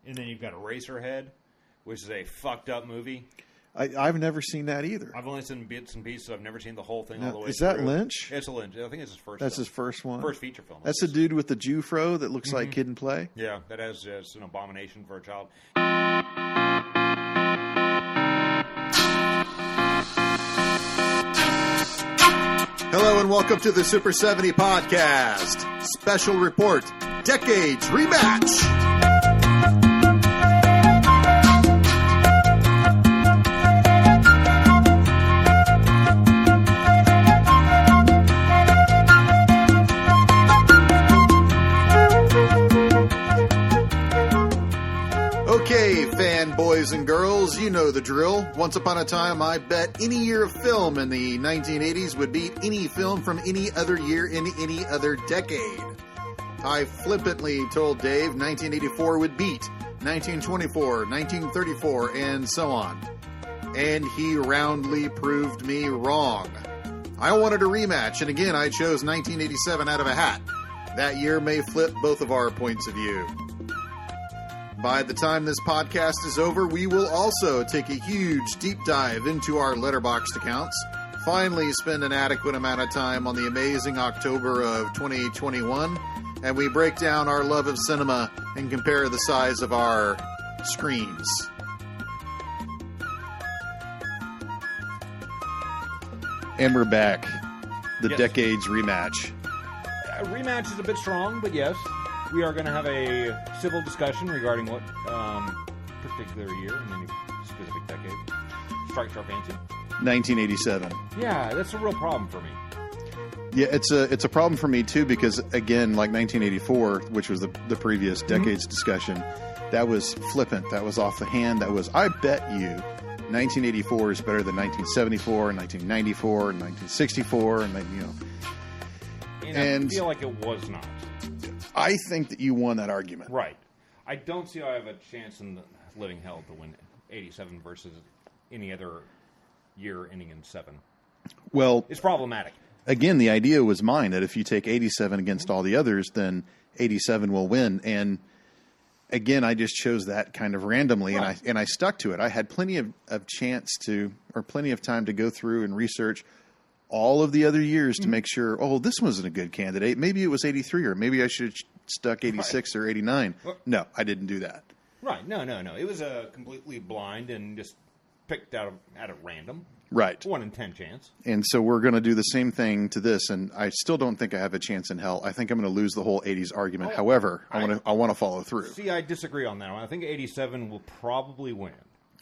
And then you've got Eraserhead, which is a fucked up movie. I've never seen that either. I've only seen bits and pieces. I've never seen the whole thing all the way Is through. that Lynch? It's a Lynch. I think it's his first. That's film. his first one. First feature film. That's the dude with the Jew fro that looks like Kid and Play. Yeah, that has just an abomination for a child. Hello and welcome to the Super 70 Podcast. Special report, Decades Rematch. Okay, fanboys and girls, you know the drill. Once upon a time, I bet any year of film in the 1980s would beat any film from any other year in any other decade. I flippantly told Dave 1984 would beat 1924, 1934, and so on. And he roundly proved me wrong. I wanted a rematch, and again, I chose 1987 out of a hat. That year may flip both of our points of view. By the time this podcast is over, we will also take a huge deep dive into our Letterboxd accounts, finally spend an adequate amount of time on the amazing October of 2021, and we break down our love of cinema and compare the size of our screens. And we're back. The Decades Rematch. Rematch is a bit strong, but yes. We are going to have a civil discussion regarding what particular year in any specific decade strikes our fancy. 1987. Yeah, that's a real problem for me. Yeah, it's a problem for me too because again, like 1984, which was the previous decades discussion, that was flippant. That was off the hand. That was I bet you 1984 is better than 1974 and 1994 and 1964 and I feel like it was not. I think that you won that argument. Right. I don't see how I have a chance in the living hell to win 87 versus any other year ending in 7. Well, it's problematic. Again, the idea was mine that if you take 87 against all the others, then 87 will win. And again, I just chose that kind of randomly, right. and I stuck to it. I had plenty of chance to, or plenty of time to go through and research all of the other years to make sure, this wasn't a good candidate. Maybe it was 83, or maybe I should have stuck 86 or 89. Well, no, I didn't do that. Right. No. It was a completely blind and just picked out of random. Right. 1 in 10 chance. And so we're going to do the same thing to this, and I still don't think I have a chance in hell. I think I'm going to lose the whole 80s argument. However, I want to follow through. See, I disagree on that one. I think 87 will probably win.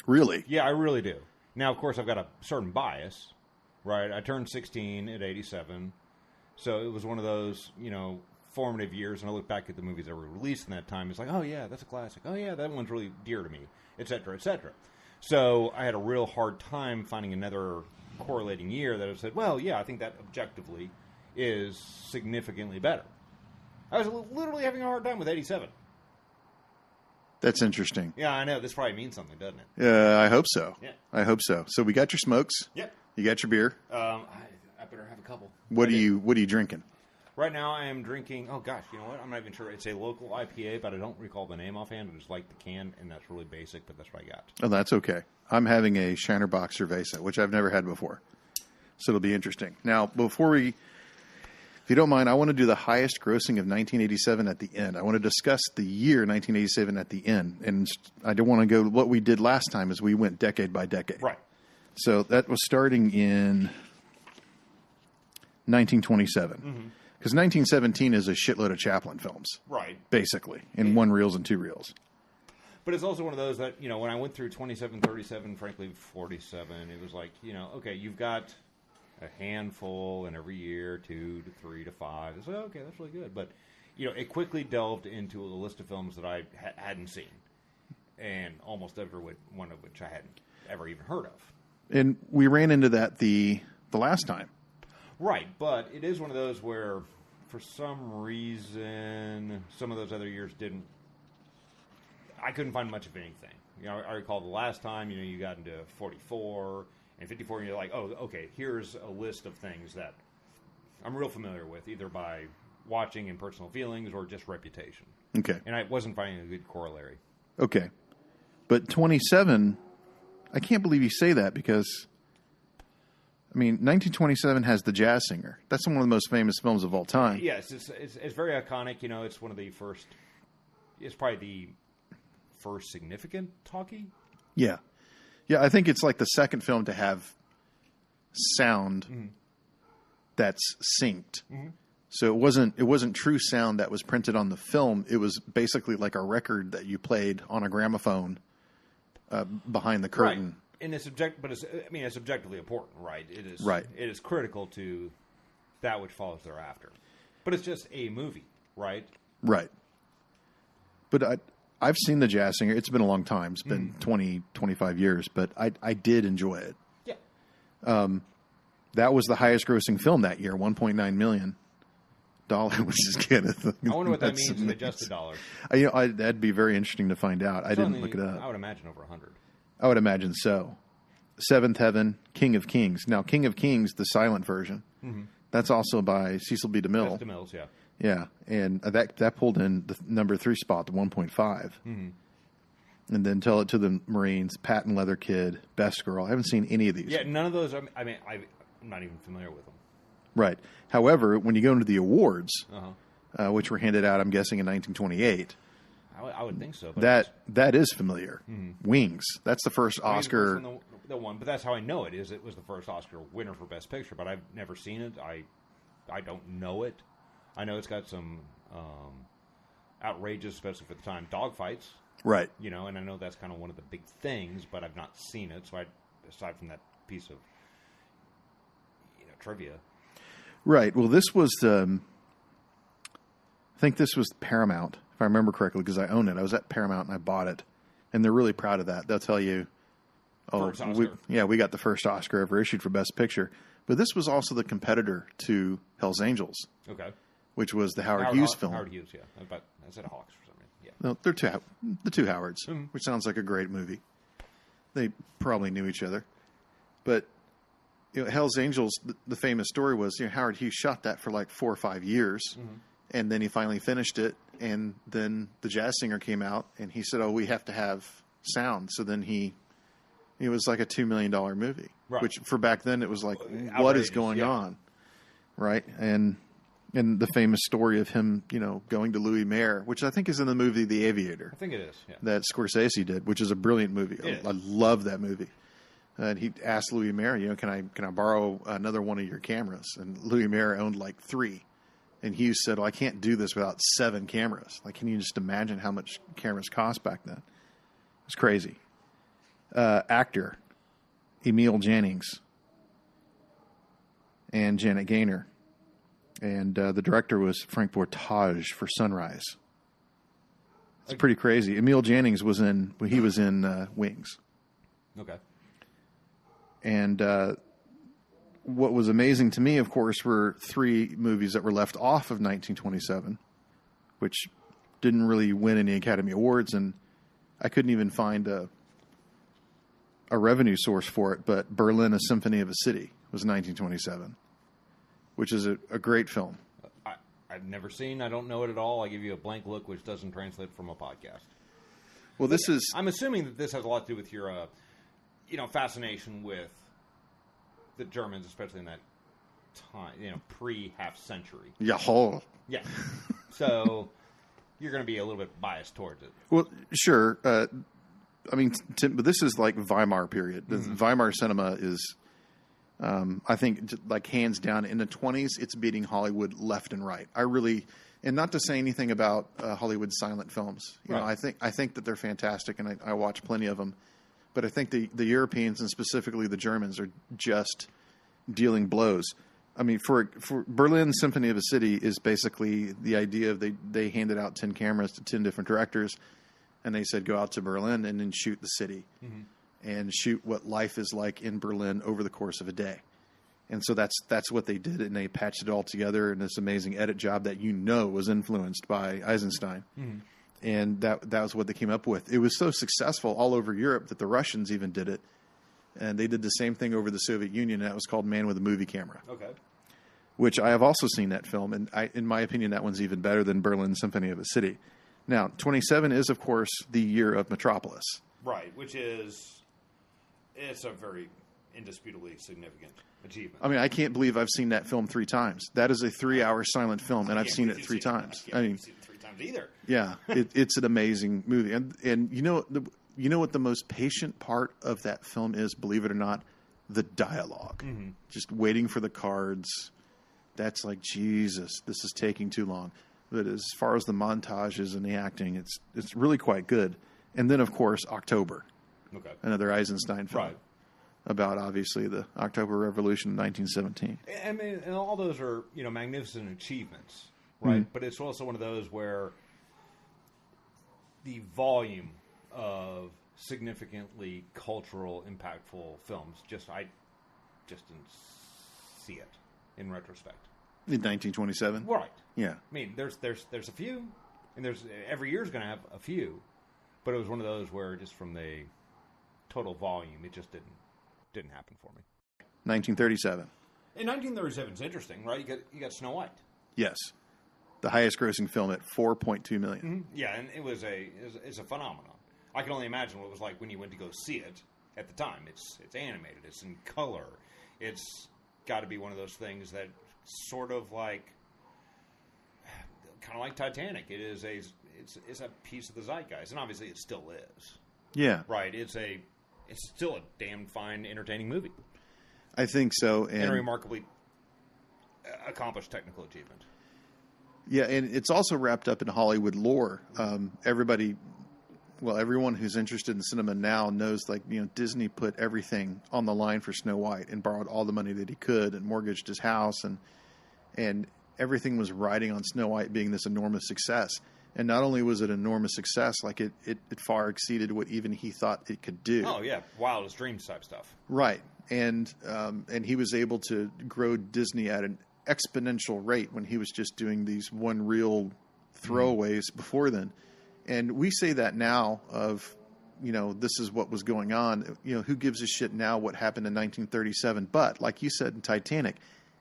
Really? Yeah, I really do. Now, of course, I've got a certain bias. Right, I turned 16 at 87, so it was one of those, formative years, and I look back at the movies that were released in that time, it's like, oh yeah, that's a classic, oh yeah, that one's really dear to me, etc., etc. So I had a real hard time finding another correlating year that I said, well, yeah, I think that objectively is significantly better. I was literally having a hard time with 87. That's interesting. Yeah, I know, this probably means something, doesn't it? I hope so. Yeah. I hope so. So we got your smokes. Yep. You got your beer? I better have a couple. What are you drinking? Right now I am drinking, oh gosh, you know what? I'm not even sure. It's a local IPA, but I don't recall the name offhand. I just like the can, and that's really basic, but that's what I got. Oh, that's okay. I'm having a Shiner Bock Cerveza, which I've never had before. So it'll be interesting. Now, if you don't mind, I want to do the highest grossing of 1987 at the end. I want to discuss the year 1987 at the end. And I don't want to go, what we did last time is we went decade by decade. Right. So that was starting in 1927. Because 1917 is a shitload of Chaplin films. Right. Basically, in 1 reels and 2 reels. But it's also one of those that, when I went through 27, 37, frankly, 47, it was like, okay, you've got a handful in every year, 2 to 3 to 5. It's like, okay, that's really good. But, it quickly delved into a list of films that I hadn't seen. And almost every one of which I hadn't ever even heard of. And we ran into that the last time. Right, but it is one of those where, for some reason, some of those other years I couldn't find much of anything. I recall the last time, you got into 44 and 54, and you're like, oh, okay, here's a list of things that I'm real familiar with, either by watching and personal feelings or just reputation. Okay. And I wasn't finding a good corollary. Okay. But 27, I can't believe you say that because, 1927 has The Jazz Singer. That's one of the most famous films of all time. Yes, it's very iconic. It's one of the first. It's probably the first significant talkie. Yeah, I think it's like the second film to have sound that's synced. Mm-hmm. So it wasn't true sound that was printed on the film. It was basically like a record that you played on a gramophone behind the curtain. Right. And it's it's objectively important, right? It is right. It is critical to that which follows thereafter. But it's just a movie, right? Right. But I've seen The Jazz Singer. It's been a long time. It's been 20, 25 years, but I did enjoy it. Yeah. That was the highest grossing film that year, $1.9 million. Which is Kenneth. I wonder what that means in adjusted dollars. That'd be very interesting to find out. I didn't look it up. I would imagine over 100. I would imagine so. Seventh Heaven, King of Kings. Now, King of Kings, the silent version, that's also by Cecil B. DeMille. That's DeMille's, yeah. Yeah, and that pulled in the number 3 spot, the 1.5. Mm-hmm. And then Tell It to the Marines, Patent Leather Kid, Best Girl. I haven't seen any of these. Yeah, none of those. I'm not even familiar with them. Right. However, when you go into the awards, which were handed out, I'm guessing in 1928, I would think so. But that is familiar. Mm-hmm. Wings. That's the first Oscar. The one, but that's how I know it. It was the first Oscar winner for Best Picture, but I've never seen it. I don't know it. I know it's got some outrageous, especially for the time, dogfights. Right. And I know that's kind of one of the big things, but I've not seen it. So aside from that piece of trivia. Right. Well, this was, I think this was Paramount, if I remember correctly, because I own it. I was at Paramount and I bought it. And they're really proud of that. They'll tell you, we got the first Oscar ever issued for Best Picture. But this was also the competitor to Hell's Angels. Okay. Which was the Howard Hughes film. Howard Hughes, yeah. I said Hawks for some reason. Yeah. No, they're the two Howards, which sounds like a great movie. They probably knew each other. But Hell's Angels, the famous story was, Howard Hughes shot that for like 4 or 5 years, and then he finally finished it, and then The Jazz Singer came out, and he said, we have to have sound. So then it was like a $2 million movie, which for back then it was like, what is going on? Right? And the famous story of him, going to Louis Mayer, which I think is in the movie The Aviator. I think it is, yeah. That Scorsese did, which is a brilliant movie. I love that movie. And he asked Louis Mayer, can I borrow another one of your cameras? And Louis Mayer owned like 3. And Hughes said, I can't do this without 7 cameras. Like, can you just imagine how much cameras cost back then? It was crazy. Actor, Emil Jannings and Janet Gaynor. And the director was Frank Vortage for Sunrise. It's pretty crazy. Emil Jannings was in Wings. Okay. And what was amazing to me, of course, were 3 movies that were left off of 1927, which didn't really win any Academy Awards, and I couldn't even find a revenue source for it. But Berlin, A Symphony of a City was 1927, which is a great film. I've never seen. I don't know it at all. I give you a blank look, which doesn't translate from a podcast. Well, I'm assuming that this has a lot to do with your, fascination with the Germans, especially in that time, pre-half century. Yeah. Yeah. So you're going to be a little bit biased towards it. Well, sure. But this is like Weimar period. The Weimar cinema is, I think, like hands down in the 20s, it's beating Hollywood left and right. And not to say anything about Hollywood silent films. I think that they're fantastic, and I watch plenty of them. But I think the Europeans, and specifically the Germans, are just dealing blows. For Berlin, Symphony of a City is basically the idea of they handed out 10 cameras to 10 different directors, and they said, go out to Berlin and then shoot the city and shoot what life is like in Berlin over the course of a day. And so that's what they did, and they patched it all together in this amazing edit job that was influenced by Eisenstein. Mm-hmm. And that was what they came up with. It was so successful all over Europe that the Russians even did it. And they did the same thing over the Soviet Union, and that was called Man with a Movie Camera. Okay. Which I have also seen that film, and in my opinion, that one's even better than Berlin Symphony of a City. Now, 27 is, of course, the year of Metropolis. Right, it's a very indisputably significant achievement. I mean, I can't believe I've seen that film 3 times. That is a 3-hour silent film, and I've seen it 3 times. I mean, seen it 3 times either. Yeah, it's an amazing movie, and you know what the most patient part of that film is? Believe it or not, the dialogue. Mm-hmm. Just waiting for the cards. That's like, Jesus, this is taking too long. But as far as the montages and the acting, it's really quite good. And then, of course, October. Okay. Another Eisenstein film. Right. About, obviously, the October Revolution of 1917. I mean, and all those are, magnificent achievements, right? Mm-hmm. But it's also one of those where the volume of significantly cultural, impactful films, I just didn't see it in retrospect. In 1927? Right. Yeah. I mean, there's a few, and every year's going to have a few, but it was one of those where just from the total volume, it just didn't happen for me. 1937. In 1937, it's interesting, right? You got Snow White. Yes. The highest grossing film at $4.2 million. Mm-hmm. Yeah, and it's a phenomenon. I can only imagine what it was like when you went to go see it at the time. It's animated. It's in color. It's got to be one of those things that sort of like, kind of like Titanic. It's a piece of the zeitgeist, and obviously it still is. Yeah. Right. It's still a damn fine, entertaining movie. I think so. And a remarkably accomplished technical achievement. Yeah, and it's also wrapped up in Hollywood lore. Everyone who's interested in cinema now knows, Disney put everything on the line for Snow White and borrowed all the money that he could and mortgaged his house, and everything was riding on Snow White being this enormous success. And not only was it an enormous success, it far exceeded what even he thought it could do. Oh yeah, wildest dreams type stuff. Right, and he was able to grow Disney at an exponential rate when he was just doing these one-reel throwaways before then. And we say that now of, this is what was going on. Who gives a shit now what happened in 1937? But like you said in Titanic,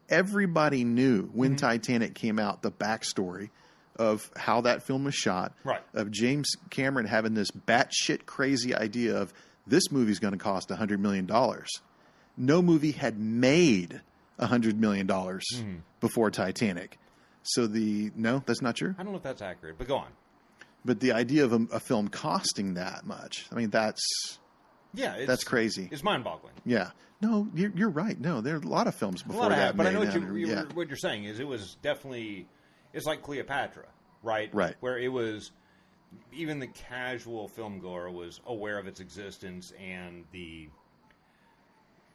everybody knew when Titanic came out the backstory of how that film was shot, right? Of James Cameron having this batshit crazy idea of this movie's going to cost $100 million. No movie had made $100 million before Titanic. So no, that's not true. I don't know if that's accurate, but go on. But the idea of a film costing that much, I mean, that's crazy. It's mind-boggling. Yeah. No, you're right. No, there are a lot of films before that. But I know what you're saying is it was definitely, it's like Cleopatra, right? Right. Where it was, even the casual filmgoer was aware of its existence and the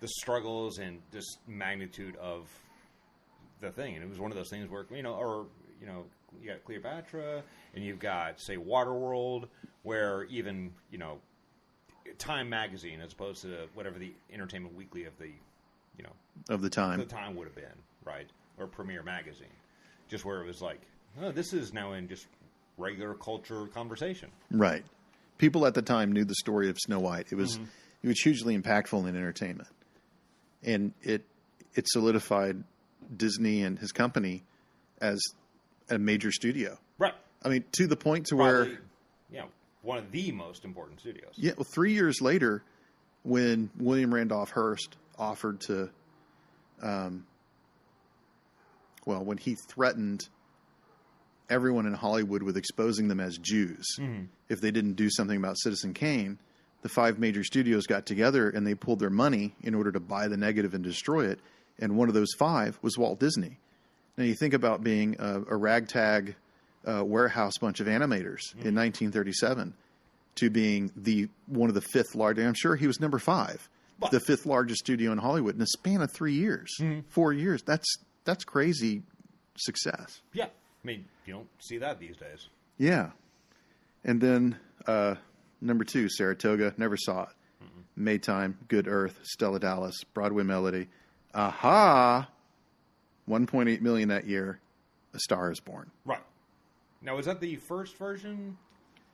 struggles and just magnitude of the thing. And it was one of those things where, you got Cleopatra, and you've got, say, Waterworld, where even, Time magazine, as opposed to whatever the Entertainment Weekly of the, of the time would have been, right? Or Premiere Magazine, just where it was like, oh, this is now in just regular culture conversation, right? People at the time knew the story of Snow White. It was hugely impactful in entertainment, and it solidified Disney and his company as a major studio. Right. I mean, to the point to where... one of the most important studios. Yeah, well, 3 years later, when William Randolph Hearst offered to... when he threatened everyone in Hollywood with exposing them as Jews if they didn't do something about Citizen Kane, the 5 major studios got together and they pulled their money in order to buy the negative and destroy it, and one of those 5 was Walt Disney. Now, you think about being a ragtag warehouse bunch of animators in 1937 to being one of the 5th largest. I'm sure he was number 5, the 5th largest studio in Hollywood in a span of 3 years, 4 years. That's crazy success. Yeah, I mean, you don't see that these days. Yeah, and then number 2, Saratoga, never saw it. Maytime, Good Earth, Stella Dallas, Broadway Melody, Aha. 1.8 million that year. A Star Is Born. Right. Now, is that the first version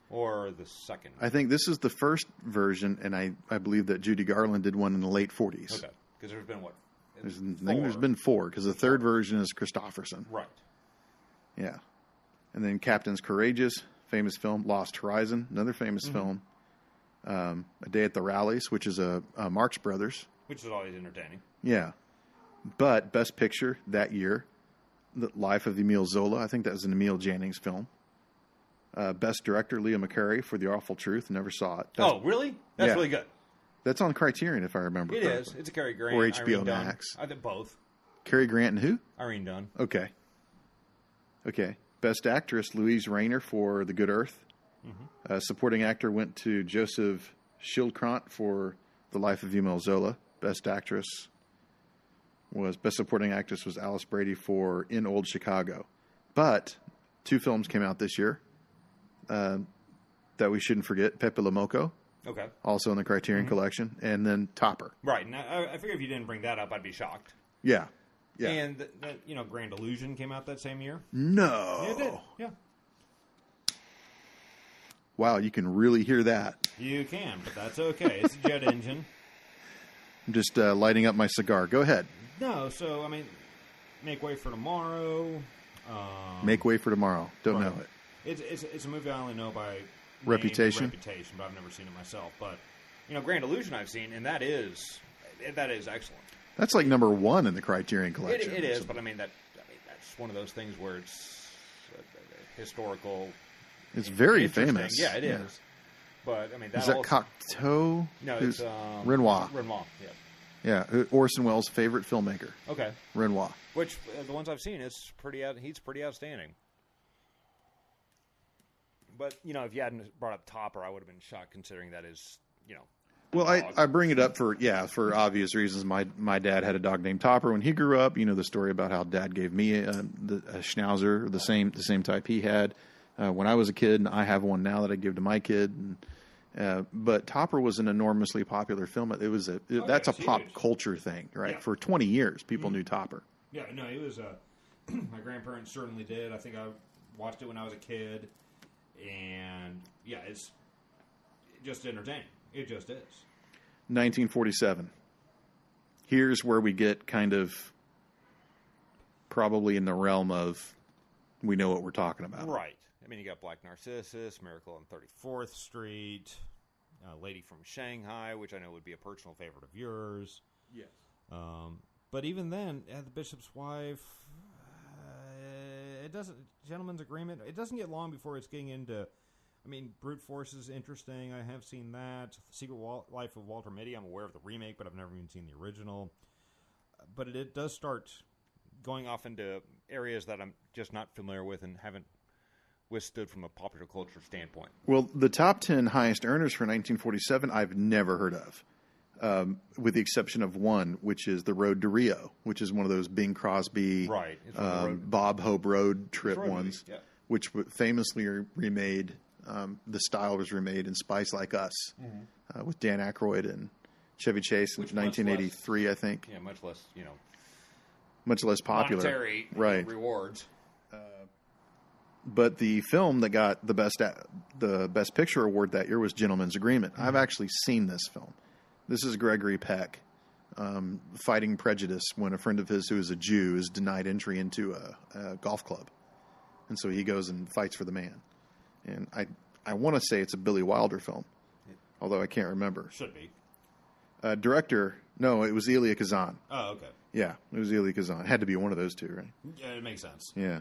or the second? I think this is the first version, and I believe that Judy Garland did one in the late 40s. Okay. Because there's been what? I think there's been 4, because the third version is Christopherson. Right. Yeah. And then Captain's Courageous, famous film. Lost Horizon, another famous film. A Day at the Rallies, which is a Marx Brothers. Which is always entertaining. Yeah. But Best Picture that year, The Life of Emile Zola. I think that was an Emile Jannings film. Best Director, Leo McCarey for The Awful Truth. Never saw it. Oh, really? That's really good. That's on Criterion, if I remember correctly. It is. It's a Cary Grant. Or HBO Irene Max. Dunn. I think both. Cary Grant and who? Irene Dunn. Okay. Best Actress, Louise Rayner for The Good Earth. Supporting actor went to Joseph Schildkrant for The Life of Emile Zola. Best supporting actress was Alice Brady for In Old Chicago. But 2 films came out this year that we shouldn't forget. Pepe Le Moco. Okay. Also in the Criterion Collection. And then Topper. Right. Now, I figure if you didn't bring that up, I'd be shocked. Yeah. And, Grand Illusion came out that same year. No. Yeah, it did. Yeah. Wow, you can really hear that. You can, but that's okay. It's a jet engine. I'm just lighting up my cigar. Go ahead. No, so, Make Way for Tomorrow. Make Way for Tomorrow. Don't know it. It's a movie I only know by Reputation, but I've never seen it myself. But, Grand Illusion I've seen, and that is excellent. That's like number 1 in the Criterion Collection. It is, but that's one of those things where it's historical. It's very famous. Yeah, it is. But is that Cocteau? No, it's Renoir. Renoir, yeah. Yeah, Orson Welles' favorite filmmaker. Okay. Renoir. Which the ones I've seen he's pretty outstanding. But if you hadn't brought up Topper, I would have been shocked considering that is Well, I bring it up for obvious reasons. My dad had a dog named Topper when he grew up. You know the story about how Dad gave me a Schnauzer, the same type he had when I was a kid, and I have one now that I give to my kid. But Topper was an enormously popular film. That's a pop culture thing, right? Yeah. For 20 years, people knew Topper. Yeah, no, it was. My grandparents certainly did. I think I watched it when I was a kid, and it's just entertaining. It just is. 1947. Here's where we get kind of probably in the realm of we know what we're talking about. Right. You got Black Narcissus, Miracle on 34th Street, Lady from Shanghai, which I know would be a personal favorite of yours. Yes. But even then, The Bishop's Wife, Gentleman's Agreement, it doesn't get long before it's getting into... Brute Force is interesting. I have seen that. The Secret Life of Walter Mitty. I'm aware of the remake, but I've never even seen the original. But it does start going off into areas that I'm just not familiar with and haven't withstood from a popular culture standpoint. Well, the top 10 highest earners for 1947 I've never heard of, with the exception of one, which is The Road to Rio, which is one of those Bing Crosby, Bob Hope road trip ones, which famously are remade... the style was remade in Spice Like Us with Dan Aykroyd and Chevy Chase in 1983, I think. Yeah, much less, much less popular. Monetary rewards. But the film that got the best picture award that year was Gentleman's Agreement. I've actually seen this film. This is Gregory Peck fighting prejudice when a friend of his who is a Jew is denied entry into a golf club. And so he goes and fights for the man. And I want to say it's a Billy Wilder film, although I can't remember. Should be. Director, no, it was Elia Kazan. Oh, okay. Yeah, it was Elia Kazan. It had to be one of those two, right? Yeah, it makes sense. Yeah.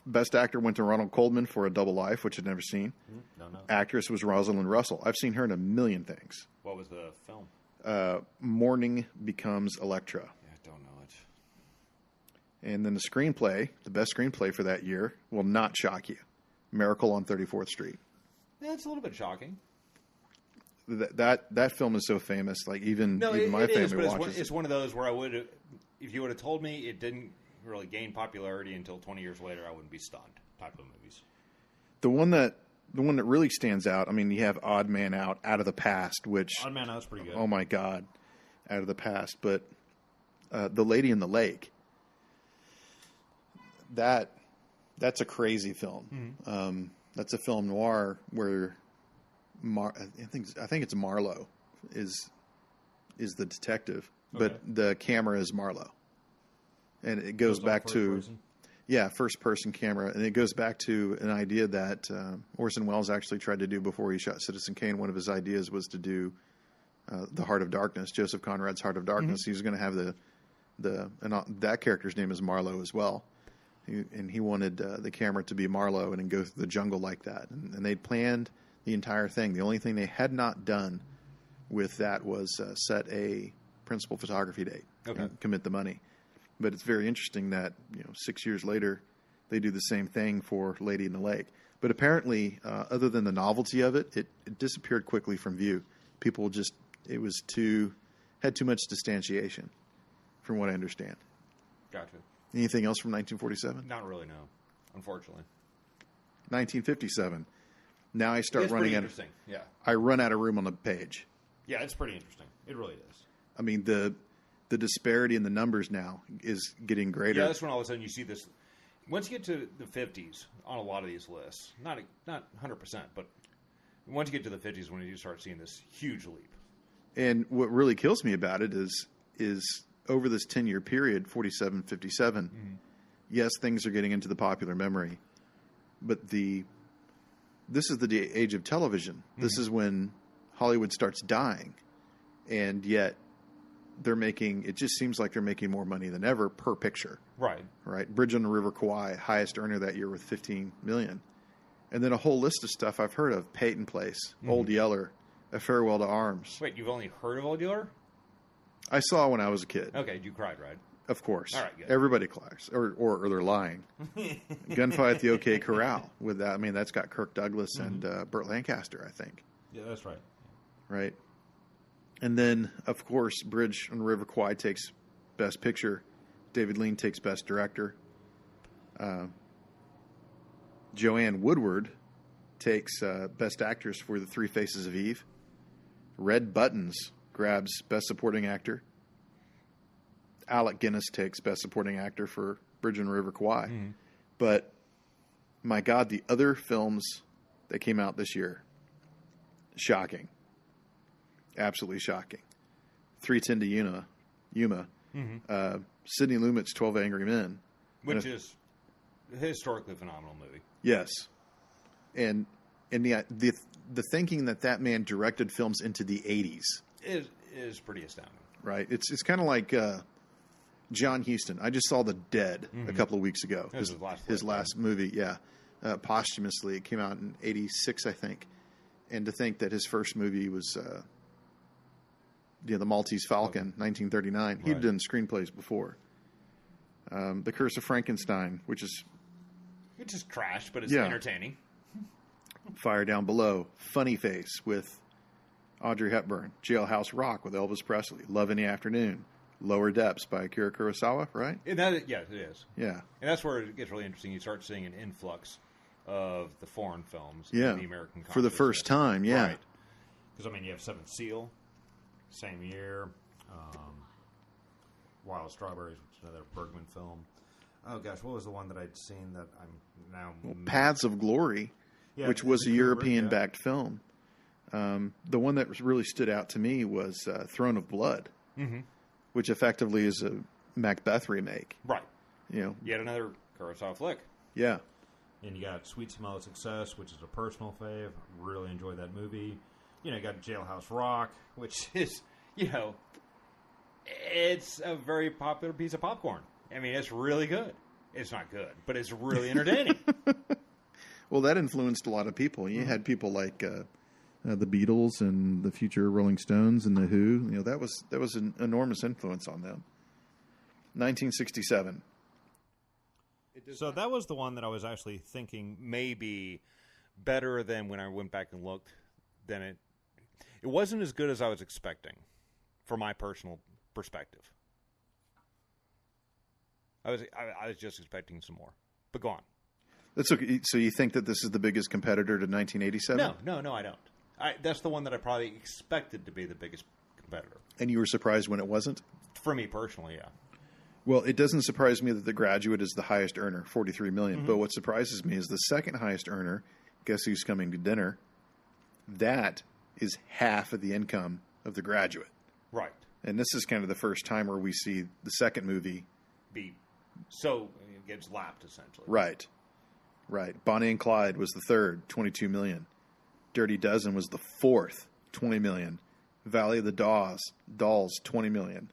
Best actor went to Ronald Colman for A Double Life, which I'd never seen. No. Actress was Rosalind Russell. I've seen her in a million things. What was the film? Morning Becomes Electra. Yeah, I don't know it. And then the screenplay, the best screenplay for that year, will not shock you. Miracle on 34th Street. Yeah, it's a little bit shocking. That film is so famous. Like even my family watches it. It's one of those where I would, if you would have told me it didn't really gain popularity until 20 years later, I wouldn't be stunned. Type of movies. The one that really stands out. You have Odd Man Out, Out of the Past, which Odd Man Out's pretty good. Oh my God, Out of the Past. But The Lady in the Lake. That's a crazy film. Mm-hmm. That's a film noir where I think it's Marlowe is the detective, but the camera is Marlowe, and it goes back to Yeah, first-person camera. And it goes back to an idea that Orson Welles actually tried to do before he shot Citizen Kane. One of his ideas was to do The Heart of Darkness, Joseph Conrad's Heart of Darkness. He was going to have that character's name is Marlowe as well. He wanted the camera to be Marlowe and then go through the jungle like that. And they'd planned the entire thing. The only thing they had not done with that was set a principal photography date and commit the money. But it's very interesting that 6 years later they do the same thing for Lady in the Lake. But apparently, other than the novelty of it, it disappeared quickly from view. People just had too much distantiation, from what I understand. Gotcha. Anything else from 1947? Not really, no. Unfortunately. 1957. Now I start running out. Interesting. Yeah. I run out of room on the page. Yeah, it's pretty interesting. It really is. I mean, the disparity in the numbers now is getting greater. Yeah, that's when all of a sudden you see this. Once you get to the 50s on a lot of these lists, not 100%, but once you get to the 50s, when you start seeing this huge leap. And what really kills me about it is over this 10-year period, 47, 57, yes, things are getting into the popular memory, but this is the age of television. This is when Hollywood starts dying, and yet it just seems like they're making more money than ever per picture. Right. Bridge on the River Kwai, highest earner that year with $15 million. And then a whole list of stuff I've heard of: Peyton Place, Old Yeller, A Farewell to Arms. Wait, you've only heard of Old Yeller? I saw when I was a kid. Okay, you cried, right? Of course. All right, good. Everybody cries, or they're lying. Gunfight at the OK Corral with that. I mean, that's got Kirk Douglas and Burt Lancaster, I think. Yeah, that's right. Right. And then, of course, Bridge on the River Kwai takes Best Picture. David Lean takes Best Director. Joanne Woodward takes Best Actress for The Three Faces of Eve. Red Buttons grabs Best Supporting Actor. Alec Guinness takes Best Supporting Actor for Bridge on the River Kwai. But, my God, the other films that came out this year, shocking. Absolutely shocking. 3:10 to Yuma. Sidney Lumet's 12 Angry Men. Which is a historically phenomenal movie. Yes. And the thinking that man directed films into the 80s is pretty astounding. Right. It's kind of like John Huston. I just saw The Dead a couple of weeks ago. His last movie, yeah. Posthumously. It came out in 86, I think. And to think that his first movie was The Maltese Falcon, 1939. He'd done screenplays before. The Curse of Frankenstein, which is trash, but it's entertaining. Fire Down Below, Funny Face with Audrey Hepburn, Jailhouse Rock with Elvis Presley, Love in the Afternoon, Lower Depths by Akira Kurosawa, right? And it is. Yeah. And that's where it gets really interesting. You start seeing an influx of the foreign films in the American context. For the first time, yeah. Right. Because, I mean, you have Seventh Seal, same year. Wild Strawberries, which is another Bergman film. Oh, gosh, what was the one that I'd seen that I'm now... Paths of Glory, which was a European-backed film. The one that really stood out to me was Throne of Blood, which effectively is a Macbeth remake. Right. Yet another Kurosawa flick. Yeah. And you got Sweet Smell of Success, which is a personal fave. Really enjoyed that movie. You got Jailhouse Rock, which is, it's a very popular piece of popcorn. I mean, it's really good. It's not good, but it's really entertaining. Well, that influenced a lot of people. You had people like the Beatles and the future Rolling Stones and the Who. That was an enormous influence on them. 1967. So that was the one that I was actually thinking maybe better than when I went back and looked. Then it wasn't as good as I was expecting, from my personal perspective. I was just expecting some more, but go on. That's okay. So you think that this is the biggest competitor to 1987? No, I don't. That's the one that I probably expected to be the biggest competitor. And you were surprised when it wasn't? For me personally, yeah. Well, it doesn't surprise me that The Graduate is the highest earner, $43 million. But what surprises me is the second highest earner, Guess Who's Coming to Dinner, that is half of the income of The Graduate. Right. And this is kind of the first time where we see the second movie be so gets lapped, essentially. Right. Bonnie and Clyde was the third, $22 million. Dirty Dozen was the fourth, $20 million. Valley of the Dolls, $20 million.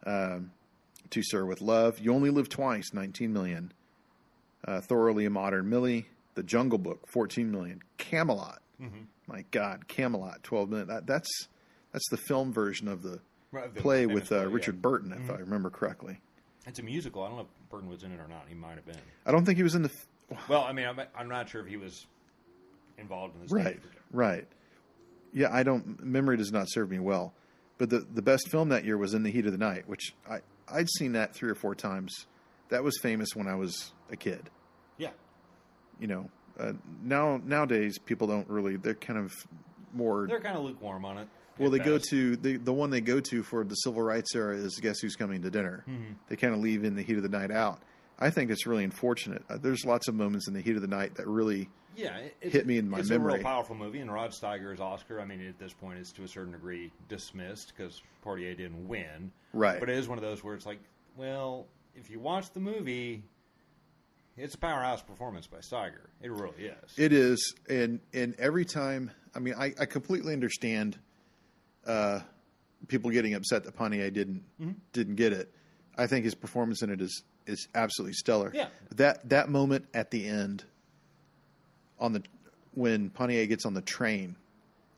To Sir with Love, You Only Live Twice, $19 million. Thoroughly Modern Millie, The Jungle Book, $14 million. Camelot, my God, Camelot, $12 million. That's the film version of the play with Richard Burton, if I remember correctly. It's a musical. I don't know if Burton was in it or not. He might have been. I don't think he was in the. Well, I mean, I'm not sure if he was involved in this. Right. Yeah, memory does not serve me well. But the best film that year was In the Heat of the Night, which I'd seen that 3 or 4 times. That was famous when I was a kid. Yeah. Nowadays people don't really. They're kind of more. They're kind of lukewarm on it. Well, they go to the one they go to for the civil rights era is Guess Who's Coming to Dinner. Mm-hmm. They kind of leave In the Heat of the Night out. I think it's really unfortunate. There's lots of moments in The Heat of the Night that really hit me in my memory. It's a real powerful movie, and Rod Steiger's Oscar, I mean, at this point, is to a certain degree dismissed because Portier didn't win. Right. But it is one of those where it's like, well, if you watch the movie, it's a powerhouse performance by Steiger. It really is. It is, and every time, I mean, I completely understand people getting upset that Pontier didn't get it. I think his performance in it is absolutely stellar. Yeah. That moment at the end when Pontier gets on the train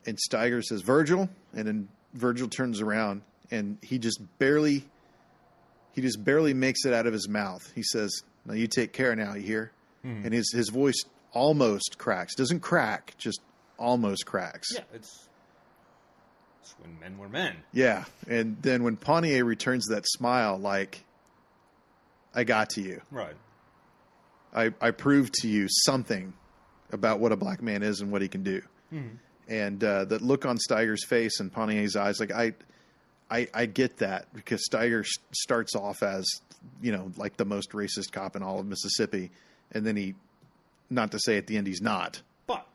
and Steiger says, Virgil, and then Virgil turns around and he just barely makes it out of his mouth. He says, now you take care now, you hear? Mm-hmm. And his voice almost cracks. Doesn't crack, just almost cracks. Yeah, it's when men were men. Yeah. And then when Pontier returns that smile, like, I got to you. Right. I proved to you something about what a black man is and what he can do. Mm-hmm. And that look on Steiger's face and Pontier's eyes, like I get that because Steiger starts off as, like the most racist cop in all of Mississippi. And then not to say at the end he's not. But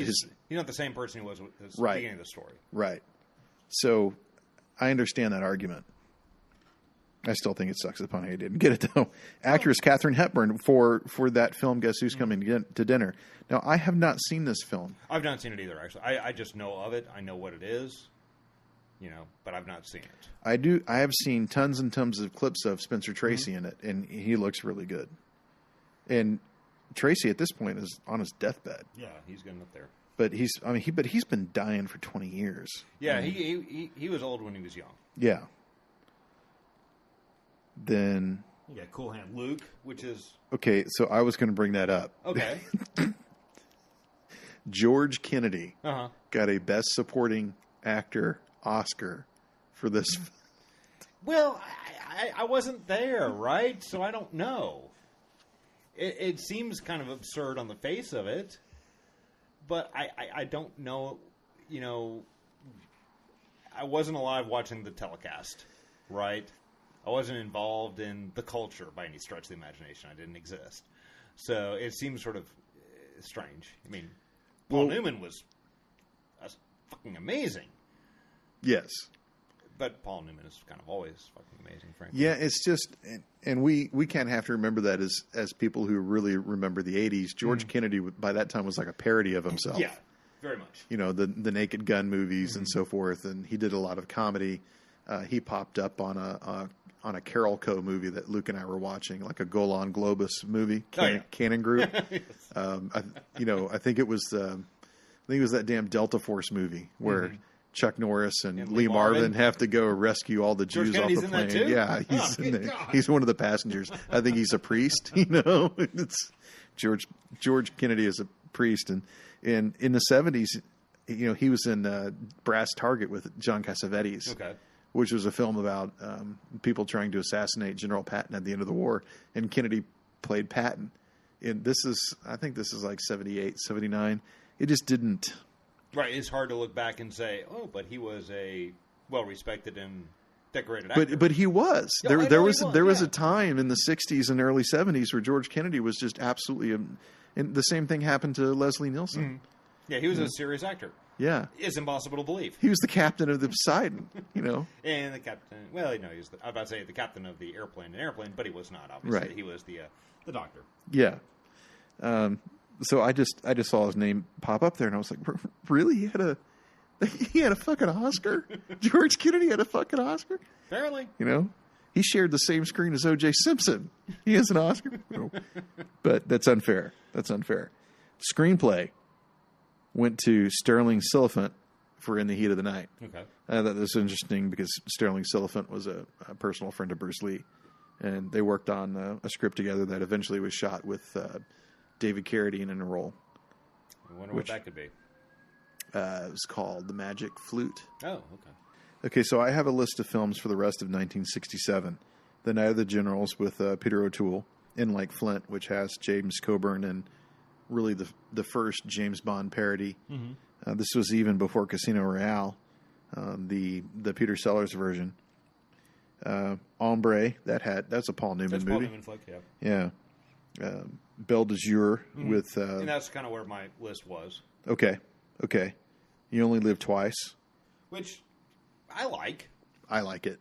he's not the same person he was at the beginning of the story. Right. So I understand that argument. I still think it sucks that Pontier didn't get it, though. Actress Katharine Hepburn for that film, Guess Who's Coming to Dinner. Now, I have not seen this film. I've not seen it either, actually. I just know of it. I know what it is, but I've not seen it. I have seen tons and tons of clips of Spencer Tracy in it, and he looks really good. And Tracy, at this point, is on his deathbed. Yeah, he's getting up there. But he's been dying for 20 years. Yeah, he was old when he was young. Yeah. Then you got Cool Hand Luke, which is okay. So I was going to bring that up. Okay. George Kennedy got a Best Supporting Actor Oscar for this. Well, I wasn't there, right? So I don't know. It seems kind of absurd on the face of it, but I don't know. I wasn't alive watching the telecast, right? I wasn't involved in the culture by any stretch of the imagination. I didn't exist. So it seems sort of strange. I mean, Paul Newman was fucking amazing. Yes. But Paul Newman is kind of always fucking amazing, frankly. Yeah, it's just, and we can't have to remember that as people who really remember the 80s. George Kennedy, by that time, was like a parody of himself. Yeah, very much. The Naked Gun movies and so forth, and he did a lot of comedy. He popped up on a Carol Co. movie that Luke and I were watching, like a Golan Globus movie, Cannon Group. Yes. I think it was that damn Delta Force movie where Chuck Norris and Lee Marvin have to go rescue all the Jews off the plane. Yeah, he's in there. God. He's one of the passengers. I think he's a priest. It's George Kennedy is a priest, and in the 70s, he was in Brass Target with John Cassavetes. Okay. Which was a film about people trying to assassinate General Patton at the end of the war. And Kennedy played Patton. And I think this is like 78, 79. It just didn't. Right. It's hard to look back and say, oh, but he was a well-respected and decorated actor. But he was. There was a time in the 60s and early 70s where George Kennedy was just absolutely. And the same thing happened to Leslie Nielsen. Mm-hmm. Yeah, he was a serious actor. Yeah. is impossible to believe. He was the captain of the Poseidon, you know. And the captain, well, no, he was, I was about to say the captain of the airplane, but he was not, obviously. Right. He was the doctor. Yeah. So I just saw his name pop up there, and I was like, really? He had a fucking Oscar? George Kennedy had a fucking Oscar? Apparently. You know? He shared the same screen as O.J. Simpson. He has an Oscar. No. But that's unfair. Screenplay went to Sterling Silliphant for In the Heat of the Night. Okay. I thought this was interesting because Sterling Silliphant was a personal friend of Bruce Lee. And they worked on a script together that eventually was shot with David Carradine in a role. I wonder what that could be. It was called The Magic Flute. Oh, okay. Okay, so I have a list of films for the rest of 1967. The Night of the Generals with Peter O'Toole, In Like Flint, which has James Coburn and really the first James Bond parody. Mm-hmm. This was even before Casino Royale, the Peter Sellers version. Ombre, that's a Paul Newman movie. Paul Newman flick, yeah. Yeah. Belle de Jour with... and that's kind of where my list was. Okay. You Only Live Twice. Which I like. I like it.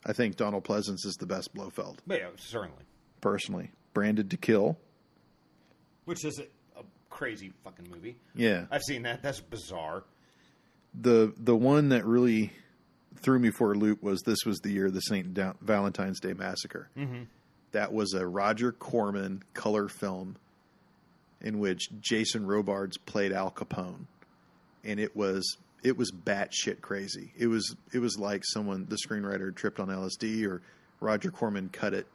I think Donald Pleasance is the best Blofeld. But yeah, certainly. Personally. Branded to Kill. Which is a crazy fucking movie. Yeah. I've seen that. That's bizarre. The one that really threw me for a loop was This Was the Year of the St. Valentine's Day Massacre. Mm-hmm. That was a Roger Corman color film in which Jason Robards played Al Capone. And it was batshit crazy. It was like the screenwriter tripped on LSD, or Roger Corman cut it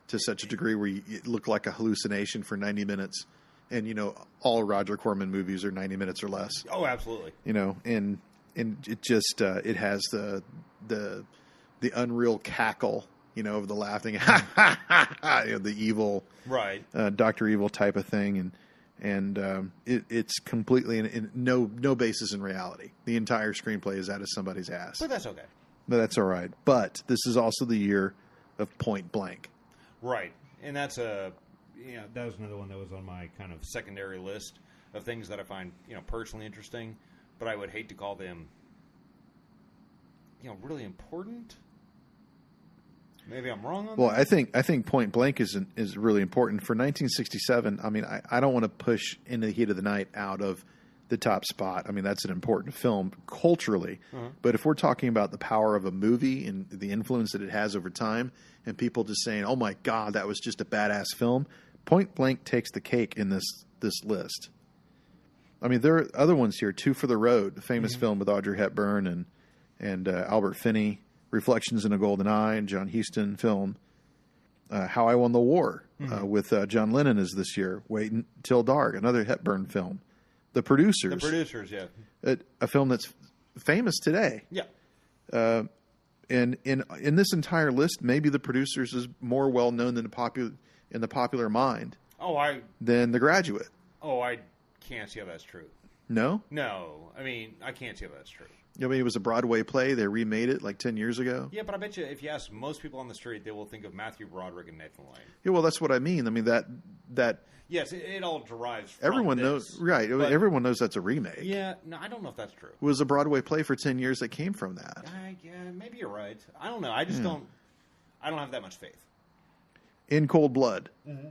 to such a degree where it looked like a hallucination for 90 minutes. And, you know, all Roger Corman movies are 90 minutes or less. Oh, absolutely. You know, and it just, it has the unreal cackle, you know, of the laughing, ha ha ha ha, you know, the evil, right, Dr. Evil type of thing. And it's completely in no basis in reality. The entire screenplay is out of somebody's ass. But that's okay. But that's all right. But this is also the year of Point Blank. Right. And that was another one that was on my kind of secondary list of things that I find, you know, personally interesting, but I would hate to call them, you know, really important. Maybe I'm wrong on that. Well, I think Point Blank is really important for 1967. I mean, I don't want to push In the Heat of the Night out of the top spot. I mean, that's an important film culturally. Uh-huh. But if we're talking about the power of a movie and the influence that it has over time, and people just saying, "Oh my God, that was just a badass film," Point Blank takes the cake in this list. I mean, there are other ones here. Two for the Road, the famous film with Audrey Hepburn and Albert Finney. Reflections in a Golden Eye, and John Huston film. How I Won the War with John Lennon is this year. Wait Until Dark, another Hepburn film. The Producers. Yeah. A film that's famous today. Yeah. And in this entire list, maybe The Producers is more well known than in the popular mind. Than The Graduate. Oh, I can't see how that's true. No? No. I mean, I can't see how that's true. I mean, it was a Broadway play. They remade it like 10 years ago. Yeah, but I bet you if you ask most people on the street, they will think of Matthew Broderick and Nathan Lane. Yeah, well, that's what I mean. I mean, that yes, it all derives from everyone this, knows, right? Everyone knows that's a remake. Yeah, no, I don't know if that's true. It was a Broadway play for 10 years that came from that. Yeah, maybe you're right. I don't know. I just don't. I don't have that much faith. In Cold Blood. Mm-hmm.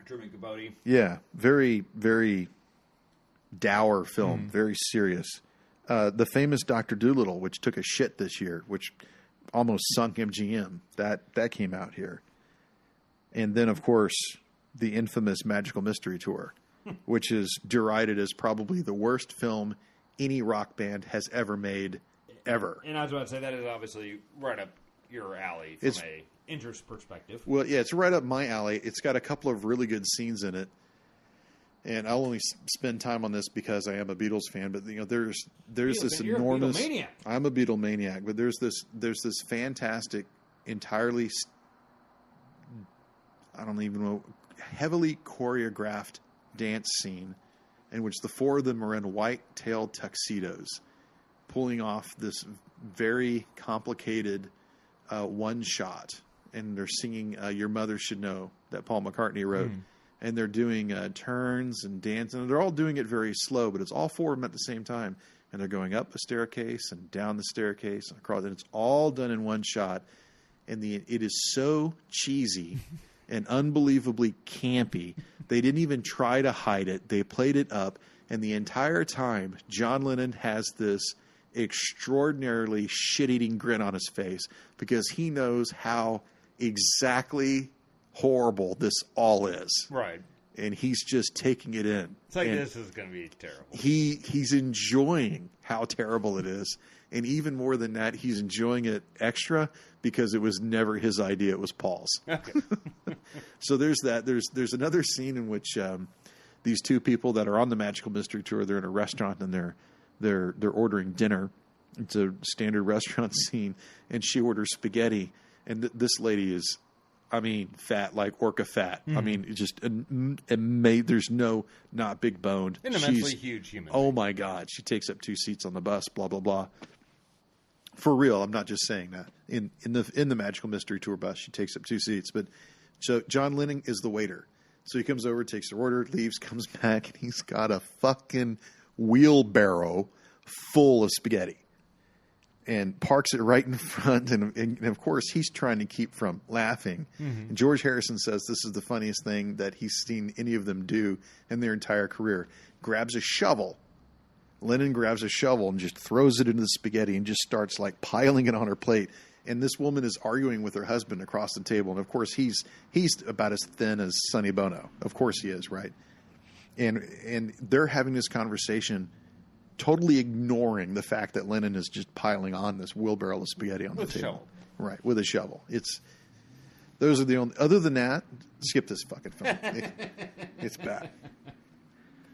Truman Capote. Yeah, very, very dour film. Very serious. The famous Dr. Dolittle, which took a shit this year, which almost sunk MGM. That came out here. And then, of course, the infamous Magical Mystery Tour, which is derided as probably the worst film any rock band has ever made, ever. And I was about to say, that is obviously right up your alley from a interest perspective. Well, yeah, it's right up my alley. It's got a couple of really good scenes in it. And I'll only spend time on this because I am a Beatles fan. But you know, there's this enormous. I'm a Beatlemaniac, but there's this fantastic, entirely, I don't even know, heavily choreographed dance scene in which the four of them are in white-tailed tuxedos, pulling off this very complicated one shot, and they're singing "Your Mother Should Know" that Paul McCartney wrote. and they're doing turns and dancing. They're all doing it very slow, but it's all four of them at the same time. And they're going up a staircase and down the staircase and across. And it's all done in one shot. And it is so cheesy and unbelievably campy. They didn't even try to hide it. They played it up. And the entire time, John Lennon has this extraordinarily shit-eating grin on his face because he knows how exactly horrible this all is. Right. And he's just taking it in. It's like, this is going to be terrible. He's enjoying how terrible it is. And even more than that, he's enjoying it extra because it was never his idea. It was Paul's. Okay. So there's that. There's another scene in which these two people that are on the Magical Mystery Tour, they're in a restaurant and they're ordering dinner. It's a standard restaurant scene. And she orders spaghetti. And this lady is, I mean, fat, like orca fat. Mm-hmm. I mean, it's just there's no, not big boned. An immensely huge human. Oh my God. She takes up 2 seats on the bus, blah, blah, blah. For real. I'm not just saying that. In the Magical Mystery Tour bus, she takes up 2 seats. But so John Lennon is the waiter. So he comes over, takes the order, leaves, comes back, and he's got a fucking wheelbarrow full of spaghetti. And parks it right in front. And of course, he's trying to keep from laughing. Mm-hmm. And George Harrison says this is the funniest thing that he's seen any of them do in their entire career. Grabs a shovel. Lennon grabs a shovel and just throws it into the spaghetti and just starts like piling it on her plate. And this woman is arguing with her husband across the table. And of course, he's about as thin as Sonny Bono. Of course he is, right? And they're having this conversation, totally ignoring the fact that Lennon is just piling on this wheelbarrow of spaghetti on the table. Shovel. Right, with a shovel. Those are the only. Other than that, skip this fucking film. It's bad.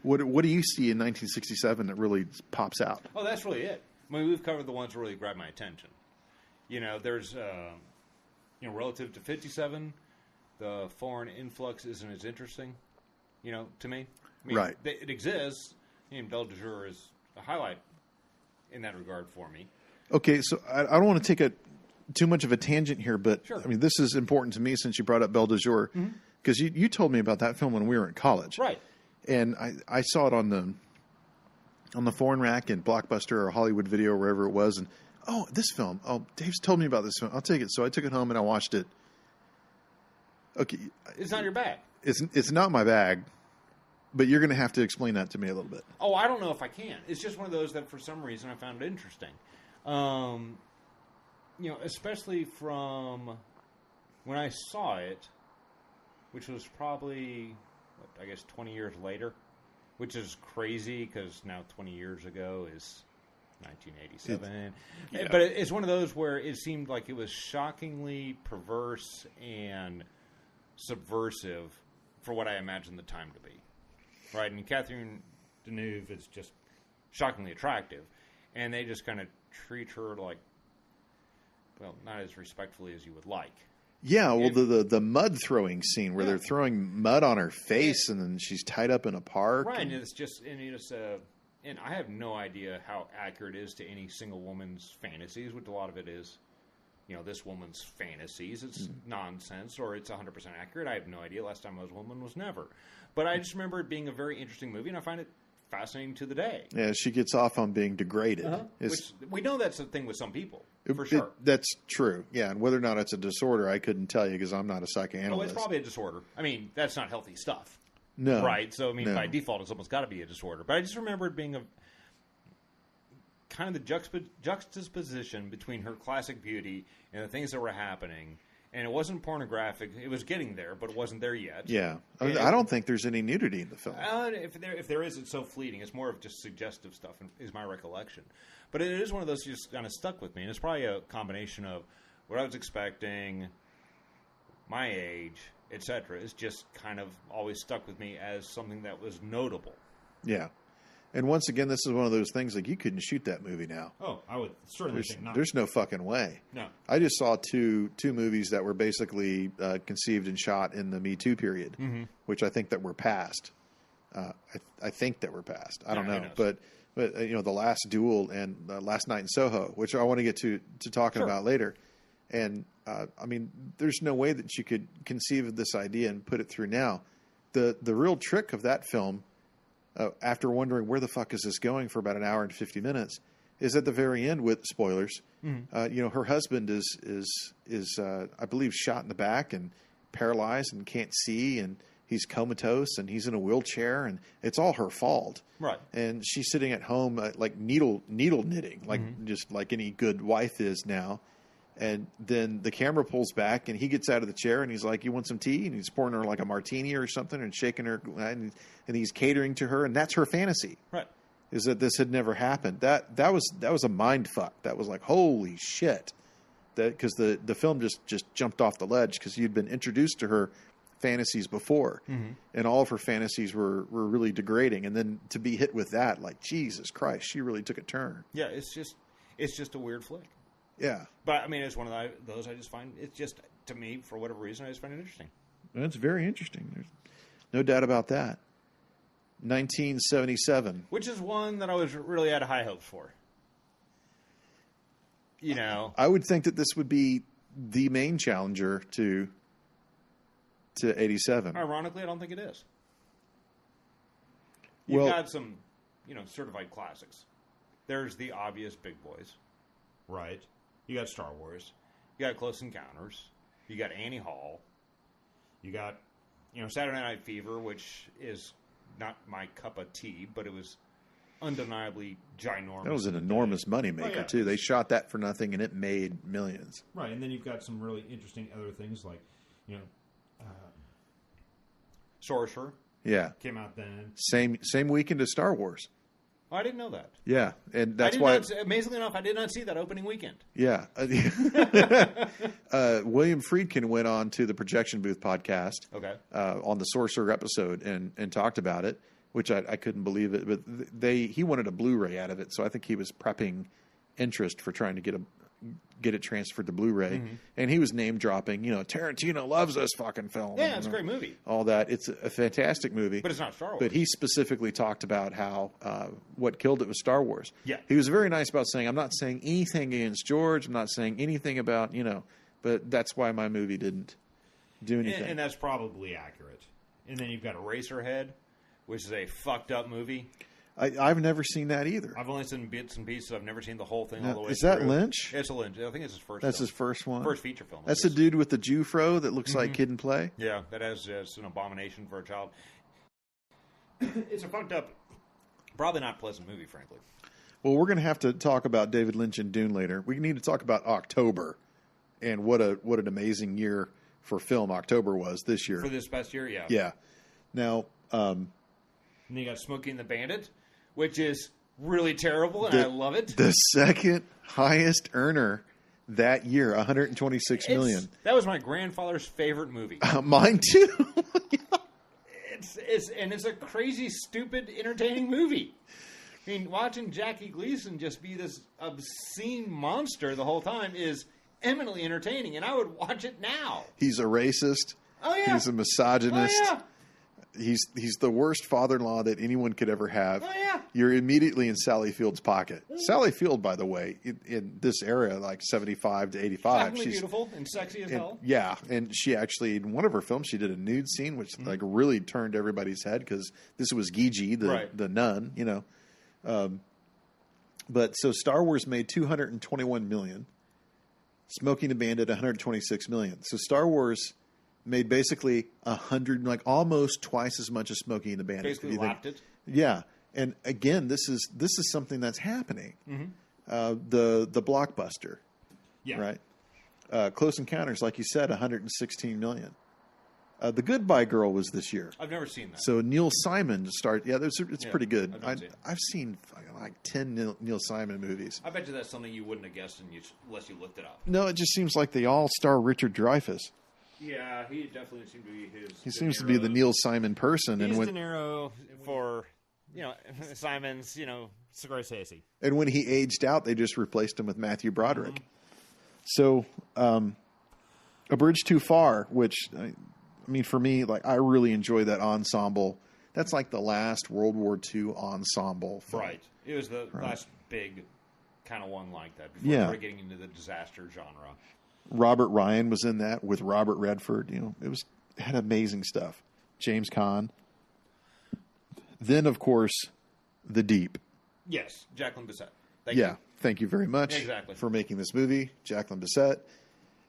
What do you see in 1967 that really pops out? Oh, that's really it. I mean, we've covered the ones that really grab my attention. There's relative to 57, the foreign influx isn't as interesting, to me. I mean, right. It exists. Belle de Jour is a highlight in that regard for me. Okay, so I don't want to take too much of a tangent here, but sure. I mean, this is important to me since you brought up Belle de Jour, because you told me about that film when we were in college. Right. And I saw it on the foreign rack in Blockbuster or Hollywood Video or wherever it was, and this film. Oh, Dave's told me about this film. I'll take it. So I took it home and I watched it. Okay. It's not your bag. It's not my bag, but you're going to have to explain that to me a little bit. Oh, I don't know if I can. It's just one of those that for some reason I found it interesting. Especially from when I saw it, which was probably, 20 years later, which is crazy because now 20 years ago is 1987. But it's one of those where it seemed like it was shockingly perverse and subversive for what I imagined the time to be. Right? And Catherine Deneuve is just shockingly attractive. And they just kind of treat her like, well, not as respectfully as you would like. Yeah, well, the mud throwing scene where they're throwing mud on her face and then she's tied up in a park. Right, and it's just, and I have no idea how accurate it is to any single woman's fantasies, which a lot of it is, this woman's fantasies. It's nonsense, or it's 100% accurate. I have no idea. Last time I was a woman was never. But I just remember it being a very interesting movie, and I find it fascinating to the day. Yeah, she gets off on being degraded. Which we know that's the thing with some people, for sure. That's true, yeah. And whether or not it's a disorder, I couldn't tell you because I'm not a psychoanalyst. Oh, it's probably a disorder. I mean, that's not healthy stuff. No. Right? So, by default, it's almost got to be a disorder. But I just remember it being a kind of the juxtaposition between her classic beauty and the things that were happening. And it wasn't pornographic. It was getting there, but it wasn't there yet. Yeah. I don't think there's any nudity in the film. If there is, it's so fleeting. It's more of just suggestive stuff, is my recollection. But it is one of those that just kind of stuck with me. And it's probably a combination of what I was expecting, my age, etc. It's just kind of always stuck with me as something that was notable. Yeah. And once again, this is one of those things like you couldn't shoot that movie now. Oh, I would certainly think not. There's no fucking way. No. I just saw two movies that were basically conceived and shot in the Me Too period, which I think that were passed. I think that were passed. I don't know, but The Last Duel and Last Night in Soho, which I want to get to talking about later. And there's no way that you could conceive of this idea and put it through now. the real trick of that film, after wondering where the fuck is this going for about an hour and 50 minutes, is at the very end with spoilers. Her husband is I believe shot in the back and paralyzed and can't see, and he's comatose and he's in a wheelchair, and it's all her fault. Right. And she's sitting at home like needle knitting, like just like any good wife is now. And then the camera pulls back and he gets out of the chair and he's like, "You want some tea?" And he's pouring her like a martini or something and shaking her, and he's catering to her, and that's her fantasy. Right. Is that this had never happened. That was a mind fuck. That was like, holy shit. Because the film just jumped off the ledge because you'd been introduced to her fantasies before, and all of her fantasies were really degrading, and then to be hit with that, like, Jesus Christ, she really took a turn. Yeah, it's just a weird flick. Yeah, but I mean, it's one of those I just find, it's just, to me, for whatever reason, I just find it interesting. It's very interesting. There's no doubt about that. 1977, which is one that I was really had high hopes for. I would think that this would be the main challenger to 87. Ironically, I don't think it is. You've got some, certified classics. There's the obvious big boys, right? You got Star Wars. You got Close Encounters. You got Annie Hall. You got, Saturday Night Fever, which is not my cup of tea, but it was undeniably ginormous. That was an enormous moneymaker, too. They shot that for nothing, and it made millions. Right, and then you've got some really interesting other things like, Sorcerer. Yeah. Came out then. Same weekend as Star Wars. Oh, I didn't know that. Yeah, and that's why... amazingly enough, I did not see that opening weekend. Yeah. William Friedkin went on to the Projection Booth podcast on the Sorcerer episode and talked about it, which I couldn't believe it. But he wanted a Blu-ray out of it, so I think he was prepping interest for trying to get it transferred to Blu-ray. And he was name-dropping, Tarantino loves this fucking film. Yeah, it's a great movie. All that. It's a fantastic movie. But it's not Star Wars. But he specifically talked about how what killed it was Star Wars. Yeah. He was very nice about saying, I'm not saying anything against George. I'm not saying anything about, but that's why my movie didn't do anything. And that's probably accurate. And then you've got Eraserhead, which is a fucked up movie. I've never seen that either. I've only seen bits and pieces. I've never seen the whole thing all the way through. Is that Lynch? It's a Lynch. I think it's his first That's film. his first one? First feature film. That's the dude with the Jew-fro that looks like Kid and Play? Yeah, that has an abomination for a child. It's a fucked up, probably not pleasant movie, frankly. Well, we're going to have to talk about David Lynch and Dune later. We need to talk about October and what an amazing year for film October was this year. For this past year, yeah. Yeah. Now... and then you got Smokey and the Bandit, which is really terrible, and I love it. The second highest earner that year, $126 million. That was my grandfather's favorite movie. Mine too. It's a crazy, stupid, entertaining movie. I mean, watching Jackie Gleason just be this obscene monster the whole time is eminently entertaining, and I would watch it now. He's a racist. Oh yeah. He's a misogynist. Oh yeah. He's the worst father-in-law that anyone could ever have. Oh, yeah. You're immediately in Sally Field's pocket. Sally Field, by the way, in this era, like 75 to 85. She's beautiful and sexy as hell. Yeah, and she actually, in one of her films, she did a nude scene, which like really turned everybody's head because this was Gigi, the nun, but so Star Wars made $221 million. Smoking the Bandit, $126 million. So Star Wars... made basically 100, like almost twice as much as Smokey and the Bandit. Basically lapped it. Yeah, and again, this is something that's happening. The blockbuster, right? Close Encounters, like you said, $116 million. The Goodbye Girl was this year. I've never seen that. So Neil Simon started. Yeah, it's pretty good. I've seen like 10 Neil Simon movies. I bet you that's something you wouldn't have guessed unless you looked it up. No, it just seems like they all star Richard Dreyfuss. Yeah, he definitely seemed to be his. He seems to be the Neil Simon person. He's De Niro for, Simon's, Scorsese. And when he aged out, they just replaced him with Matthew Broderick. So, A Bridge Too Far, which, I mean, for me, like, I really enjoy that ensemble. That's like the last World War II ensemble film. Right. It was the last big kind of one like that before we started getting into the disaster genre. Robert Ryan was in that with Robert Redford. It had amazing stuff. James Caan. Then, of course, The Deep. Yes, Jacqueline Bisset. Thank Yeah, you. thank you very much Exactly. for making this movie. Jacqueline Bisset,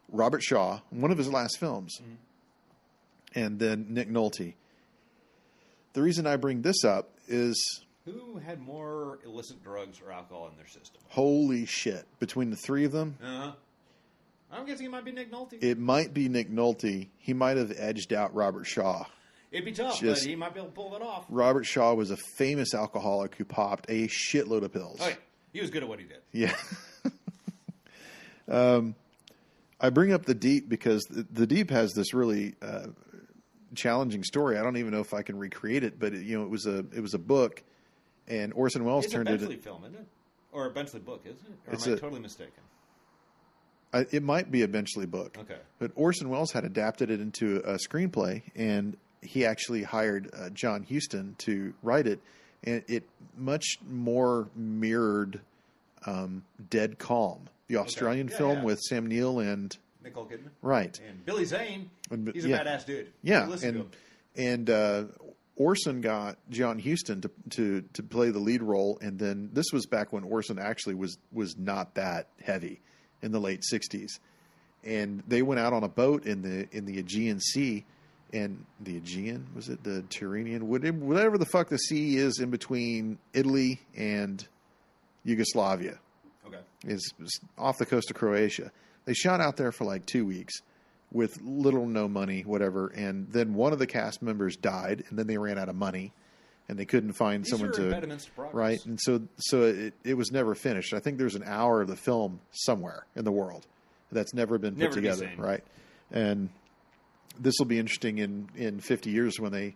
Robert Shaw, one of his last films, and then Nick Nolte. The reason I bring this up is, Who had more illicit drugs or alcohol in their system? holy shit, between the three of them, I'm guessing it might be Nick Nolte. it might be Nick Nolte. He might have edged out Robert Shaw. It'd be tough, but he might be able to pull it off. Robert Shaw was a famous alcoholic who popped a shitload of pills. Oh, yeah. He was good at what he did. Yeah. I bring up The Deep because The Deep has this really challenging story. I don't even know if I can recreate it, but it was a book, and Orson Welles It's turned a it. Benchley film, isn't it? Or a Benchley book, isn't it? Or It's am I totally mistaken? It might be a Benchley book. Okay. But Orson Welles had adapted it into a screenplay, and he actually hired John Huston to write it, and it much more mirrored Dead Calm, the Australian film with Sam Neill and Nicole Kidman. right. And Billy Zane. He's a yeah. badass dude. Yeah, Listen to him. and Orson got John Huston to play the lead role, and then this was back when Orson actually was not that heavy in the late '60s, and they went out on a boat in the Aegean Sea, and the Aegean, was it the Tyrrhenian, whatever the fuck the sea is in between Italy and Yugoslavia. Okay. Is off the coast of Croatia. They shot out there for like 2 weeks with little or no money, whatever. And then one of the cast members died, and then they ran out of money, and they couldn't find someone These are to impediments to progress. right. And so it was never finished. I think there's an hour of the film somewhere in the world that's never been put Never to be together, seen. right? And this will be interesting in 50 years when they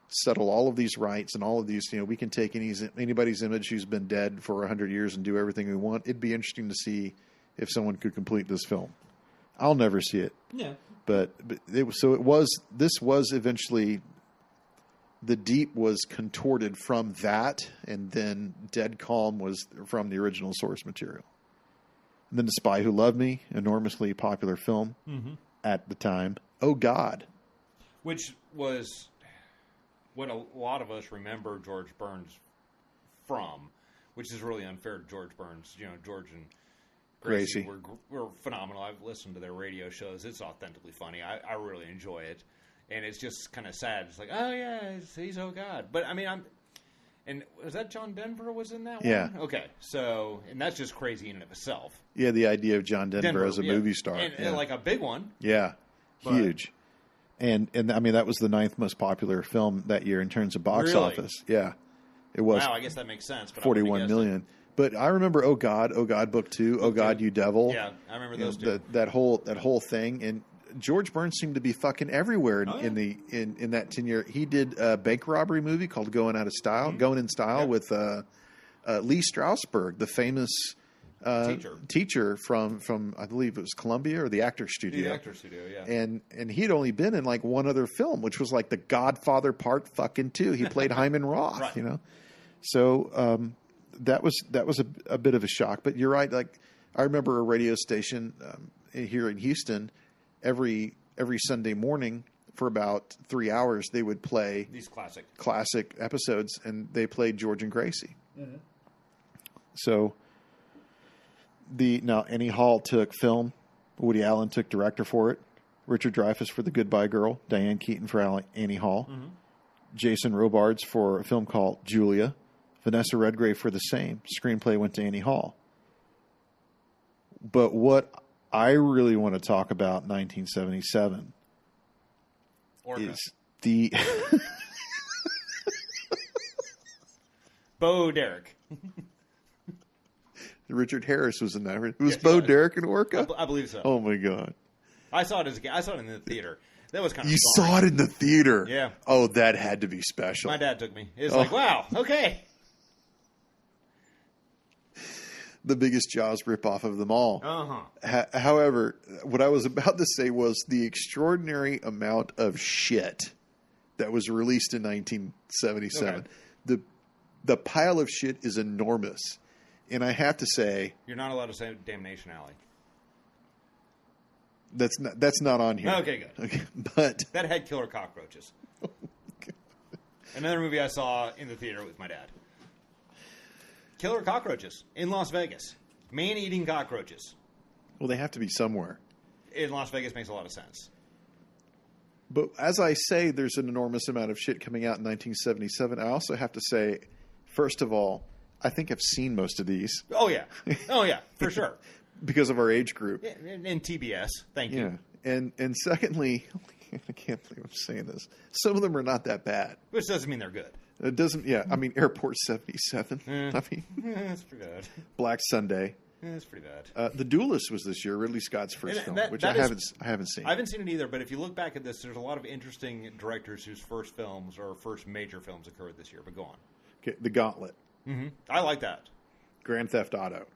settle all of these rights and all of these. We can take anybody's image who's been dead for 100 years and do everything we want. It'd be interesting to see if someone could complete this film. I'll never see it. Yeah. But this was eventually, The Deep was contorted from that, and then Dead Calm was from the original source material. And then The Spy Who Loved Me, enormously popular film at the time. Oh God. Which was what a lot of us remember George Burns from, which is really unfair to George Burns. George and Gracie were phenomenal. I've listened to their radio shows. It's authentically funny. I really enjoy it. And it's just kind of sad. It's like, oh, yeah, he's oh, God. But, I mean, and was that John Denver was in that one? Yeah. Okay. So, and that's just crazy in and of itself. Yeah, the idea of John Denver as a movie star. And like a big one. Yeah, huge. And I mean, that was the 9th most popular film that year in terms of box office. Yeah, it was. Wow, I guess that makes sense. But 41 million. But I remember Oh God Book 2, Oh God, You Devil. Yeah, I remember those two. That whole thing. And George Burns seemed to be fucking everywhere in that tenure. He did a bank robbery movie called Going in Style with Lee Strasberg, the famous teacher from I believe it was Columbia or the Actors Studio. The Actors Studio, yeah. And he had only been in like one other film, which was like The Godfather Part fucking 2. He played Hyman Roth, Right. So that was a bit of a shock. But you're right. Like I remember a radio station here in Houston, every Sunday morning for about 3 hours they would play these classic episodes, and they played George and Gracie. Mm-hmm. So now Annie Hall took film, Woody Allen took director for it, Richard Dreyfuss for The Goodbye Girl, Diane Keaton for Annie Hall, Jason Robards for a film called Julia, Vanessa Redgrave for the same. Screenplay went to Annie Hall. But what I really want to talk about 1977 is the Bo Derek. Richard Harris was in that. It was Bo Derek and Orca? I believe so. Oh my God. I saw it in the theater. That was kind of You saw it in the theater? Yeah. Oh, that had to be special. My dad took me. It was like, wow, okay. The biggest Jaws ripoff of them all. Uh-huh. However, what I was about to say was the extraordinary amount of shit that was released in 1977. Okay. The pile of shit is enormous. And I have to say... You're not allowed to say Damnation Alley. That's not on here. Okay, good. Okay, but... That had killer cockroaches. Another movie I saw in the theater with my dad. Killer cockroaches in Las Vegas. Man-eating cockroaches Well, they have to be somewhere. in Las Vegas makes a lot of sense. But as I say, there's an enormous amount of shit coming out in 1977. I also have to say, first of all, I think I've seen most of these. Oh, yeah. Oh, yeah, for sure. Because of our age group. And TBS. Thank you. Yeah. And secondly, I can't believe I'm saying this. Some of them are not that bad. Which doesn't mean they're good. It doesn't, yeah. I mean, Airport 77. I mean, That's pretty bad. Black Sunday. That's pretty bad. The Duelist was this year, Ridley Scott's first film, which I haven't seen. I haven't seen it either, but if you look back at this, there's a lot of interesting directors whose first films or first major films occurred this year, but go on. Okay, The Gauntlet. Mm-hmm. I like that. Grand Theft Auto,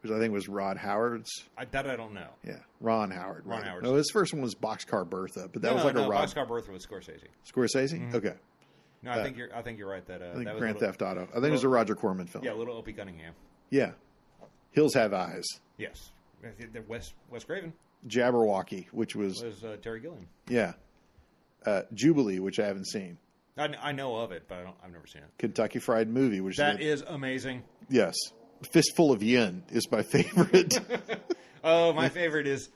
which I think was Rod Howard's. That I don't know. Yeah, Ron Howard. Ron Howard. No, his first one was Boxcar Bertha, but that was like a Rod. Boxcar Bertha with Scorsese. Scorsese? Mm-hmm. Okay. No, I think you're right. That I think that was Grand Theft Auto. I think it was a Roger Corman film. Yeah, Little Opie Cunningham. Yeah. Hills Have Eyes. Yes. Wes Craven Jabberwocky, which was Terry Gilliam. Yeah. Jubilee, which I haven't seen. I know of it, but I've never seen it. Kentucky Fried Movie, which is amazing. Yes. Fistful of Yen is my favorite. Oh, my favorite is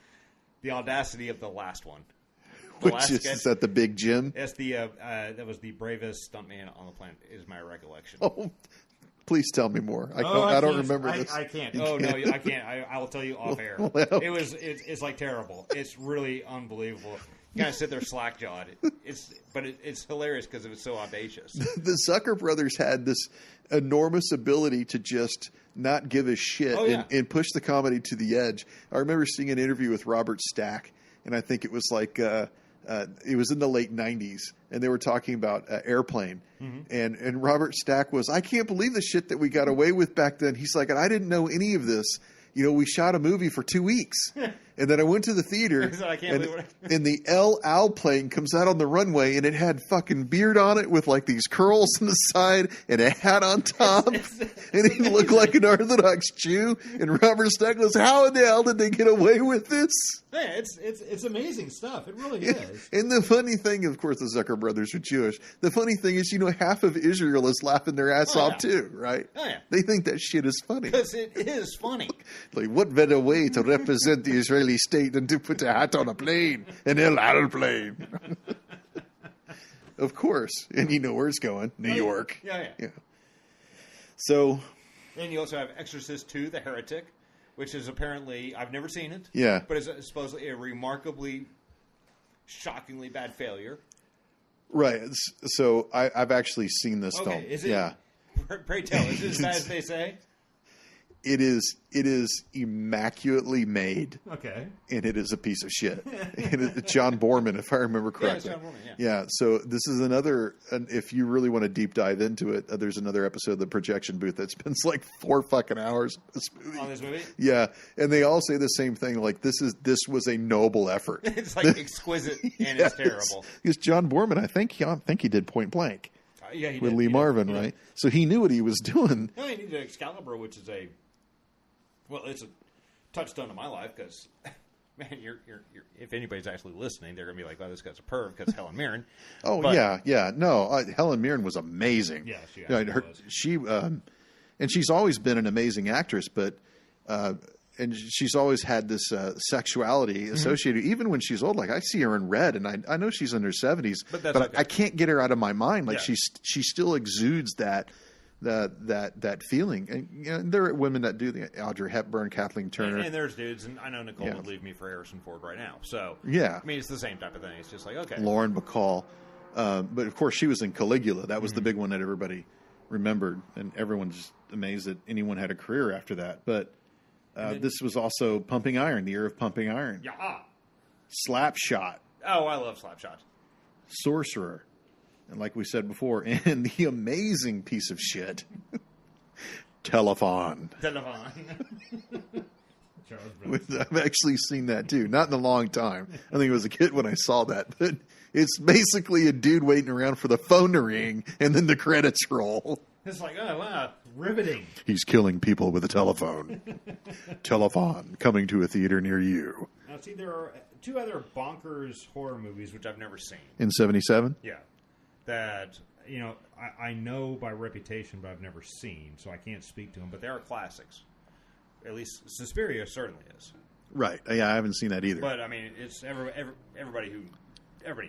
the audacity of the last one. Which is at the big gym? That's that was the bravest stuntman on the planet, is my recollection. Oh, please tell me more. I don't remember this. I can't. No, I can't. I will tell you off air. Well, It's like terrible. It's really unbelievable. You kind of sit there slack-jawed. It's hilarious because it was so audacious. The Zucker brothers had this enormous ability to just not give a shit and push the comedy to the edge. I remember seeing an interview with Robert Stack, and I think it was like it was in the late 90s, and they were talking about Airplane. Mm-hmm. And Robert Stack was, I can't believe the shit that we got away with back then. He's like, and I didn't know any of this. You know, we shot a movie for 2 weeks. And then I went to the theater, and the El Al plane comes out on the runway, and it had fucking beard on it with like these curls on the side and a hat on top. And he looked like an Orthodox Jew. And Robert Stack goes, how in the hell did they get away with this? Yeah, it's amazing stuff. It really is. And the funny thing, of course, the Zucker brothers are Jewish. The funny thing is, half of Israel is laughing their ass off too, right? Oh, yeah. They think that shit is funny. Because it is funny. Like, what better way to represent the Israeli state than to put a hat on a plane, an El Al plane? Of course. And you know where it's going. New York. Yeah. So. And you also have Exorcist 2, The Heretic, which is apparently, I've never seen it. Yeah. But it's supposedly a remarkably, shockingly bad failure. Right. So I've actually seen this film. Is it? Yeah. Pray tell, is it as bad as they say? It is immaculately made. Okay. And it is a piece of shit. And it's John Borman, if I remember correctly. Yeah, John Borman, yeah. So this is another, and if you really want to deep dive into it, there's another episode of The Projection Booth that spends like 4 fucking hours on this movie. Yeah. And they all say the same thing, like this was a noble effort. It's like exquisite and it's terrible. Because John Borman, I think he did Point Blank. Yeah, he with did. Lee Marvin, right? So he knew what he was doing. No, he did Excalibur, which is it's a touchstone in my life because, man, you're if anybody's actually listening, they're gonna be like, "Oh, this guy's a perv," because Helen Mirren. Oh, but, yeah. No, Helen Mirren was amazing. Yeah, she was. She and she's always been an amazing actress, but and she's always had this sexuality associated. Mm-hmm. Even when she's old, like I see her in Red, and I know she's in her 70s, but I can't get her out of my mind. Like she still exudes that feeling. And there are women that do Audrey Hepburn, Kathleen Turner, and there's dudes, and I know Nicole would leave me for Harrison Ford right now. So yeah, I mean it's the same type of thing. It's just like okay, Lauren Bacall, but of course she was in Caligula. That was the big one that everybody remembered, and everyone's just amazed that anyone had a career after that. But this was also Pumping Iron, the year of Pumping Iron. Yeah, Slapshot. Oh, I love Slapshot. Sorcerer. And like we said before, and the amazing piece of shit, Telephone. I've actually seen that too. Not in a long time. I think it was a kid when I saw that. But it's basically a dude waiting around for the phone to ring, and then the credits roll. It's like, oh, wow. Riveting. He's killing people with a telephone. Telephone, coming to a theater near you. Now, see, there are 2 other bonkers horror movies, which I've never seen. In 77? Yeah. That, I know by reputation, but I've never seen, so I can't speak to them. But they are classics. At least Suspiria certainly is. Right. Yeah, I haven't seen that either. But I mean, it's everybody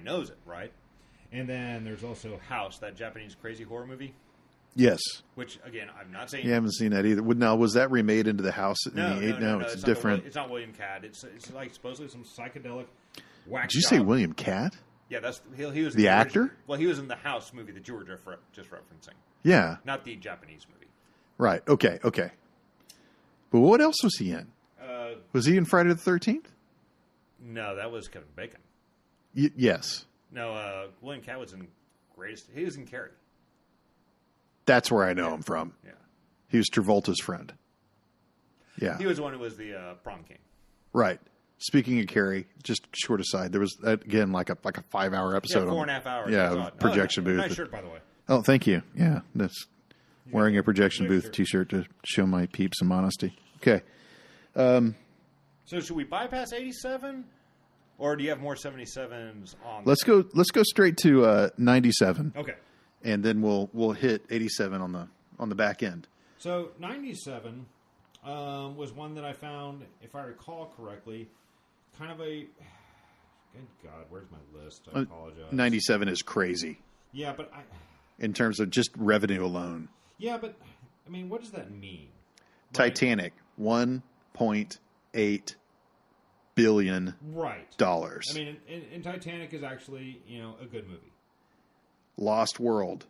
knows it, right? And then there's also House, that Japanese crazy horror movie. Yes. Which again, I'm not saying you haven't seen that either. Now, was that remade into the house? No, it's different. It's not William Catt. It's like supposedly some psychedelic whack. Did you say William Catt? Yeah, he was the actor. Well, he was in the House movie that you were just referencing. Yeah, not the Japanese movie. Right. Okay. But what else was he in? Was he in Friday the 13th? No, that was Kevin Bacon. Yes. No, William Catt was in Greatest. He was in Carrie. That's where I know him from. Yeah. He was Travolta's friend. Yeah. He was the one who was the prom king. Right. Speaking of Carrie, just short aside, there was again like a 5-hour episode. Yeah, 4.5 hours. Yeah, projection booth. Nice shirt, by the way. Oh, thank you. Yeah, that's wearing a projection booth T-shirt to show my peeps some honesty. Okay. So should we bypass 87, or do you have more 77s on? Let's go straight to 97. Okay. And then we'll hit 87 on the back end. So 97 was one that I found, if I recall correctly, kind of a. Good God, where's my list? I apologize. 97 is crazy. Yeah, but in terms of just revenue alone. Yeah, but I mean, what does that mean? Titanic, $1.8 billion. Right. I mean, and Titanic is actually a good movie. Lost World,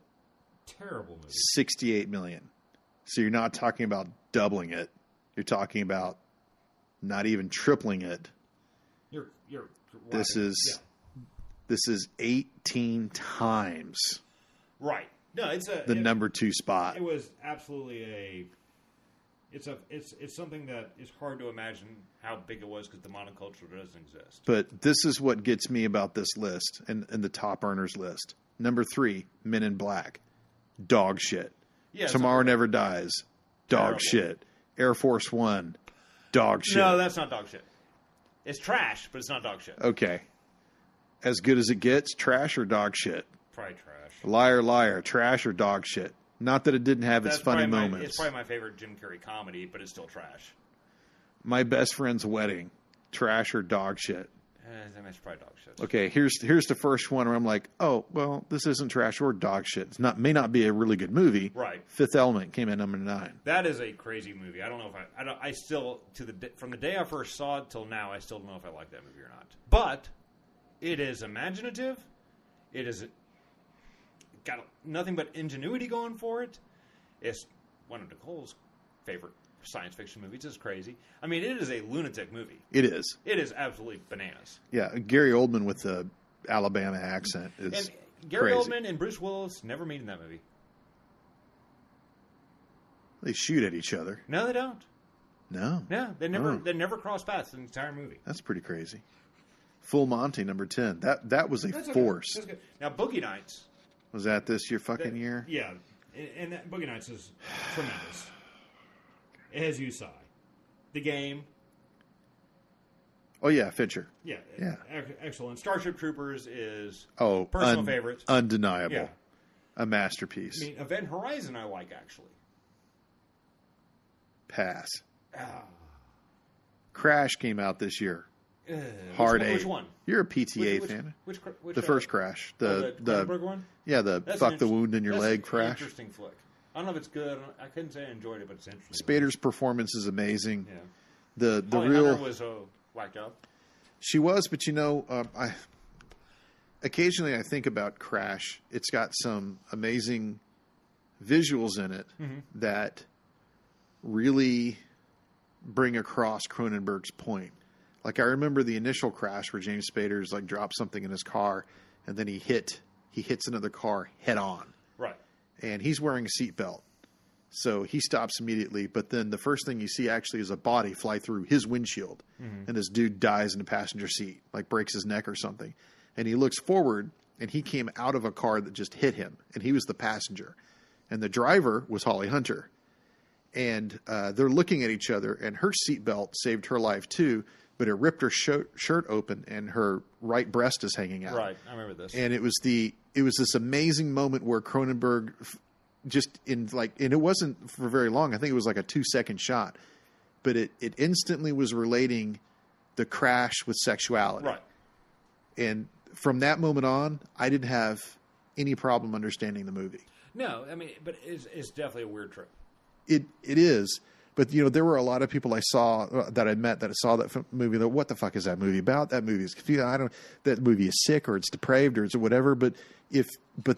terrible movie, $68 million. So you're not talking about doubling it. You're talking about not even tripling it. You're this is 18 times. Right. No, it's number 2 spot. It was absolutely it's something that is hard to imagine how big it was because the monoculture doesn't exist. But this is what gets me about this list and the top earners list. Number 3, Men in Black. Dog shit. Yeah, Tomorrow Never Dies. Dog shit. Air Force One. Dog shit. No, that's not dog shit. It's trash, but it's not dog shit. Okay. As good as it gets, trash or dog shit? Probably trash. Liar, liar. Trash or dog shit? Not that it didn't have its funny moments. It's probably my favorite Jim Carrey comedy, but it's still trash. My Best Friend's Wedding. Trash or dog shit? That's probably dog shit. Okay, here's the first one where I'm like, oh, well, this isn't trash or dog shit. May not be a really good movie. Right. Fifth Element came in number 9. That is a crazy movie. I don't know if I still from the day I first saw it till now, I still don't know if I like that movie or not. But it is imaginative. It is got nothing but ingenuity going for it. It's one of Nicole's favorite science fiction movies. It's crazy. I mean, it is a lunatic movie. It is. It is absolutely bananas. Yeah, Gary Oldman with the Alabama accent is and Gary crazy. Oldman and Bruce Willis never meet in that movie. They shoot at each other. No, they don't. No. No, they never cross paths in the entire movie. That's pretty crazy. Full Monty, number 10. That was a force. That's good. Now, Boogie Nights. Was that this year fucking year? Yeah. And that Boogie Nights is tremendous. As you saw. The Game. Oh, yeah, Fincher. Yeah. Yeah. Excellent. Starship Troopers is personal favorite. Undeniable. Yeah. A masterpiece. I mean, Event Horizon I like, actually. Pass. Ah. Crash came out this year. Hard Which one? You're a PTA fan. Which the first Crash. The Cronenberg one? Yeah, fuck the wound in your leg Crash. Interesting flick. I don't know if it's good. I couldn't say I enjoyed it, but it's interesting. Spader's performance is amazing. Yeah. The Holly real Hunter was whacked up. She was, but I occasionally I think about Crash. It's got some amazing visuals in it that really bring across Cronenberg's point. Like I remember the initial Crash where James Spader's like dropped something in his car and then he hits another car head on. Right. And he's wearing a seatbelt. So he stops immediately, but then the first thing you see actually is a body fly through his windshield. And this dude dies in the passenger seat, like breaks his neck or something. And he looks forward and he came out of a car that just hit him and he was the passenger. And the driver was Holly Hunter. And they're looking at each other and her seatbelt saved her life too. but it ripped her shirt open and her right breast is hanging out. Right, I remember this. And it was this amazing moment where Cronenberg and it wasn't for very long. I think it was like a 2-second shot, but it instantly was relating the crash with sexuality. Right. And from that moment on, I didn't have any problem understanding the movie. No, I mean, but it's definitely a weird trip. It is. But, there were a lot of people I saw that I met that saw that movie. That, what the fuck is that movie about? That movie is confusing. That movie is sick or it's depraved or it's whatever. But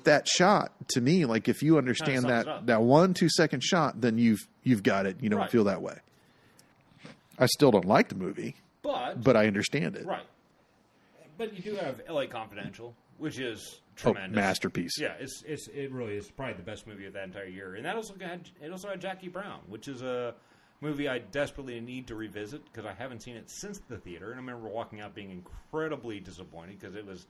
that shot to me, like if you understand that 1-2 second shot, then you've got it. You don't feel that way. I still don't like the movie, but I understand it. Right. But you do have L.A. Confidential, which is tremendous. Masterpiece. Yeah, it really is probably the best movie of that entire year. And it also had Jackie Brown, which is a movie I desperately need to revisit because I haven't seen it since the theater. And I remember walking out being incredibly disappointed because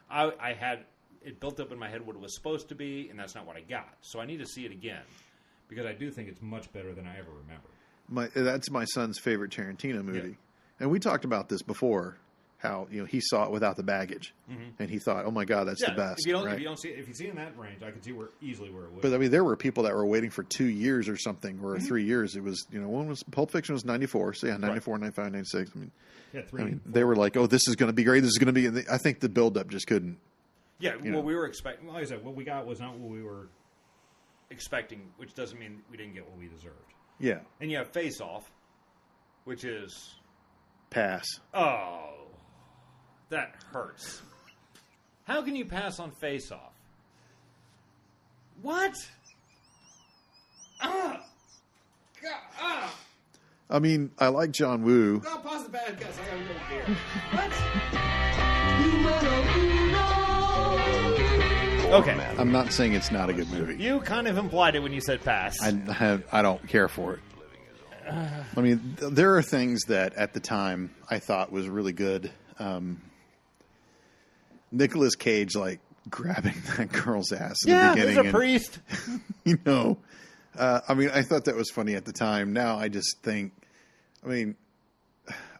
I had it built up in my head what it was supposed to be, and that's not what I got. So I need to see it again because I do think it's much better than I ever remember. That's my son's favorite Tarantino movie, and we talked about this before. How he saw it without the baggage, and he thought, "Oh my God, that's the best." If you see in that range, I could see easily where it would. But I mean, there were people that were waiting for 2 years or something, or 3 years. It was one was Pulp Fiction was 94, so 94, 95, 96. They were like, "Oh, this is going to be great. This is going to be." And I think the buildup just couldn't. Yeah, what we were expecting. Like I said, what we got was not what we were expecting, which doesn't mean we didn't get what we deserved. Yeah, and you have Face Off, which is pass. Oh. That hurts. How can you pass on Face Off? What? I mean, I like John Woo. No, pause the bad guys. I gotta go here. What? Okay. I'm not saying it's not a good movie. You kind of implied it when you said pass. I don't care for it. I mean, there are things that at the time I thought was really good. Nicolas Cage, grabbing that girl's ass in the beginning. Yeah, he's a priest. I mean, I thought that was funny at the time. Now I just think, I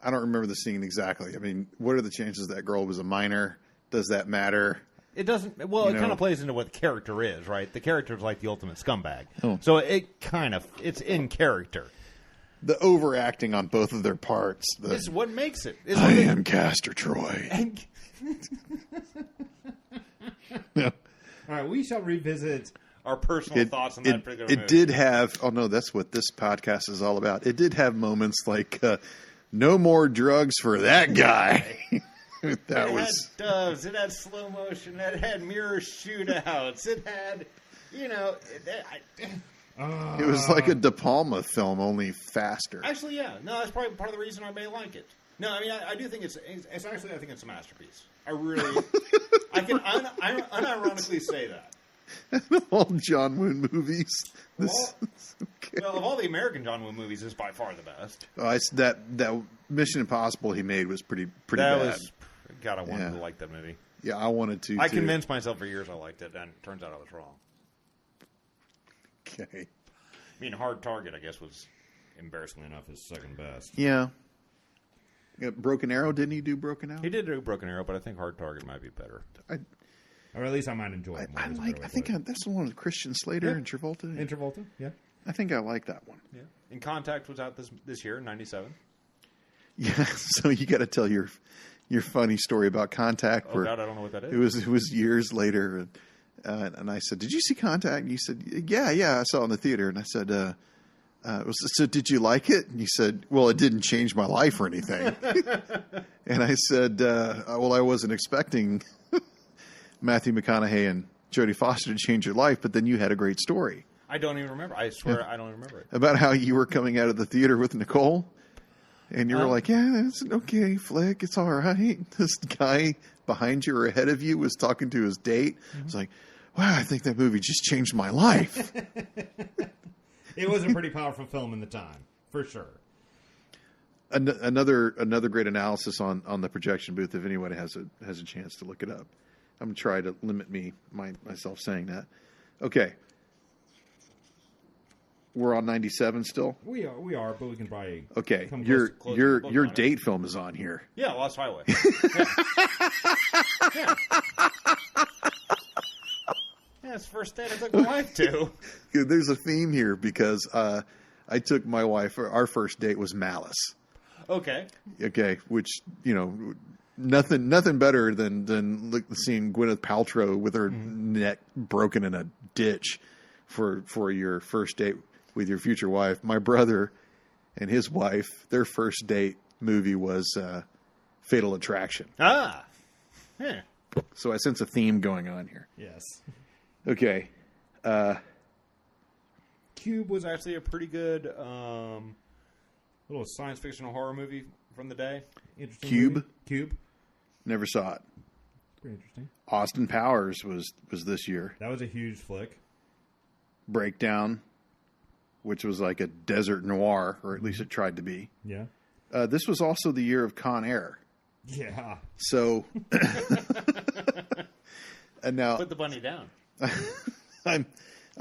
don't remember the scene exactly. I mean, what are the chances that girl was a minor? Does that matter? It doesn't. Well, it kind of plays into what the character is, right? The character is like the ultimate scumbag. Oh. So it's in character. The overacting on both of their parts. Is what makes it. I am Castor Troy. Yeah. All right, we shall revisit our personal thoughts on that particular movie. It did have, that's what this podcast is all about. It did have moments like, no more drugs for that guy. It had doves. It had slow motion. It had mirror shootouts. It had, it was like a De Palma film, only faster. Actually, yeah. No, that's probably part of the reason I may like it. No, I mean, I do think it's actually, I think it's a masterpiece. I really, I can unironically say that. All John Woo movies. Well, of all the American John Woo movies, it's by far the best. That Mission Impossible he made was pretty bad. God, I wanted to like that movie. Yeah, I wanted to. I convinced myself for years I liked it, and it turns out I was wrong. Okay. I mean, Hard Target, I guess, was embarrassingly enough his second best. Yeah. Broken Arrow, didn't he do Broken Arrow? He did do Broken Arrow, but I think Hard Target might be better. Or at least I might enjoy it more. I think that's the one with Christian Slater and Travolta. And Travolta, yeah. I think I like that one. Yeah. And Contact was out this year in '97. Yeah, so you got to tell your funny story about Contact. Oh, God, I don't know what that is. It was years later, and I said, "Did you see Contact?" And you said, "Yeah, I saw it in the theater." And I said, so did you like it? And you said, "Well, it didn't change my life or anything." And I said, "Well, I wasn't expecting Matthew McConaughey and Jodie Foster to change your life, but then you had a great story." I don't even remember. I swear I don't even remember it. About how you were coming out of the theater with Nicole. And you were like, "Yeah, it's an okay flick. It's all right." This guy behind you or ahead of you was talking to his date. Mm-hmm. It's like, "Wow, I think that movie just changed my life." It was a pretty powerful film in the time, for sure. Another great analysis on the projection booth. If anyone has a chance to look it up, I'm gonna try to limit myself saying that. Okay. We're on 97 still? We are, but we can probably Okay. come Your close to the book on it. date film is on here. Yeah, Lost Highway. Yeah. Yeah, it's the first date I took my wife to. There's a theme here because I took my wife, our first date was Malice. Okay. Okay, which, nothing better than seeing Gwyneth Paltrow with her neck broken in a ditch for your first date with your future wife. My brother and his wife, their first date movie was Fatal Attraction. Ah. Yeah. So I sense a theme going on here. yes. Okay. Cube was actually a pretty good little science fiction horror movie from the day. Interesting. Cube? movie. Cube. Never saw it. Pretty interesting. Austin Powers was this year. That was a huge flick. Breakdown, which was like a desert noir, or at least it tried to be. Yeah. This was also the year of Con Air. Yeah. So, and now Put the bunny down. I'm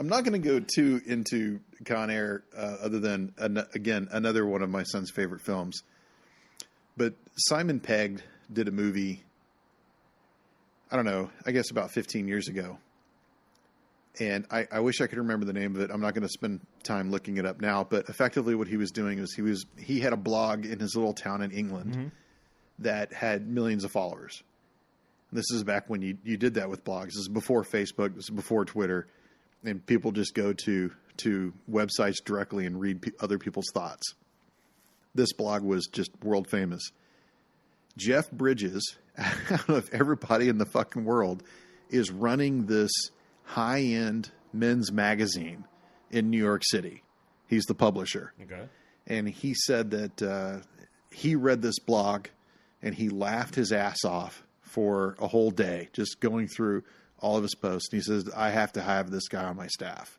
not going to go too into Con Air, other than again another one of my son's favorite films. But Simon Pegg did a movie. I don't know. I guess about 15 years ago. And I wish I could remember the name of it. I'm not going to spend time looking it up now. But effectively, what he was doing was he had a blog in his little town in England that had millions of followers. And this is back when you did that with blogs. This is before Facebook. This is before Twitter, and people just go to websites directly and read other people's thoughts. This blog was just world famous. Jeff Bridges, out of everybody in the fucking world, is running this high-end men's magazine in New York City. He's the publisher. Okay. And he said that he read this blog and he laughed his ass off for a whole day, just going through all of his posts. And he says, I have to have this guy on my staff.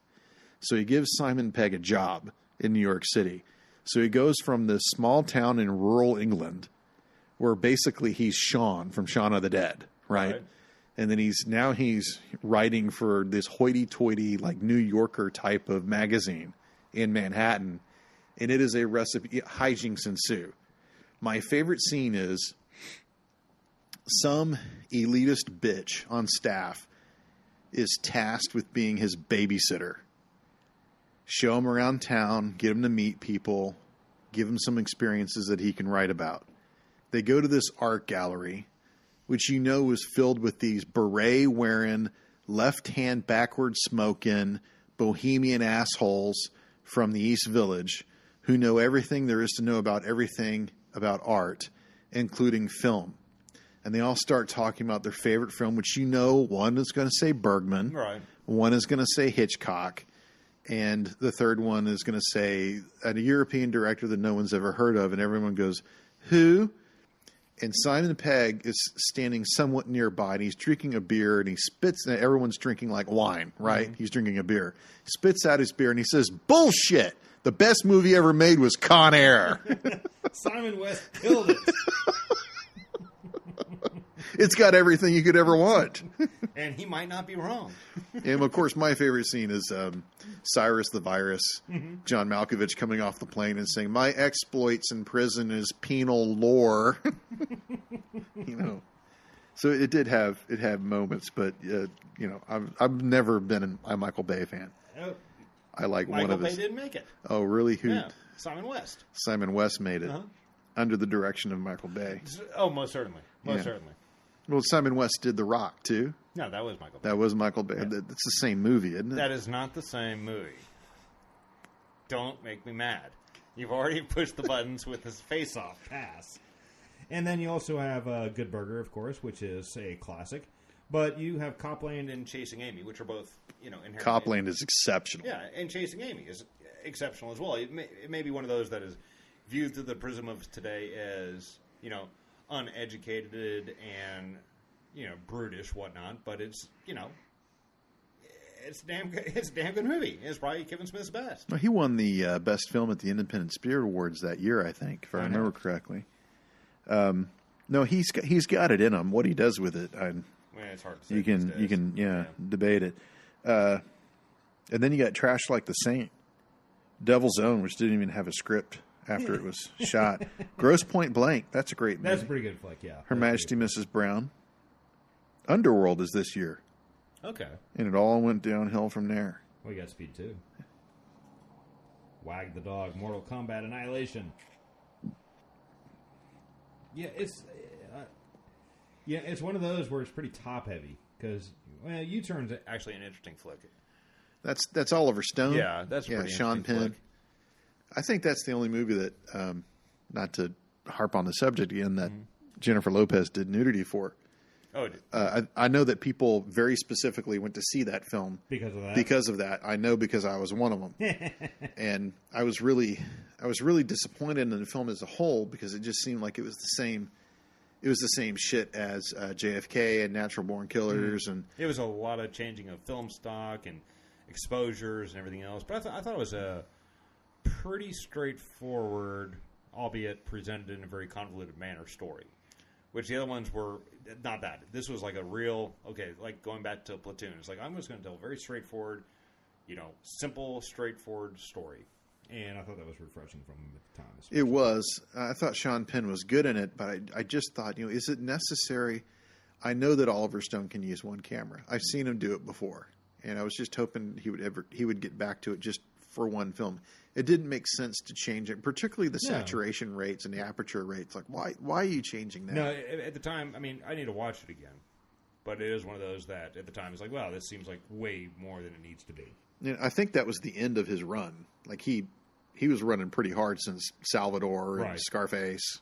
So he gives Simon Pegg a job in New York City. So he goes from this small town in rural England where basically he's Shaun from Shaun of the Dead, right? And then he's writing for this hoity-toity, like New Yorker type of magazine in Manhattan. And it is a recipe, hijinks ensue. My favorite scene is some elitist bitch on staff is tasked with being his babysitter. Show him around town, get him to meet people, give him some experiences that he can write about. They go to this art gallery, which is filled with these beret-wearing, left-hand backward smoking, bohemian assholes from the East Village who know everything there is to know about everything about art, including film. And they all start talking about their favorite film, which one is going to say Bergman, Right. one is going to say Hitchcock, and the third one is going to say a European director that no one's ever heard of, and everyone goes, who? And Simon Pegg is standing somewhat nearby, and he's drinking a beer, and he spits, and everyone's drinking like wine, right? Mm-hmm. He's drinking a beer. He spits out his beer, and he says, bullshit! The best movie ever made was Con Air. Simon West killed it. It's got everything you could ever want. And he might not be wrong. And, of course, my favorite scene is Cyrus the Virus, John Malkovich coming off the plane and saying, my exploits in prison is penal lore. So it had moments, but, I've never been a Michael Bay fan. Oh, I like Michael one of Bay his. didn't make it. Oh, really? Who? Yeah, Simon West. Simon West made it under the direction of Michael Bay. Oh, most certainly. Certainly. Well, Simon West did The Rock, too. No, that was Michael Bay. That was Michael Bay. Yeah. It's the same movie, isn't it? That is not the same movie. Don't make me mad. You've already pushed the buttons with his face-off. Pass. And then you also have Good Burger, of course, which is a classic. But you have Copland and Chasing Amy, which are both, inherently... Copland is exceptional. Yeah, and Chasing Amy is exceptional as well. It may be one of those that is viewed through the prism of today as, uneducated and, brutish, whatnot. But it's, it's a damn good movie. It's probably Kevin Smith's best. Well, he won the best film at the Independent Spirit Awards that year, I think, if I remember correctly. No, he's got it in him. What he does with it, it's hard to say. You can debate it. And then you got Trash Like the Saint, Devil's Own, which didn't even have a script after it was shot. Gross Point Blank. That's a great movie. That's a pretty good flick, yeah. Her Majesty Mrs. Brown. Underworld is this year. Okay. And it all went downhill from there. We got Speed 2. Wag the Dog, Mortal Kombat Annihilation. Yeah, it's one of those where it's pretty top heavy because U-Turn's Actually, an interesting flick. That's Oliver Stone. Yeah, that's a pretty Sean interesting Penn. flick. I think that's the only movie that, not to harp on the subject again, that Jennifer Lopez did nudity for. Oh, it did. I know that people very specifically went to see that film because of that. Because of that, I know because I was one of them, and I was really disappointed in the film as a whole because it just seemed like it was the same. It was the same shit as JFK and Natural Born Killers, and It was a lot of changing of film stock and exposures and everything else. But I thought it was a pretty straightforward, albeit presented in a very convoluted manner, story. Which the other ones were not that. This was like a real, like going back to Platoon. It's like, I'm just going to tell a very straightforward, simple, straightforward story. And I thought that was refreshing from him at the time. it was. I thought Sean Penn was good in it, but I just thought, is it necessary? I know that Oliver Stone can use one camera. I've seen him do it before, and I was just hoping he would get back to it just for one film. It didn't make sense to change it, particularly the saturation rates and the aperture rates. Like, why are you changing that? No, at the time, I need to watch it again. But it is one of those that, at the time, it's like, wow, this seems like way more than it needs to be. I think that was the end of his run. Like, he was running pretty hard since Salvador and Scarface.